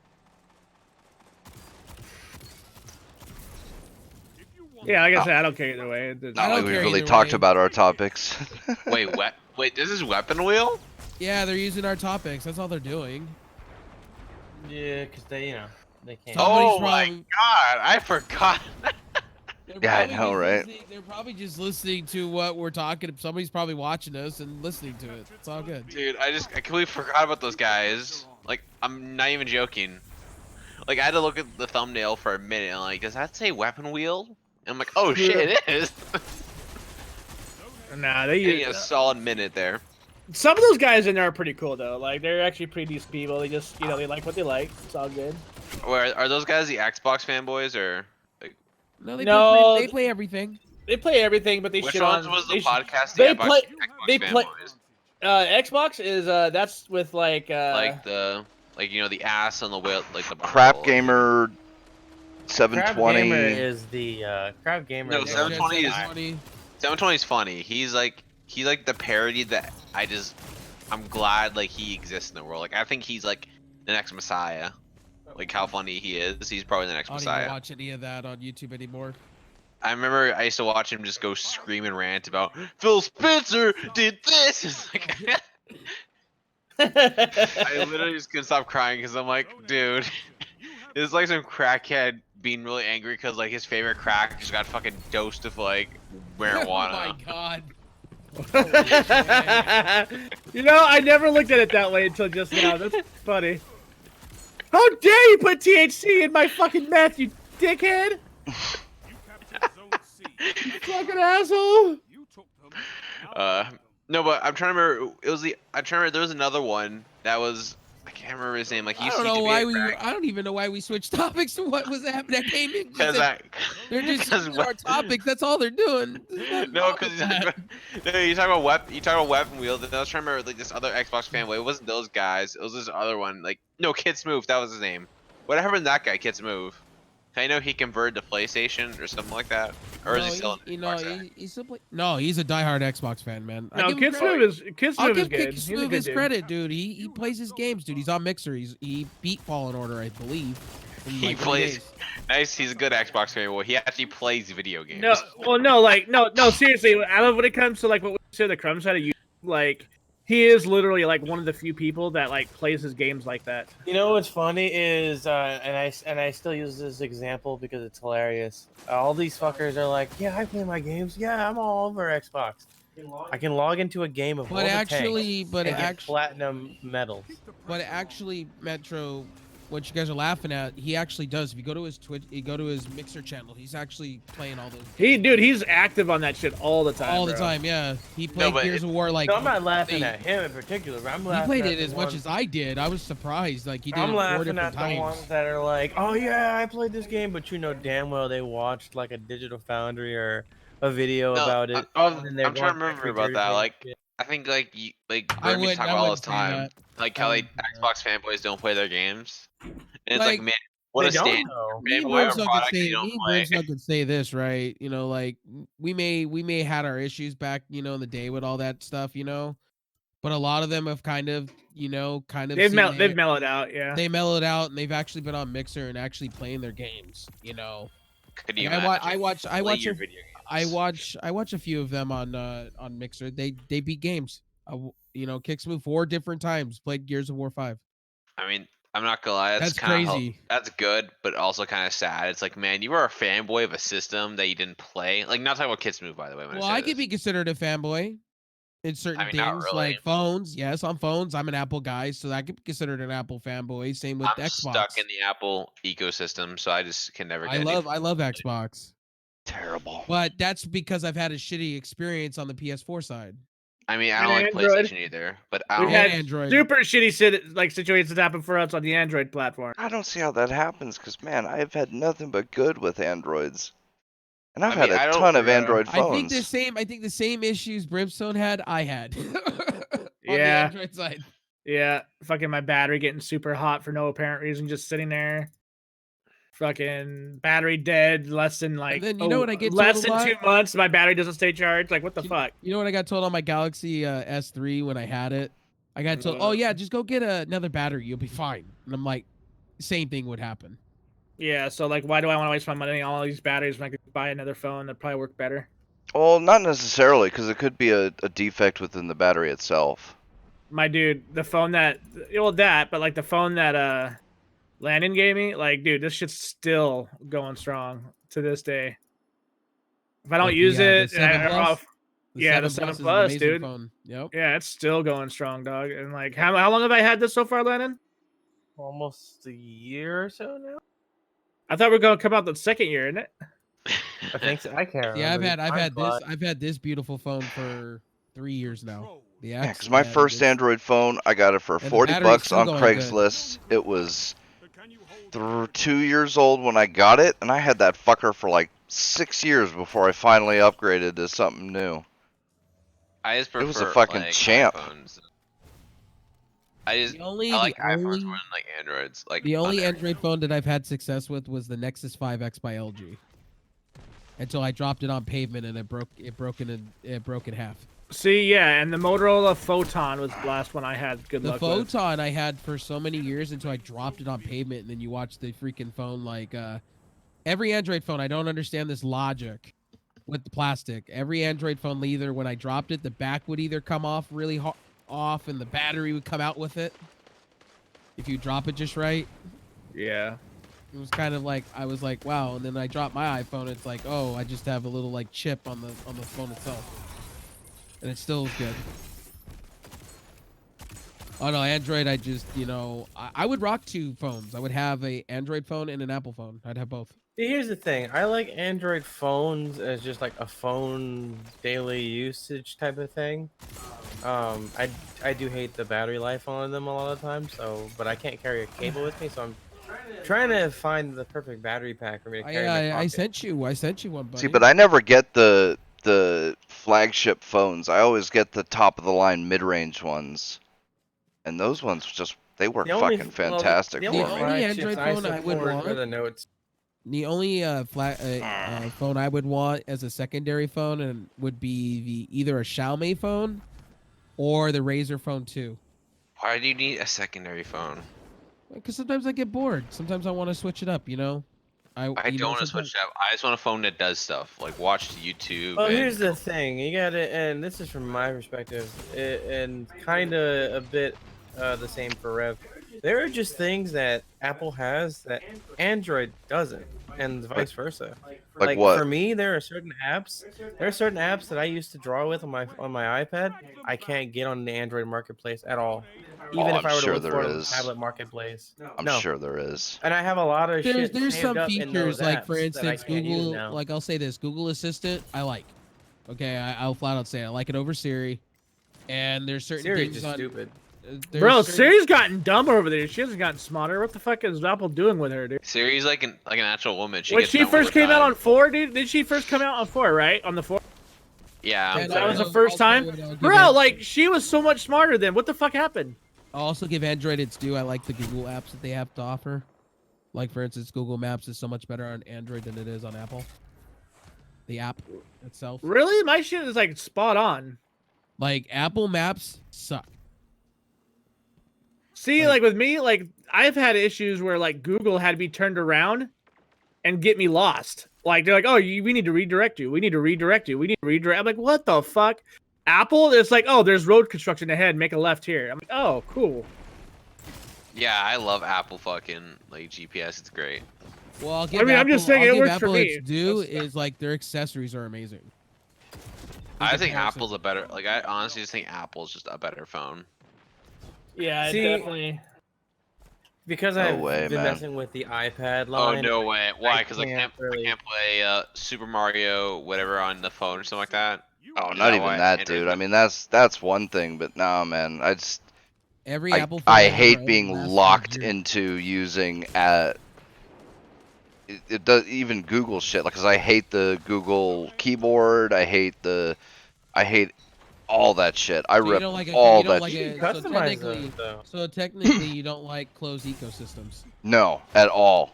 Yeah, like I said, I don't care either way. Not don't like we care really either talked way. about our topics. Wait, this is Weapon Wheel? Yeah, they're using our topics. That's all they're doing. Yeah, because they, they can't. Somebody's Oh my probably- god, I forgot. They're Yeah, I probably know, just right? listening- They're probably just listening to what we're talking. Somebody's probably watching us and listening to it. It's all good. Dude, I completely forgot about those guys. Like, I'm not even joking. Like, I had to look at the thumbnail for a minute and like, does that say Weapon Wheel? And I'm like, oh shit, it is. Nah, they Getting use a solid minute there. some of those guys in there are pretty cool though. Like they're actually pretty decent people. They just they like what they like. It's all good. Where are those guys the Xbox fanboys or No, they No, play, they play everything. They play everything, but they which shit ones on. was the they sh- podcast? they the Xbox, play- Xbox they play- fanboys? Xbox is that's with like the ass on the wheel, like the Crap butthole, Gamer Crab Gamer 720. is the Crab Gamer. No, is the 720 is- 720. 720 is funny. He's like the parody that I'm glad like he exists in the world. Like I think he's like the next Messiah. Like how funny he is. He's probably the next I don't even Messiah. watch any of that on YouTube anymore. I remember I used to watch him just go scream and rant about Phil Spencer did this. It's like I literally just couldn't stop crying because I'm like, dude, it's like some crackhead being really angry because like his favorite crack just got fucking dosed with like marijuana. Oh my god. I never looked at it that way until just now. That's funny. How dare you put THC in my fucking meth, you dickhead! You captured Zone C. Fucking asshole! You took them. Now take them. No, but I'm trying to remember. I'm trying to remember. There was another one that was. I can't remember his name. Like he I used don't to know be why a we. crack- I don't even know why we switched topics to what was happening at gaming. Because They're just because using our topics. That's all they're doing. There's nothing no, wrong because with that. no, you talk about Weapon Wheel. Then I was trying to remember like this other Xbox fanboy. It wasn't those guys. It was this other one. Like no, Kids Move. That was his name. What happened to that guy? Kids Move. I know he converted to PlayStation or something like that. Or is he still on Xbox? He's simply no. He's a diehard Xbox fan, man. No, give him Kid credit. Smooth I'll is give good. Kick He's a Smooth good his dude. credit, dude. He plays his games, dude. He's on Mixer. He beat Fallen Order, I believe. in, He like, 3 plays- days. Nice. He's a good Xbox fanboy. He actually plays video games. No, well, no, seriously. I love when it comes to like what we say the Crumb side of you. Like, he is literally like one of the few people that like plays his games like that. You know what's funny is, and I still use this example because it's hilarious. All these fuckers are like, yeah, I play my games. Yeah, I'm all over Xbox. I can log into a game of But all the actually, tanks and get actually, platinum medals. but actually, Metro, what you guys are laughing at, he actually does. If you go to his Twitch, you go to his Mixer channel, he's actually playing all those. He's active on that shit all the time. all the bro. time, yeah. He played but Gears of War like. No, I'm not laughing they- at him in particular. But I'm He laughing played at it the as much ones- as I did. I was surprised. Like he did I'm it 4 laughing different at the times. ones that are like, oh yeah, I played this game, but you know damn well they watched like a Digital Foundry or a video No, about it. I'm and they trying to want remember extra about that. gameplay Like, shit. I think like I Grimmy talk I about all this wouldn't say time. that. Like I how like wouldn't say Xbox fanboys don't play their games. And it's Like, like, man, what They a don't stand know. Me and fanboy of a Grimsnug could product that say, you don't me and play. Grimsnug could say this, right? You know, like we may had our issues back, in the day with all that stuff, but a lot of them have kind of They've seen they've mellowed out. Yeah. they mellowed out and they've actually been on Mixer and actually playing their games. Could you Like, I watch play your a- video games? I watch a few of them on Mixer. They beat games. Kicks move 4 different times. Played Gears of War 5. I mean, I'm not gonna lie, That's kind crazy. That's good, but also kind of sad. It's like, man, you were a fanboy of a system that you didn't play. Like, not talking about Kids Move, by the way. When Well, I I say could this. be considered a fanboy in certain mean, not things, really. like phones. Yes, on phones, I'm an Apple guy, so I could be considered an Apple fanboy. Same with I'm Xbox. stuck in the Apple ecosystem, so I just can never get. I any- love Xbox, Terrible. but that's because I've had a shitty experience on the PS4 side. I mean, I And don't like Android. PlayStation either, but I We've don't. had And Android. super shitty situations happen for us on the Android platform. I don't see how that happens because, man, I've had nothing but good with Androids. And I've I mean, had I a don't- ton of yeah. Android I think phones. the same issues Brimstone had, I had. on the Yeah. Android side. Yeah, fucking my battery getting super hot for no apparent reason, just sitting there. fucking battery dead, less than like then you know what I get less told a than lot? 2 months. My battery doesn't stay charged. Like what the fuck? You know what I got told on my Galaxy S3 when I had it? I got told, oh yeah, just go get another battery, you'll be fine. And I'm like, same thing would happen. Yeah, so like, why do I want to waste my money on all these batteries when I could buy another phone that probably work better? Well, not necessarily, because it could be a defect within the battery itself. My dude, the phone that, well, but like the phone that Landon gave me, like, dude, this shit's still going strong to this day. If I don't What, use the it, 7 Plus? yeah, the 7 Plus, is an amazing dude. phone. Yep. Yeah, it's still going strong, dog. And like, how long have I had this so far, Landon? Almost a year or so now. I thought we were gonna come out the second year, isn't it? I think so. I can't Yeah, remember. I've had this beautiful phone for 3 years now. The Yeah, X, because my first Android phone, I got it for And the 40 battery's bucks still on going good. Craigslist. It was 2 years old when I got it, and I had that fucker for like 6 years before I finally upgraded to something new. I just prefer It was a fucking like, champ. iPhones. I The only, I like the iPhones only, more than like Androids. Like the only on Android phone that I've had success with was the Nexus 5X by LG. Until I dropped it on pavement and it broke in half. See, yeah, and the Motorola Photon was the last one I had good The luck with. Photon I had for so many years until I dropped it on pavement, and then you watch the freaking phone like every Android phone. I don't understand this logic with the plastic. Every Android phone, either when I dropped it, the back would either come off really off, and the battery would come out with it. If you drop it just right, Yeah. it was kind of like I was like, wow. And then I dropped my iPhone. It's like, oh, I just have a little like chip on the phone itself, and it still is good. Oh no, Android. I just I would rock 2 phones. I would have a Android phone and an Apple phone. I'd have both. See, here's the thing. I like Android phones as just like a phone daily usage type of thing. I do hate the battery life on them a lot of times. So, but I can't carry a cable with me, so I'm trying to find the perfect battery pack for me to carry in my I pocket. sent you one, buddy. See, but I never get the flagship phones. I always get the top of the line mid-range ones, and those ones they work fucking fantastic the for only me. Android phone I would support want- are the Notes. The only phone I would want as a secondary phone and would be either a Xiaomi phone or the Razer phone 2. Why do you need a secondary phone? Because sometimes I get bored. Sometimes I want to switch it up. I you don't know, want to sometimes- switch it up. I just want a phone that does stuff, like watch YouTube. Well, and- here's the thing. You gotta, and this is from my perspective, and kind of a bit the same for Rev. There are just things that Apple has that Android doesn't, and vice versa. Like what? For me, there are certain apps. There are certain apps that I used to draw with on my iPad. I can't get on the Android marketplace at all. Even if I'm I were to sure look there for it on the is. tablet marketplace. I'm No. sure there is. And I have a lot of shit. There's saved some up in those features like, for apps that I instance, can't use Google. now. Like I'll say this, Google Assistant, I like. Okay, I'll flat out say it. I like it over Siri. And there's certain Siri's things just on. stupid. There's Bro, certain- Siri's gotten dumber over there. She hasn't gotten smarter. What the fuck is Apple doing with her, dude? Siri's like an actual woman. When gets she dumb first over came out time. on 4, dude, did she first come out on 4, right? On the 4? Yeah, And that was the also- first also time? what I'll give Bro, An- like, she was so much smarter then. What the fuck happened? I'll also give Android its due. I like the Google apps that they have to offer. Like for instance, Google Maps is so much better on Android than it is on Apple. The app itself. Really? My shit is, like, spot on. Like Apple Maps suck. See, like with me, like I've had issues where like Google had to be turned around and get me lost. Like they're like, "Oh, we need to redirect you. We need to redirect you. We need to redirect." I'm like, "What the fuck?" Apple, it's like, "Oh, there's road construction ahead. Make a left here." I'm like, "Oh, cool." yeah, I love Apple fucking like GPS. It's great. Well, I'll give I'm Apple, just saying I'll it give works for Apple me. its due That's- is like their accessories are amazing. I think comparison. Apple's a better. Like I honestly just think Apple's just a better phone. Yeah, See, definitely. Because No I've way, been man. messing with the iPad Oh line. no way! Why? Because I can't really- can't play Super Mario whatever on the phone or something like that. Oh, Is not that even why that, Android's dude. I better? mean, that's one thing, but nah, man. Every I Apple phone I has their hate own being last locked frontier. into using it does even Google shit. Like, 'cause I hate the Google keyboard. I hate all that shit. I So you rip don't like all you don't that like shit. it. Customize those, though. So technically, you don't like closed ecosystems. No, at all.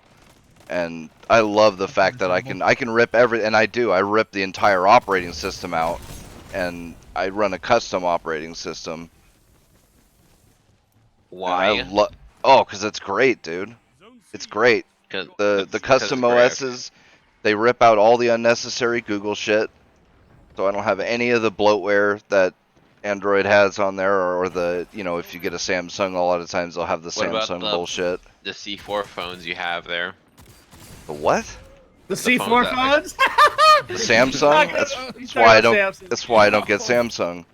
And I love the fact that I can rip and I do. I rip the entire operating system out, and I run a custom operating system. And I Why? love. Oh, because it's great, dude. It's great. Because The custom OSs, they rip out all the unnecessary Google shit, so I don't have any of the bloatware that Android has on there, or the, you know, if you get a Samsung, a lot of times they'll have the What about Samsung bullshit. the C4 phones you have there? The what? The The C4 phones phones? The Samsung? That's why I don't. That's why I don't get Samsung.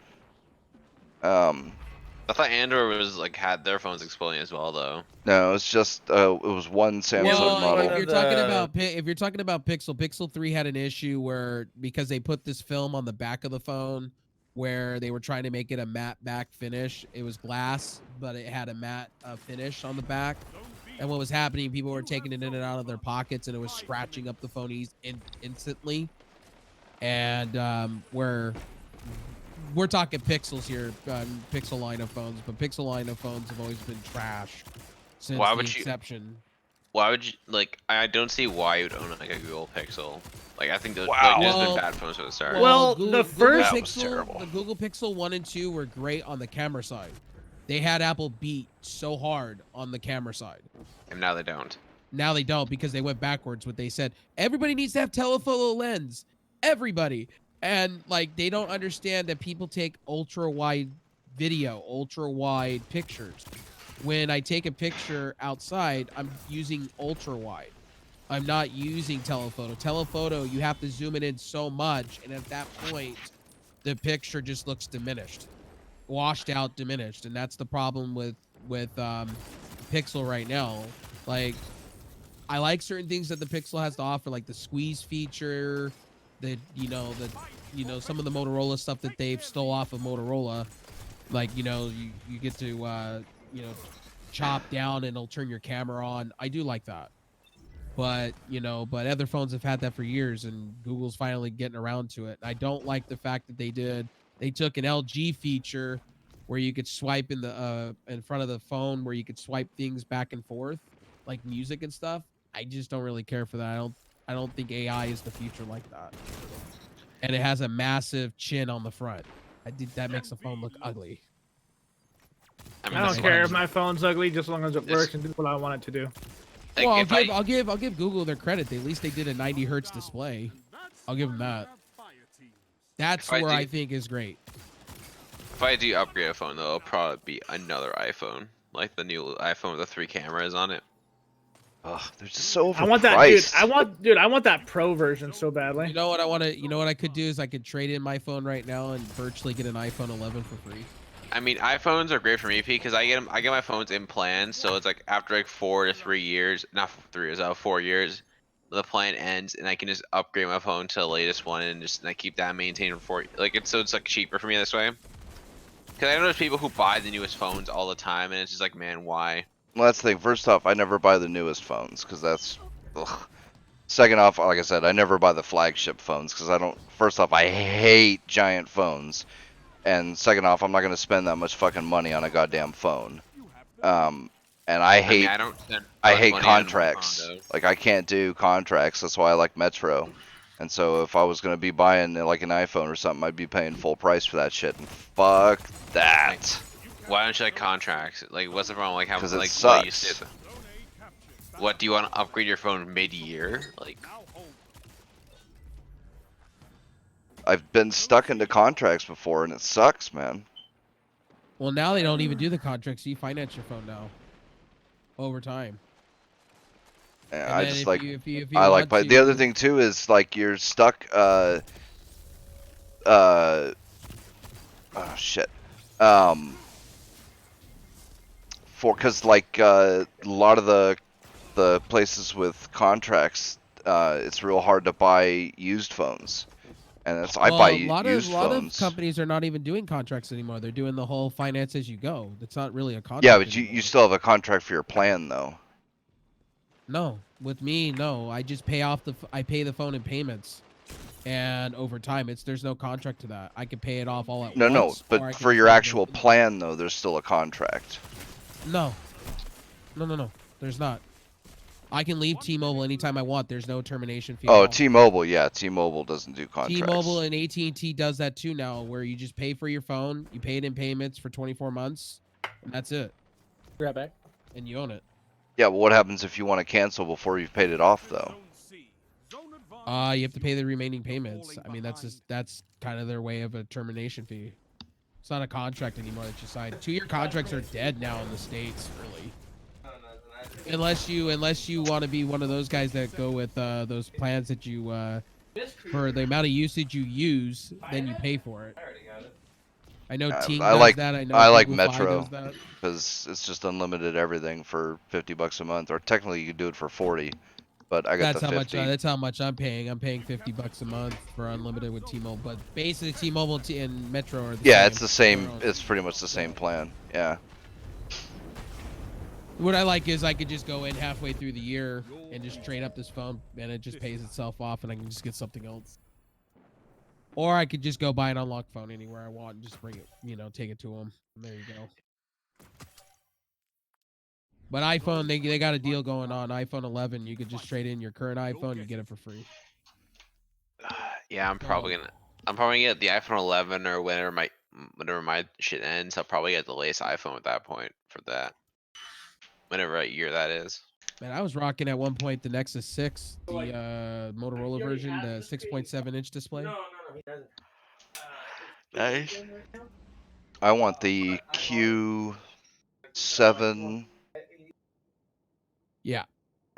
I thought Android was like had their phones exploding as well, though. No, it's just it was one Samsung Well, model. if you're talking about Pixel 3 had an issue where, because they put this film on the back of the phone where they were trying to make it a matte back finish. It was glass, but it had a matte finish on the back. And what was happening, people were taking it in and out of their pockets, and it was scratching up the phone instantly. And we're talking Pixels here, Pixel line of phones, but Pixel line of phones have always been trash since Why the would you- inception. Why would you like? I don't see why you'd own like a Google Pixel. Like I think those Wow. like, there's Well- been bad phones from the start. Well, the first- That was terrible. The Google Pixel 1 and 2 were great on the camera side. They had Apple beat so hard on the camera side. And now they don't. Now they don't, because they went backwards. What they said, everybody needs to have telephoto lens. Everybody. And like, they don't understand that people take ultra wide video, ultra wide pictures. When I take a picture outside, I'm using ultra wide. I'm not using telephoto. Telephoto, you have to zoom it in so much, and at that point, the picture just looks diminished, washed out, diminished, and that's the problem with Pixel right now. Like, I like certain things that the Pixel has to offer, like the squeeze feature, some of the Motorola stuff that they've stole off of Motorola. Like, you get to chop down and it'll turn your camera on. I do like that. But other phones have had that for years, and Google's finally getting around to it. I don't like the fact that they took an LG feature where you could swipe in front of the phone, where you could swipe things back and forth, like music and stuff. I just don't really care for that. I don't think AI is the future like that. And it has a massive chin on the front. That makes the phone look ugly. I don't care if my phone's ugly, just as long as it works and do what I want it to do. Like, Well, I'll give Google their credit. At least they did a 90 hertz display. I'll give them that. That's where I think is great. If I do upgrade a phone, though, it'll probably be another iPhone, like the new iPhone with the 3 cameras on it. Ugh, they're just so overpriced. I want that, dude. I want that pro version so badly. You know what I want to? You know what I could do is I could trade in my phone right now and virtually get an iPhone 11 for free. I mean, iPhones are great for me because I get my phones in plans, so it's like after like 4 to 3 years, not 3 years, 4 years, the plan ends, and I can just upgrade my phone to the latest one and I keep that maintained for it's like cheaper for me this way. Because I know there's people who buy the newest phones all the time, and it's just like, man, why? Well, that's the thing. First off, I never buy the newest phones because that's. Ugh. Second off, like I said, I never buy the flagship phones because I don't. First off, I hate giant phones, and second off, I'm not gonna spend that much fucking money on a goddamn phone. And I hate. I don't spend I much hate money on my contracts. phone, though. Like I can't do contracts. That's why I like Metro. And so if I was gonna be buying like an iPhone or something, I'd be paying full price for that shit. And fuck that. Why don't you like contracts? Like, what's the problem? Like, how? 'Cause it like, sucks. What do you want to upgrade your phone mid-year? Like, I've been stuck into contracts before, and it sucks, man. Well, now they don't even do the contracts. You finance your phone now. Over time. And And I then just if like. you I like, want but the other to- thing too is like you're stuck. Oh shit. Because like a lot of the places with contracts, it's real hard to buy used phones, and it's I buy a lot of used phones. companies are not even doing contracts anymore. They're doing the whole finance as you go. That's not really a contract. Yeah, but you anymore. still have a contract for your plan though. No, with me, no. I just pay off I pay the phone in payments, and over time, there's no contract to that. I can pay it off all at No, once. no, or I but can for just your pay it actual monthly. plan though, there's still a contract. No. No, there's not. I can leave T-Mobile anytime I want. There's no termination fee. Oh, at all. T-Mobile, yeah, T-Mobile doesn't do contracts. T-Mobile and AT&T does that too now, where you just pay for your phone, you pay it in payments for 24 months, and that's it. Be right back. And you own it. Yeah, but what happens if you want to cancel before you've paid it off, though? You have to pay the remaining payments. I mean, that's kind of their way of a termination fee. It's not a contract anymore that you sign. 2-year contracts are dead now in the States, really. Unless you want to be one of those guys that go with those plans that you for the amount of usage you use, then you pay for it. I know Ting I does like that. I know I like Google Fi Metro does that. because it's just unlimited everything for $50 a month, or technically you could do it for 40, but I got That's the how 50. much. That's how much I'm paying. I'm paying $50 a month for unlimited with T-Mobile. But basically, T-Mobile and Metro are the Yeah, same. it's the same. They're all- It's pretty much the same plan. Yeah. What I like is I could just go in halfway through the year and just trade up this phone, and it just pays itself off, and I can just get something else. Or I could just go buy an unlocked phone anywhere I want and just bring it, take it to them. And there you go. But iPhone, they got a deal going on. iPhone 11, you could just trade in your current iPhone, you get it for free. Yeah, I'm probably gonna get the iPhone 11 or whenever my shit ends. I'll probably get the latest iPhone at that point for that. Whatever year that is. Man, I was rocking at one point the Nexus 6, the Motorola version, the 6.7-inch display. Nice. I want the Q7, Yeah.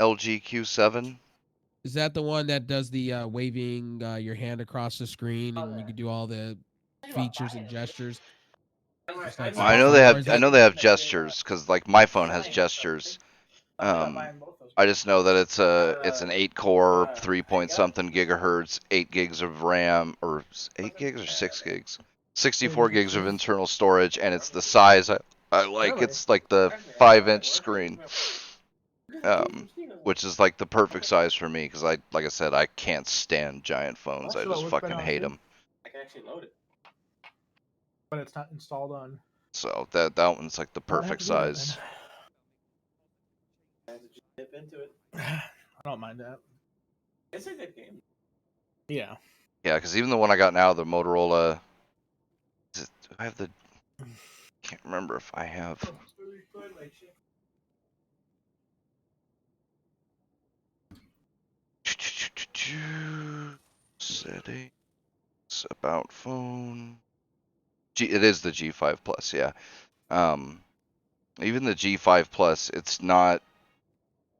LG Q7. Is that the one that does the waving your hand across the screen and you can do all the features and gestures? Just like I know Samsung, they or have. is I that- know they have gestures because like my phone has gestures. I just know that it's an 8-core, 3 point something gigahertz, 8 gigs of RAM, or 8 gigs or 6 gigs, 64 gigs of internal storage, and it's the size I like. It's like the 5-inch screen, which is like the perfect size for me because like I said, I can't stand giant phones. I just fucking hate them. I can actually load it, but it's not installed on. So that one's like the perfect size. Dip into it. I don't mind that. It's a good game. Yeah. Yeah, because even the one I got now, the Motorola. Do I have the? Can't remember if I have. Settings about phone. It is the G5 Plus, yeah. Even the G5 Plus, it's not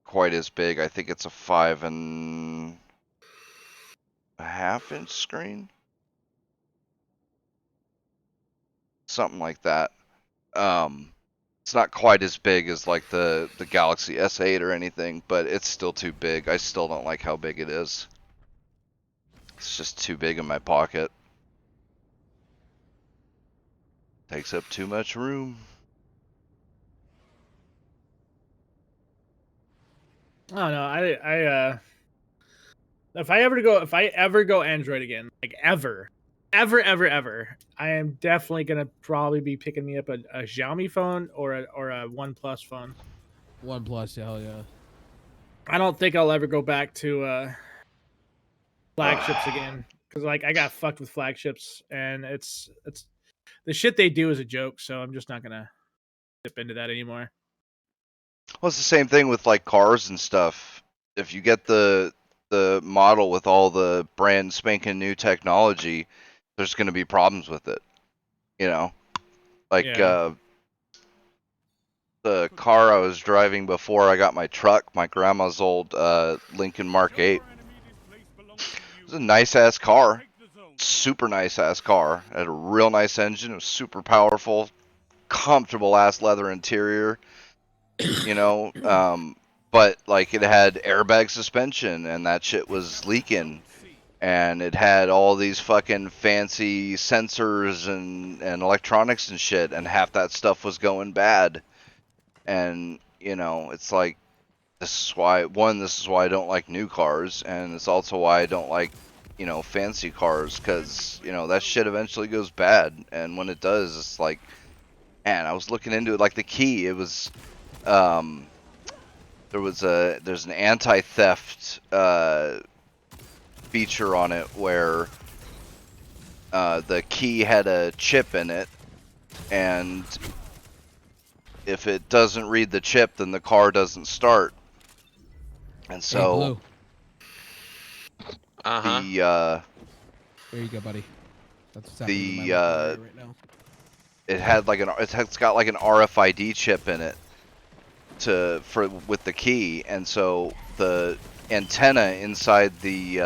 quite as big. I think it's a 5.5-inch screen, something like that. It's not quite as big as like the Galaxy S8 or anything, but it's still too big. I still don't like how big it is. It's just too big in my pocket. Takes up too much room. I don't know. I if I ever go Android again, like ever, I am definitely gonna probably be picking me up a Xiaomi phone or a OnePlus phone. OnePlus, hell yeah. I don't think I'll ever go back to flagships again because like I got fucked with flagships and it's the shit they do is a joke. So I'm just not gonna dip into that anymore. Well, it's the same thing with like cars and stuff. If you get the model with all the brand spanking new technology, there's going to be problems with it. You know, like Yeah. the car I was driving before I got my truck, my grandma's old Lincoln Mark 8. It was a nice ass car, super nice ass car. It had a real nice engine. It was super powerful, comfortable ass leather interior. You know, but like it had airbag suspension and that shit was leaking, and it had all these fucking fancy sensors and electronics and shit, and half that stuff was going bad. And you know, it's like this is why I don't like new cars, and it's also why I don't like fancy cars, because that shit eventually goes bad, and when it does, it's like, man, I was looking into it, like the key, it was there's an anti-theft feature on it where the key had a chip in it, and if it doesn't read the chip, then the car doesn't start. And Hey, so Blue. the There you go, buddy. That's what's happening in my the local area right now. it's got like an RFID chip in it with the key, and so the antenna inside the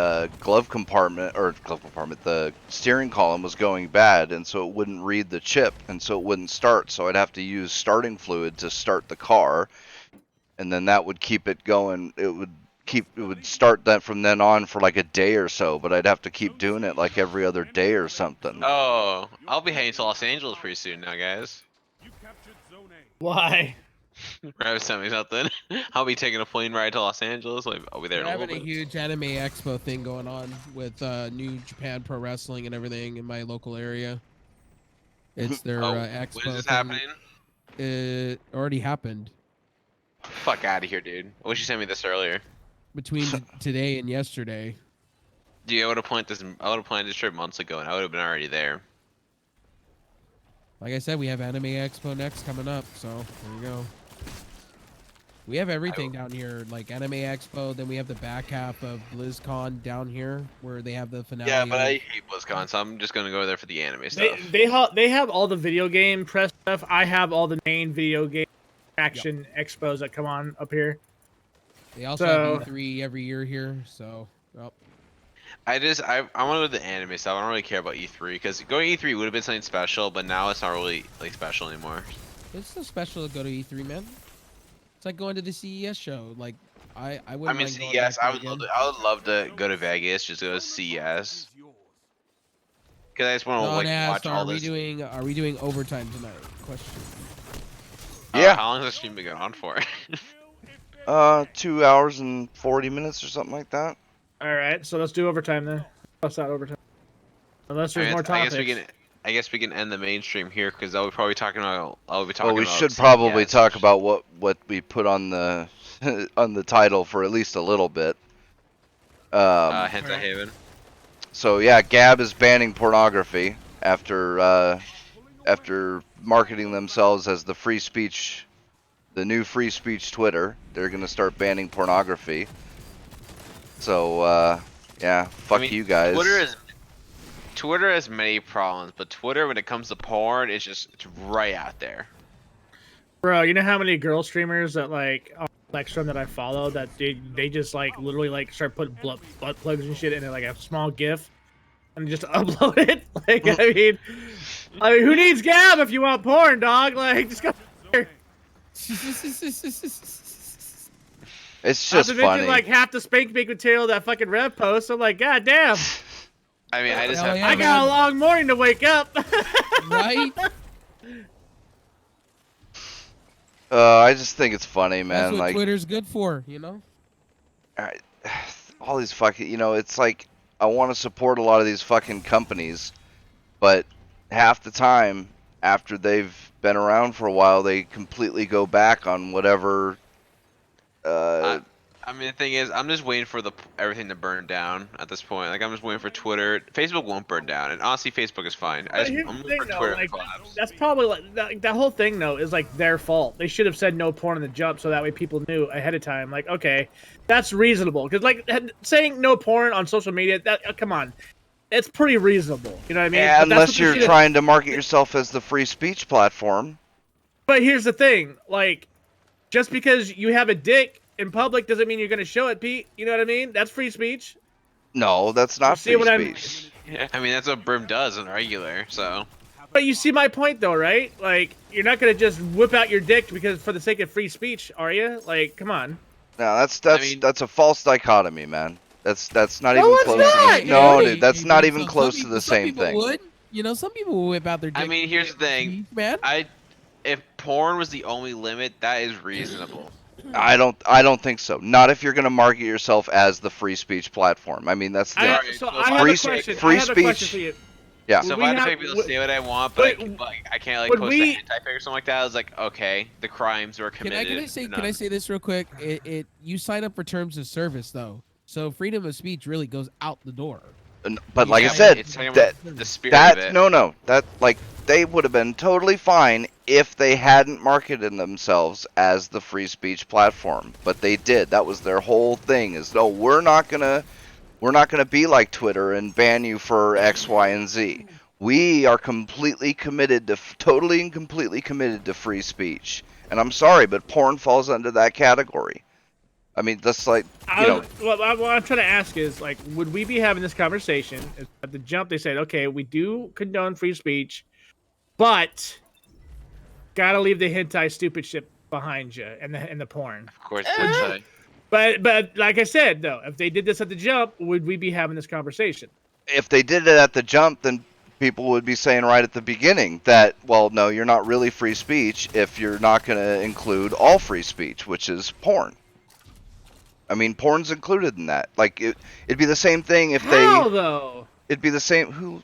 the steering column was going bad, and so it wouldn't read the chip, and so it wouldn't start. So I'd have to use starting fluid to start the car, and then that would keep it going. It would start that from then on for like a day or so, but I'd have to keep doing it like every other day or something. Oh, I'll be heading to Los Angeles pretty soon now, guys. You captured Zone A. Why? Travis sent me something. I'll be taking a plane ride to Los Angeles. I'll be there We're in a having little a bit. huge anime expo thing going on with New Japan Pro Wrestling and everything in my local area. It's their Oh, expo. when is this thing. happening? It already happened Fuck out of here, dude. I wish you sent me this earlier. between today and yesterday. Dude, I would have planned this trip months ago, and I would have been already there. Like I said, we have Anime Expo next coming up, so there you go. We have everything down here, like Anime Expo. Then we have the back half of BlizzCon down here, where they have the finale. Yeah, but of- I hate BlizzCon, so I'm just gonna go there for the anime stuff. They have all the video game press stuff. I have all the main video game action expos that come on up here. They also So- have E3 every year here, so. Well, I want to go to the anime stuff. I don't really care about E3 because going to E3 would have been something special, but now it's not really like special anymore. it's so special to go to E3, man. It's like going to the CES show. Like, I I wouldn't mean, mind going CES. back there I would again. love to go to Vegas, just go to CES, because I just want to Don like asked, watch all are we this. doing overtime tonight? Question. Yeah. How long has the stream been going on for? 2 hours and 40 minutes or something like that. All right, so let's do overtime then. Plus out overtime. Unless there's more I topics. guess we can end the mainstream here because I'll be probably talking about. Well, we should probably CES. talk about what we put on the on the title for at least a little bit. Hentai Haven. So yeah, Gab is banning pornography after marketing themselves as the new free speech Twitter. They're gonna start banning pornography. So yeah, fuck you guys. Twitter has many problems, but Twitter when it comes to porn, it's right out there. Bro, you know how many girl streamers that like on Spectrum that I follow that they just like literally like start putting butt plugs and shit in like a small GIF and just upload it? Like I mean, who needs Gab if you want porn, dog? Like just go. It's Not just to mention, funny. like half the spank bank material that fucking Rev posts. I'm like, god damn, I mean, I just Hell have. yeah, I got a long morning to wake up. Right? I just think it's funny, That's man. what Like Twitter's good for, you know? all these fucking, it's like I want to support a lot of these fucking companies, but half the time after they've been around for a while, they completely go back on whatever. I mean, the thing is, I'm just waiting for everything to burn down at this point. Like, I'm just waiting for Twitter. Facebook won't burn down, and honestly, Facebook is fine. But here's I'm the waiting thing, for though, Twitter to like, collapse. that's probably like that whole thing though is like their fault. They should have said no porn in the jump so that way people knew ahead of time. Like, okay, that's reasonable because like saying no porn on social media, that come on, it's pretty reasonable. You know what I mean? Yeah, But that's unless what they you're should've- trying to market yourself as the free speech platform. But here's the thing, like, just because you have a dick in public doesn't mean you're gonna show it, Pete. You know what I mean? That's free speech. No, that's not see free what I'm- speech. Yeah, I mean, that's what Brim does on regular. So But you see my point though, right? Like, you're not gonna just whip out your dick because for the sake of free speech, are you? Like, come on. No, that's mean- that's a false dichotomy, man. That's not No, even it's close. not, To no, Hey, dude, that's hey, not dude, even some close to people- the some same people thing. Would. You know, some people will whip out their dick. I mean, here's the thing. Man. If porn was the only limit, that is reasonable. I don't think so. Not if you're going to market yourself as the free speech platform. I mean, that's the thing. Alright, So so I have free a spe- question. free I have a question speech- for you. Yeah. So if we I had to have- pick people to say what I want, would- but I can't like would post we- a hentai pic or something like that, I was like, okay, the crimes were Can committed. I say and can I none. say this real quick? You sign up for terms of service though, so freedom of speech really goes out the door. But You like I Yeah, sign said, up it's for talking terms about of the service. spirit of it. that like they would have been totally fine if they hadn't marketed themselves as the free speech platform, but they did. That was their whole thing. Is no, we're not gonna be like Twitter and ban you for X, Y, and Z. We are totally and completely committed to free speech. And I'm sorry, but porn falls under that category. I mean, that's like, what I'm trying to ask is, like, would we be having this conversation at the jump? They said, okay, we do condone free speech, but gotta leave the hentai stupid shit behind you and the porn. Of course, hentai. But like I said, though, if they did this at the jump, would we be having this conversation? if they did it at the jump, then people would be saying right at the beginning that, well, no, you're not really free speech if you're not going to include all free speech, which is porn. I mean, porn's included in that. Like, it'd be the same thing if How, though? It'd be the same.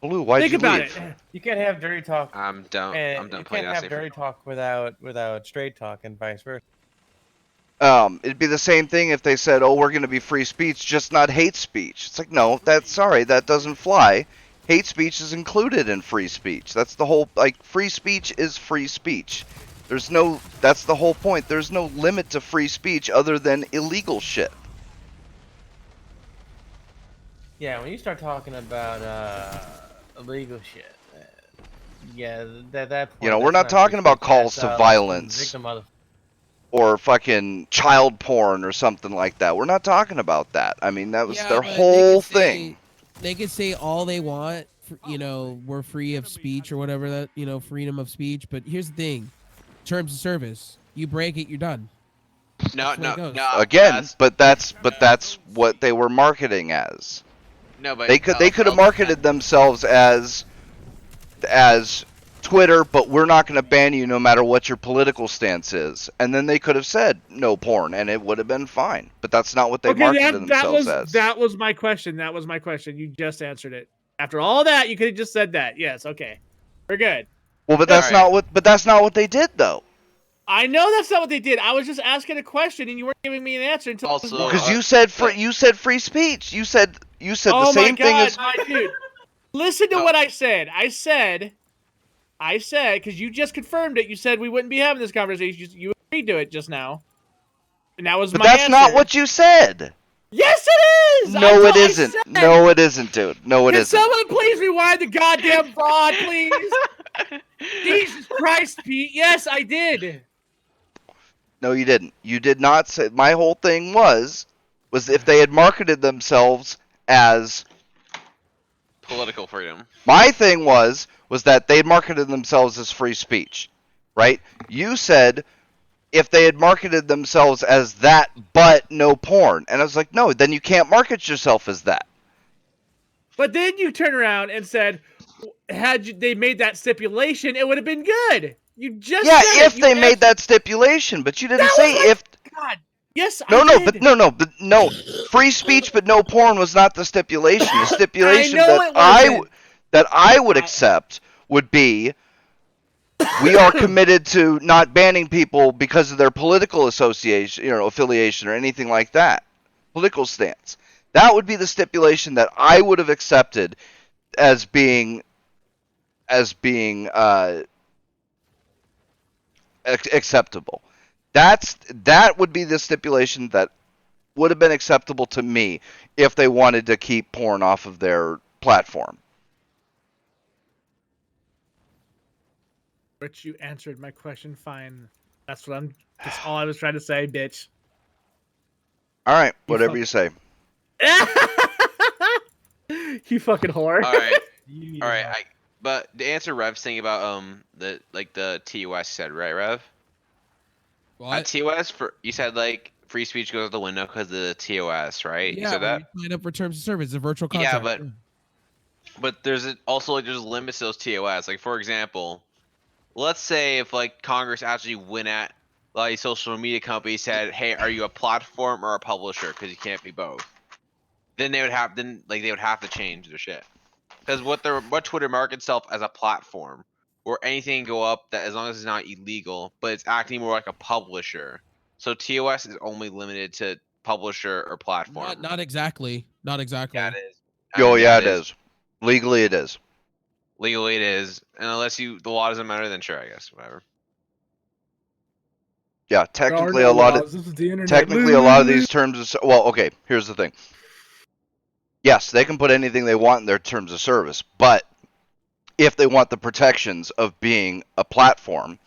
Blue, why'd Think you about leave? it. You can't have dirty talk. I'm done. And I'm done you playing can't that have dirty talk without straight talk, and vice versa. It'd be the same thing if they said, "Oh, we're going to be free speech, just not hate speech." It's like, no, that doesn't fly. Hate speech is included in free speech. That's the whole, like, free speech is free speech. That's the whole point. There's no limit to free speech other than illegal shit. Yeah, when you start talking about illegal shit, yeah, that You know, point, we're that's not talking free about speech, calls that's, to like, violence. victim of- Or fucking child porn or something like that. We're not talking about that. I mean, that was their but whole thing. They could say all they want. We're free of speech or whatever that freedom of speech. But here's the thing: terms of service. You break it, you're done. No, That's the way no, it goes. no. Again, but that's what they were marketing as. No, but They could have marketed themselves as Twitter, but we're not going to ban you no matter what your political stance is. And then they could have said no porn, and it would have been fine. But that's not what they marketed themselves as. That was my question. That was my question. You just answered it. After all that, you could have just said that. Yes, okay. We're good. Well, but that's not what they did, though. I know that's not what they did. I was just asking a question, and you weren't giving me an answer until Also, Because you said free speech. You said oh the same my thing God, as. my dude. Listen to what I said. I said, because you just confirmed it. You said we wouldn't be having this conversation. You agreed to it just now, and that was But my that's answer. not what you said. Yes, it is. No, it isn't. No, it isn't, dude. No, it Can isn't. someone please rewind the goddamn VOD, please? Jesus Christ, Pete. Yes, I did. No, you didn't. You did not say. My whole thing was if they had marketed themselves as. political freedom. My thing was that they marketed themselves as free speech, right? You said if they had marketed themselves as that, but no porn, and I was like, no, then you can't market yourself as that. But then you turn around and said, they made that stipulation, it would have been good. You just said if they made that stipulation, but you didn't say if. God, yes, No, I did. but no. Free speech, but no porn was not the stipulation. The stipulation I know it wasn't. that I would accept would be we are committed to not banning people because of their political association, affiliation or anything like that. Political stance. That would be the stipulation that I would have accepted as being acceptable. That would be the stipulation that would have been acceptable to me if they wanted to keep porn off of their platform. But you answered my question fine. That's all I was trying to say, bitch. All right, whatever you say. You fucking whore. All right, all right. But to answer Rev's thing about the TOS said, right, Rev? What? TOS you said like free speech goes out the window because of the TOS, right? Yeah, you said that. when you sign up for terms of service, a virtual contract. Yeah, but there's also there's limits to those TOS. Like for example, let's say if like Congress actually went at like social media companies said, hey, are you a platform or a publisher? Because you can't be both. Then they would have to change their shit. Because what Twitter markets itself as a platform where anything can go up that as long as it's not illegal, but it's acting more like a publisher. So TOS is only limited to publisher or platform. Not exactly. Not exactly. Yeah, it is. Oh yeah, it is. Legally, it is. Legally, it is. And unless the law doesn't matter, then sure, I guess whatever. Yeah, There are technically no a lot laws. of This is the internet. technically a lot of these terms. Well, okay. Here's the thing. Yes, they can put anything they want in their terms of service, but if they want the protections of being a platform,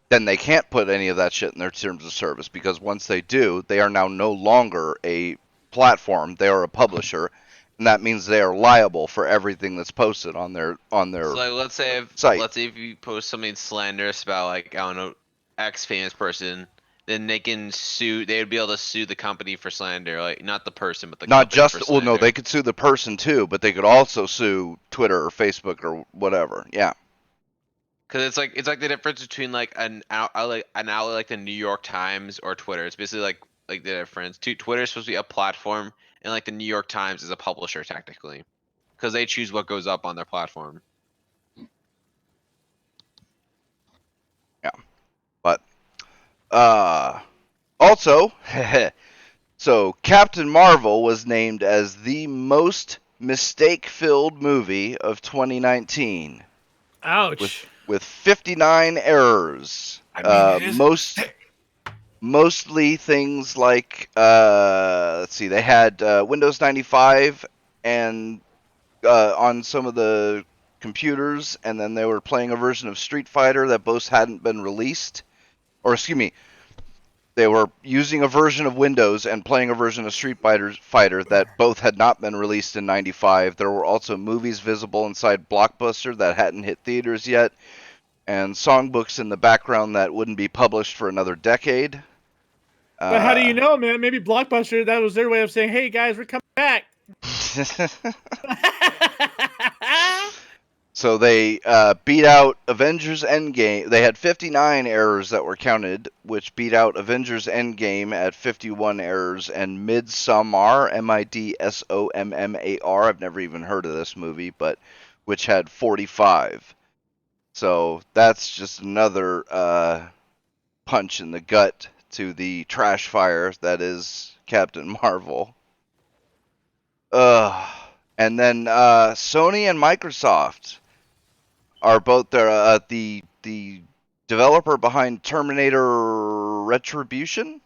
then they can't put any of that shit in their terms of service, because once they do, they are now no longer a platform, they are a publisher, and that means they are liable for everything that's posted on their So like, let's say site. if you post something slanderous about like, I don't know, X famous person, then they can sue. They would be able to sue the company for slander, like not the person, but the Not company for just, well, slander. no, they could sue the person too, but they could also sue Twitter or Facebook or whatever. Yeah. Because it's like the difference between like an outlet like the New York Times or Twitter. It's basically like the difference. Twitter is supposed to be a platform, and like the New York Times is a publisher technically, because they choose what goes up on their platform. Yeah. But also, so Captain Marvel was named as the most mistake-filled movie of 2019 Ouch. with 59 errors. I mean, it is. Mostly things like let's see, they had Windows 95 and on some of the computers, and then they were playing a version of Street Fighter that both hadn't been released, or excuse me, they were using a version of Windows and playing a version of Street Fighter that both had not been released in 95. There were also movies visible inside Blockbuster that hadn't hit theaters yet, and songbooks in the background that wouldn't be published for another decade. But how do you know, man? Maybe Blockbuster, that was their way of saying, hey, guys, we're coming back. So they beat out Avengers Endgame. They had 59 errors that were counted, which beat out Avengers Endgame at 51 errors, and Midsommar, Midsommar, I've never even heard of this movie, but which had 45. So that's just another punch in the gut to the trash fire that is Captain Marvel. And then Sony and Microsoft are both the developer behind Terminator Retribution.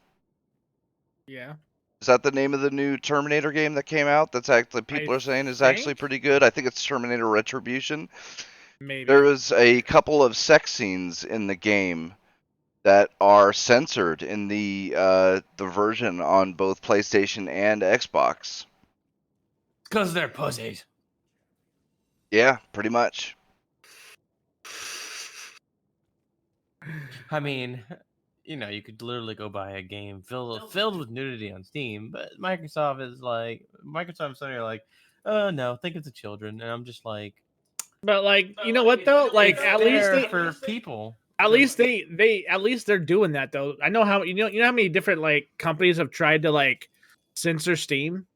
Yeah. Is that the name of the new Terminator game that came out? That's actually people are saying is actually pretty good. I think it's Terminator Retribution. Maybe. There is a couple of sex scenes in the game that are censored in the version on both PlayStation and Xbox. Because they're pussies. Yeah, pretty much. I mean, you could literally go buy a game filled with nudity on Steam, but Microsoft and Sony are like, no, think of the children, and I'm just like, But like, you know what though? Like, it's at least there they, for people. at least they're doing that though. I know how you know how many different like companies have tried to like censor Steam.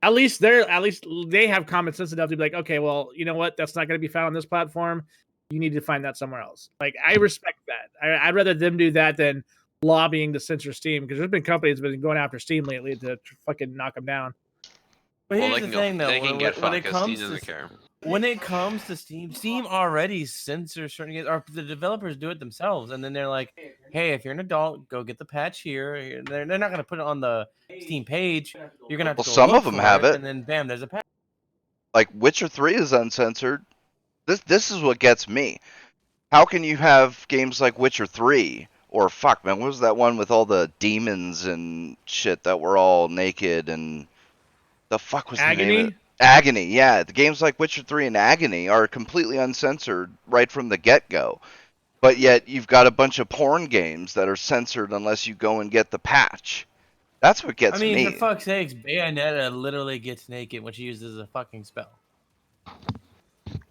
At least they have common sense enough to be like, okay, well, you know what? That's not going to be found on this platform. You need to find that somewhere else. Like, I respect that. I'd rather them do that than lobbying to censor Steam, because there's been companies that have been going after Steam lately to fucking knock them down. But Well, here's the thing, though. They can get When fucked it because Steam comes doesn't to care. when it comes to Steam already censors certain games, or the developers do it themselves, and then they're like, "Hey, if you're an adult, go get the patch here." They're not going to put it on the Steam page. You're going to have to go Some look of them for have it. and then bam, there's a patch. Like Witcher 3 is uncensored. This is what gets me. How can you have games like Witcher 3 or fuck man, what was that one with all the demons and shit that were all naked, and the fuck was the name of it? Agony? Agony, yeah. The games like Witcher 3 and Agony are completely uncensored right from the get-go. But yet you've got a bunch of porn games that are censored unless you go and get the patch. That's what gets me. For fuck's sakes, Bayonetta literally gets naked when she uses a fucking spell.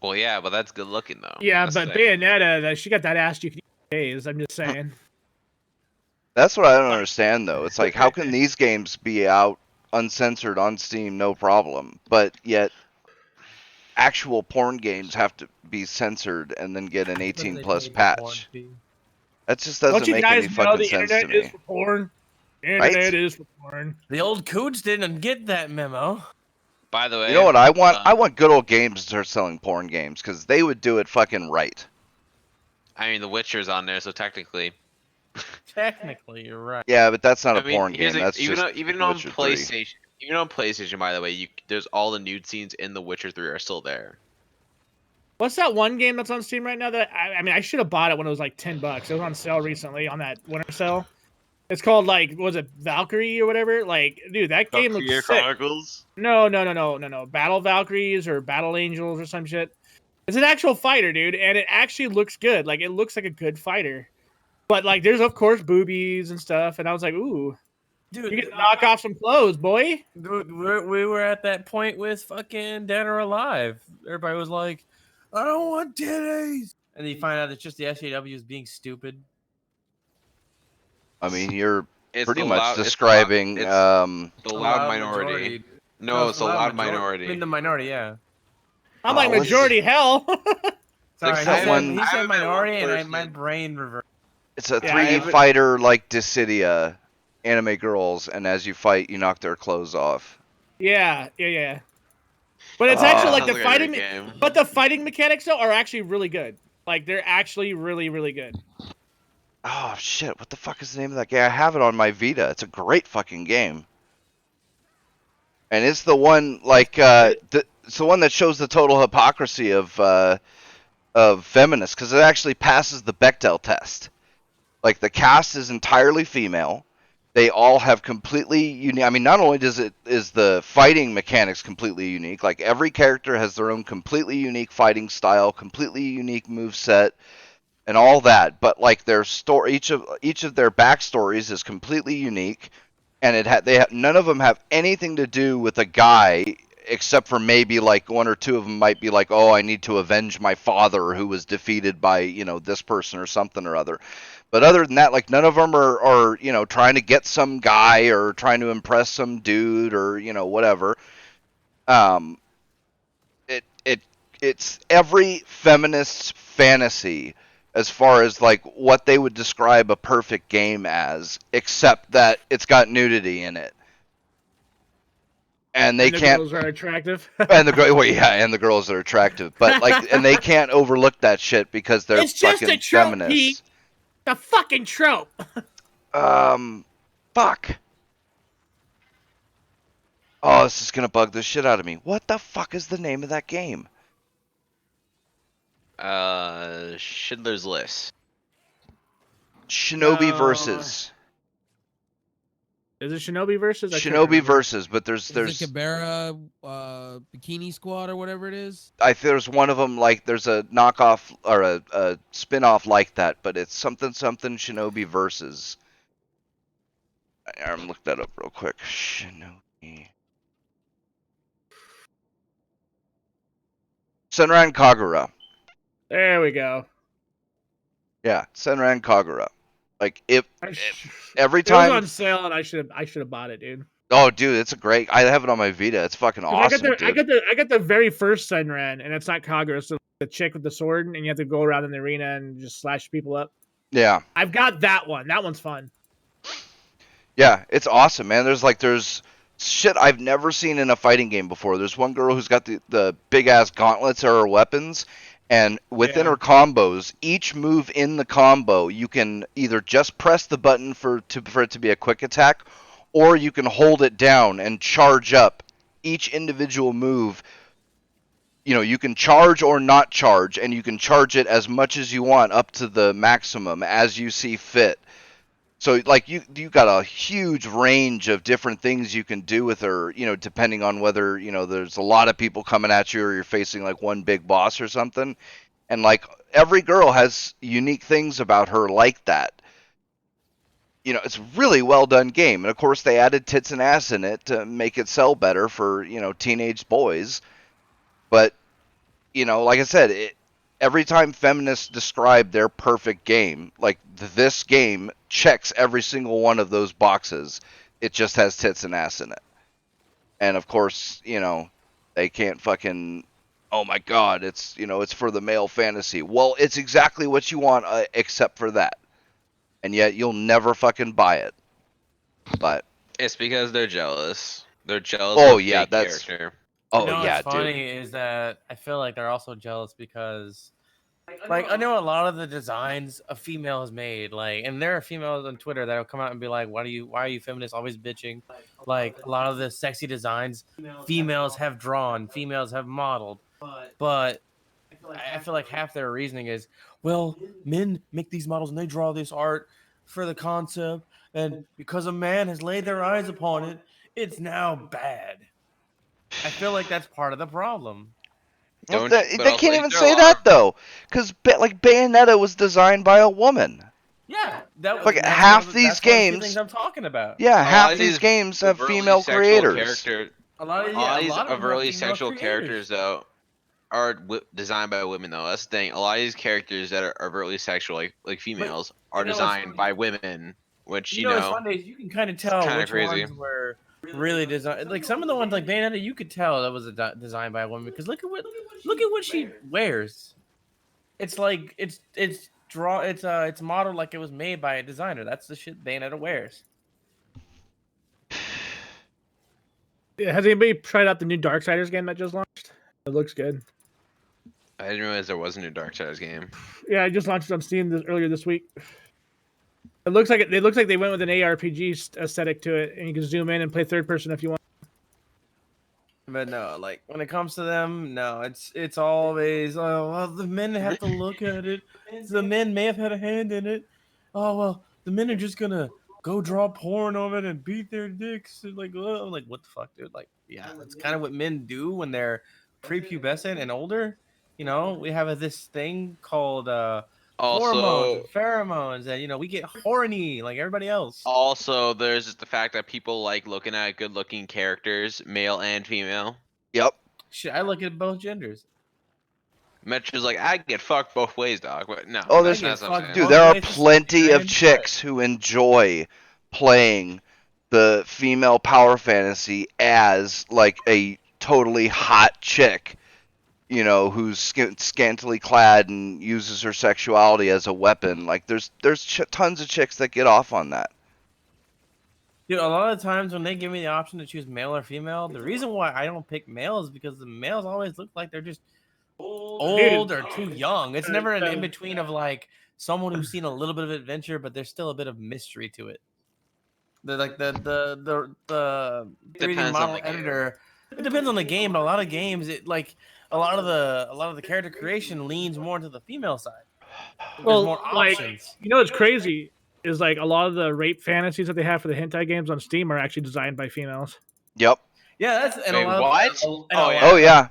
Well, yeah, but that's good looking though. Yeah, That's but the thing. Bayonetta, she got that ass you can eat for days. I'm just saying. That's what I don't understand, though. It's like, how can these games be out uncensored on Steam, no problem, but yet actual porn games have to be censored and then get an 18 They plus paid the porn patch. fee. That just Don't doesn't you make guys any know fucking the sense to internet is me. for porn? The Right? internet is for porn. The old coots didn't get that memo. By the way, You know what I want? uh, I want good old games to start selling porn games because they would do it fucking right. I mean, The Witcher's on there, so technically. Technically, you're right. Yeah, but that's not I a mean, porn game. That's even just even on Witcher 3. PlayStation, even on PlayStation, by the way, there's all the nude scenes in The Witcher 3 are still there. What's that one game that's on Steam right now that I mean I should have bought it when it was like $10. It was on sale recently on that winter sale. It's called like what was it Valkyrie or whatever? Like, dude, that game looks Valkyria sick. Chronicles. No. Battle Valkyries or Battle Angels or some shit. It's an actual fighter, dude, and it actually looks good. Like it looks like a good fighter. But like there's of course boobies and stuff, and I was like, ooh, Dude, you can knock off some clothes, boy. dude, we were at that point with fucking Dead or Alive. Everybody was like, I don't want titties. And then you find out it's just the SJWs being stupid. I mean, you're It's pretty the much loud, describing. It's the loud, loud minority. majority. No, it's the a loud I minority. mean, the minority, yeah. I'm like let's- majority hell. Sorry, Like, he I said, haven't- he I said haven't met one minority, and my person- brain reversed. It's a Yeah, 3D I- fighter like Dissidia, anime girls, and as you fight, you knock their clothes off. yeah. But it's actually like Sounds the a fighting, great game. but the fighting mechanics though are actually really good. Like they're actually really good. Oh shit! What the fuck is the name of that game? I have it on my Vita. It's a great fucking game. And it's the one like it's the one that shows the total hypocrisy of feminists because it actually passes the Bechdel test. Like the cast is entirely female. They all have completely unique. I mean, not only is the fighting mechanics completely unique. Like every character has their own completely unique fighting style, completely unique move set, and all that. But like their story, each of their backstories is completely unique, and none of them have anything to do with a guy except for maybe like one or two of them might be like, oh, I need to avenge my father who was defeated by this person or something or other. But other than that, like none of them are trying to get some guy or trying to impress some dude or whatever. It's every feminist's fantasy as far as like what they would describe a perfect game as, except that it's got nudity in it. And they the can't girls are attractive. and the girls are attractive, but like and they can't overlook that shit because they're It's just fucking a trope, feminists. Pete. The fucking trope. Fuck. Oh, this is gonna bug the shit out of me. What the fuck is the name of that game? Schindler's List. Shinobi No. Versus. Is it Shinobi versus? Shinobi Versus, but there's Is it Cabera Bikini Squad or whatever it is? there's one of them like there's a knockoff or a spin-off like that, but it's something Shinobi Versus. I'm look that up real quick. Shinobi. Senran Kagura. There we go. Yeah, Senran Kagura. Like every It was time. on sale, and I should have bought it, dude. Oh, dude, it's a great. I have it on my Vita. It's fucking 'Cause awesome, I dude. got the very first Senran, and it's not Kagura, so the chick with the sword, and you have to go around in the arena and just slash people up. Yeah, I've got that one. That one's fun. yeah, it's awesome, man. There's shit I've never seen in a fighting game before. There's one girl who's got the big ass gauntlets are her weapons, and within Yeah. her combos, each move in the combo, you can either just press the button for it to be a quick attack, or you can hold it down and charge up each individual move. You can charge or not charge, and you can charge it as much as you want up to the maximum as you see fit. So like you got a huge range of different things you can do with her, depending on whether, there's a lot of people coming at you or you're facing like one big boss or something. And like every girl has unique things about her like that. It's a really well done game. And of course they added tits and ass in it to make it sell better for, teenage boys. But, like I said, every time feminists describe their perfect game, like this game checks every single one of those boxes. It just has tits and ass in it. And of course, they can't fucking oh my god, it's it's for the male fantasy. Well, it's exactly what you want, except for that, and yet you'll never fucking buy it. But It's because they're jealous. They're jealous oh of a yeah, fake that's character. oh You know yeah, what's dude. funny is that I feel like they're also jealous because, like, I know a lot of the designs a female has made, like, and there are females on Twitter that'll come out and be like, why are you feminists always bitching? Like, a lot of the sexy designs females have drawn, females have modeled, but I feel like half their reasoning is, well, men make these models and they draw this art for the concept, and because a man has laid their eyes upon it, it's now bad. I feel like that's part of the problem. Well, Don't you, but they also can't is even there a say lot of that though, because like Bayonetta was designed by a woman. Yeah, that Like that's one of half the, these that's one of the few things games, I'm talking about. yeah, a lot half of these these games have overtly female sexual creators. character, A lot of a lot of these them have overtly female sexual characters creators. though are designed by women though. That's the thing. A lot of these characters that are overtly sexual, like But females, are you know what's designed funny? by women, which You know what's funny is you can kind of it's tell kind of which crazy. ones were really designed. Like some of the ones like Bayonetta, you could tell that was designed by a woman because look at what she wears. It's like it's modeled like it was made by a designer. That's the shit Bayonetta wears. Yeah, has anybody tried out the new Darksiders game that just launched? It looks good. I didn't realize there was a new Darksiders game. Yeah, I just launched it on Steam earlier this week. It looks like they went with an ARPG aesthetic to it, and you can zoom in and play third person if you want. But no, like when it comes to them, no, it's always oh well the men have to look at it. The men may have had a hand in it. Oh well, the men are just gonna go draw porn of it and beat their dicks. And like, oh, like what the fuck, dude? Like, yeah, that's kind of what men do when they're prepubescent and older. You know, we have this thing called hormones Also, and pheromones, and we get horny like everybody else. there's just the fact that people like looking at good-looking characters, male and female. Yep. Shit, I look at both genders. Metro's like, I get fucked both ways, dog. But no, Oh, that's there's not what I'm saying. dude, both there are ways to plenty of 69, chicks who enjoy playing the female power fantasy as like a totally hot chick, who's scantily clad and uses her sexuality as a weapon. Like there's tons of chicks that get off on that. Dude, a lot of times when they give me the option to choose male or female, the reason why I don't pick male is because the males always look like they're just old or too young. It's never an in between of like someone who's seen a little bit of adventure, but there's still a bit of mystery to it. The 3D Depends on model the game. editor. It depends on the game, but a lot of games, a lot of the character creation leans more to the female side. There's Well, more like options. what's crazy is like a lot of the rape fantasies that they have for the hentai games on Steam are actually designed by females. Yep. Yeah, that's and Wait, a lot what? Of, Oh, yeah. Oh yeah.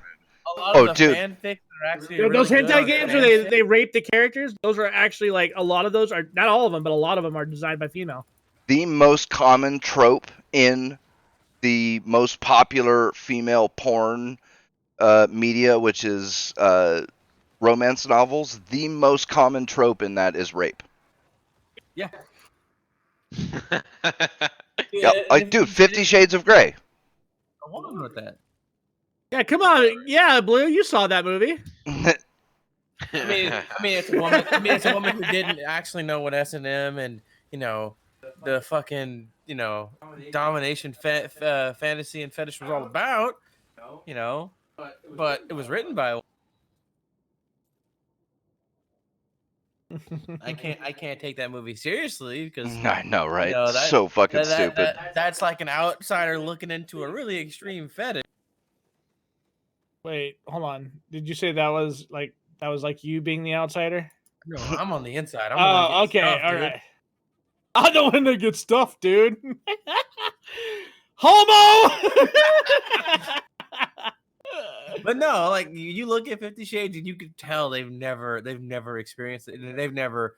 a lot Oh, of the dude. fanfics are actually Yeah, really those good hentai on games where fanfic. they rape the characters, those are actually like a lot of those are not all of them, but a lot of them are designed by female. The most common trope in the most popular female porn media, which is romance novels, the most common trope in that is rape. Yeah. Yep. Like, dude, 50 Shades of Grey. I wonder with that. Yeah, come on. Yeah, Blue, you saw that movie. I mean, it's a woman. I mean, it's a woman who didn't actually know what S&M and the fucking domination fantasy and fetish was all about. But it was written by. I can't take that movie seriously because I know, right? that- So fucking stupid. that's like an outsider looking into a really extreme fetish. Wait, hold on. Did you say that was like you being the outsider? No, I'm on the inside. I'm the one Oh, getting okay, stuffed, all dude. right. I'm the one that gets stuffed, dude. Homo. But no, like you look at 50 Shades and you could tell they've never experienced it. And they've never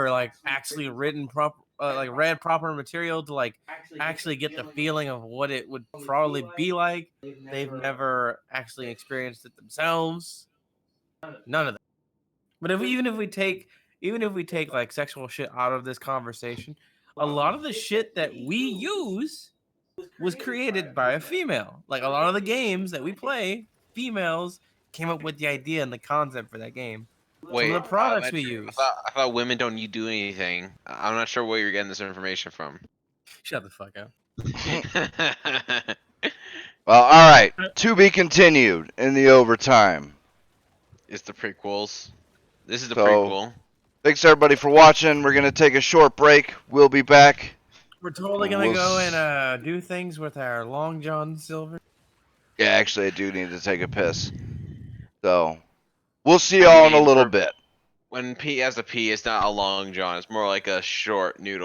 like actually written proper like read proper material to like actually get the feeling of what it would probably be like. They've never actually experienced it themselves. None of that. But even if we take like sexual shit out of this conversation, a lot of the shit that we use was created by a female. Like a lot of the games that we play, females came up with the idea and the concept for that game. Wait, Some of the products that's we true. use. I thought women don't need to do anything. I'm not sure where you're getting this information from. Shut the fuck up. Well, all right. To be continued in the overtime. It's the prequels. This is the So- prequel. Thanks everybody for watching. We're gonna take a short break. We'll be back. We're totally gonna We'll go s- and do things with our Long John Silver. Yeah, actually, I do need to take a piss. So, we'll see y'all in a little bit. When P has a P, it's not a long john. It's more like a short noodle.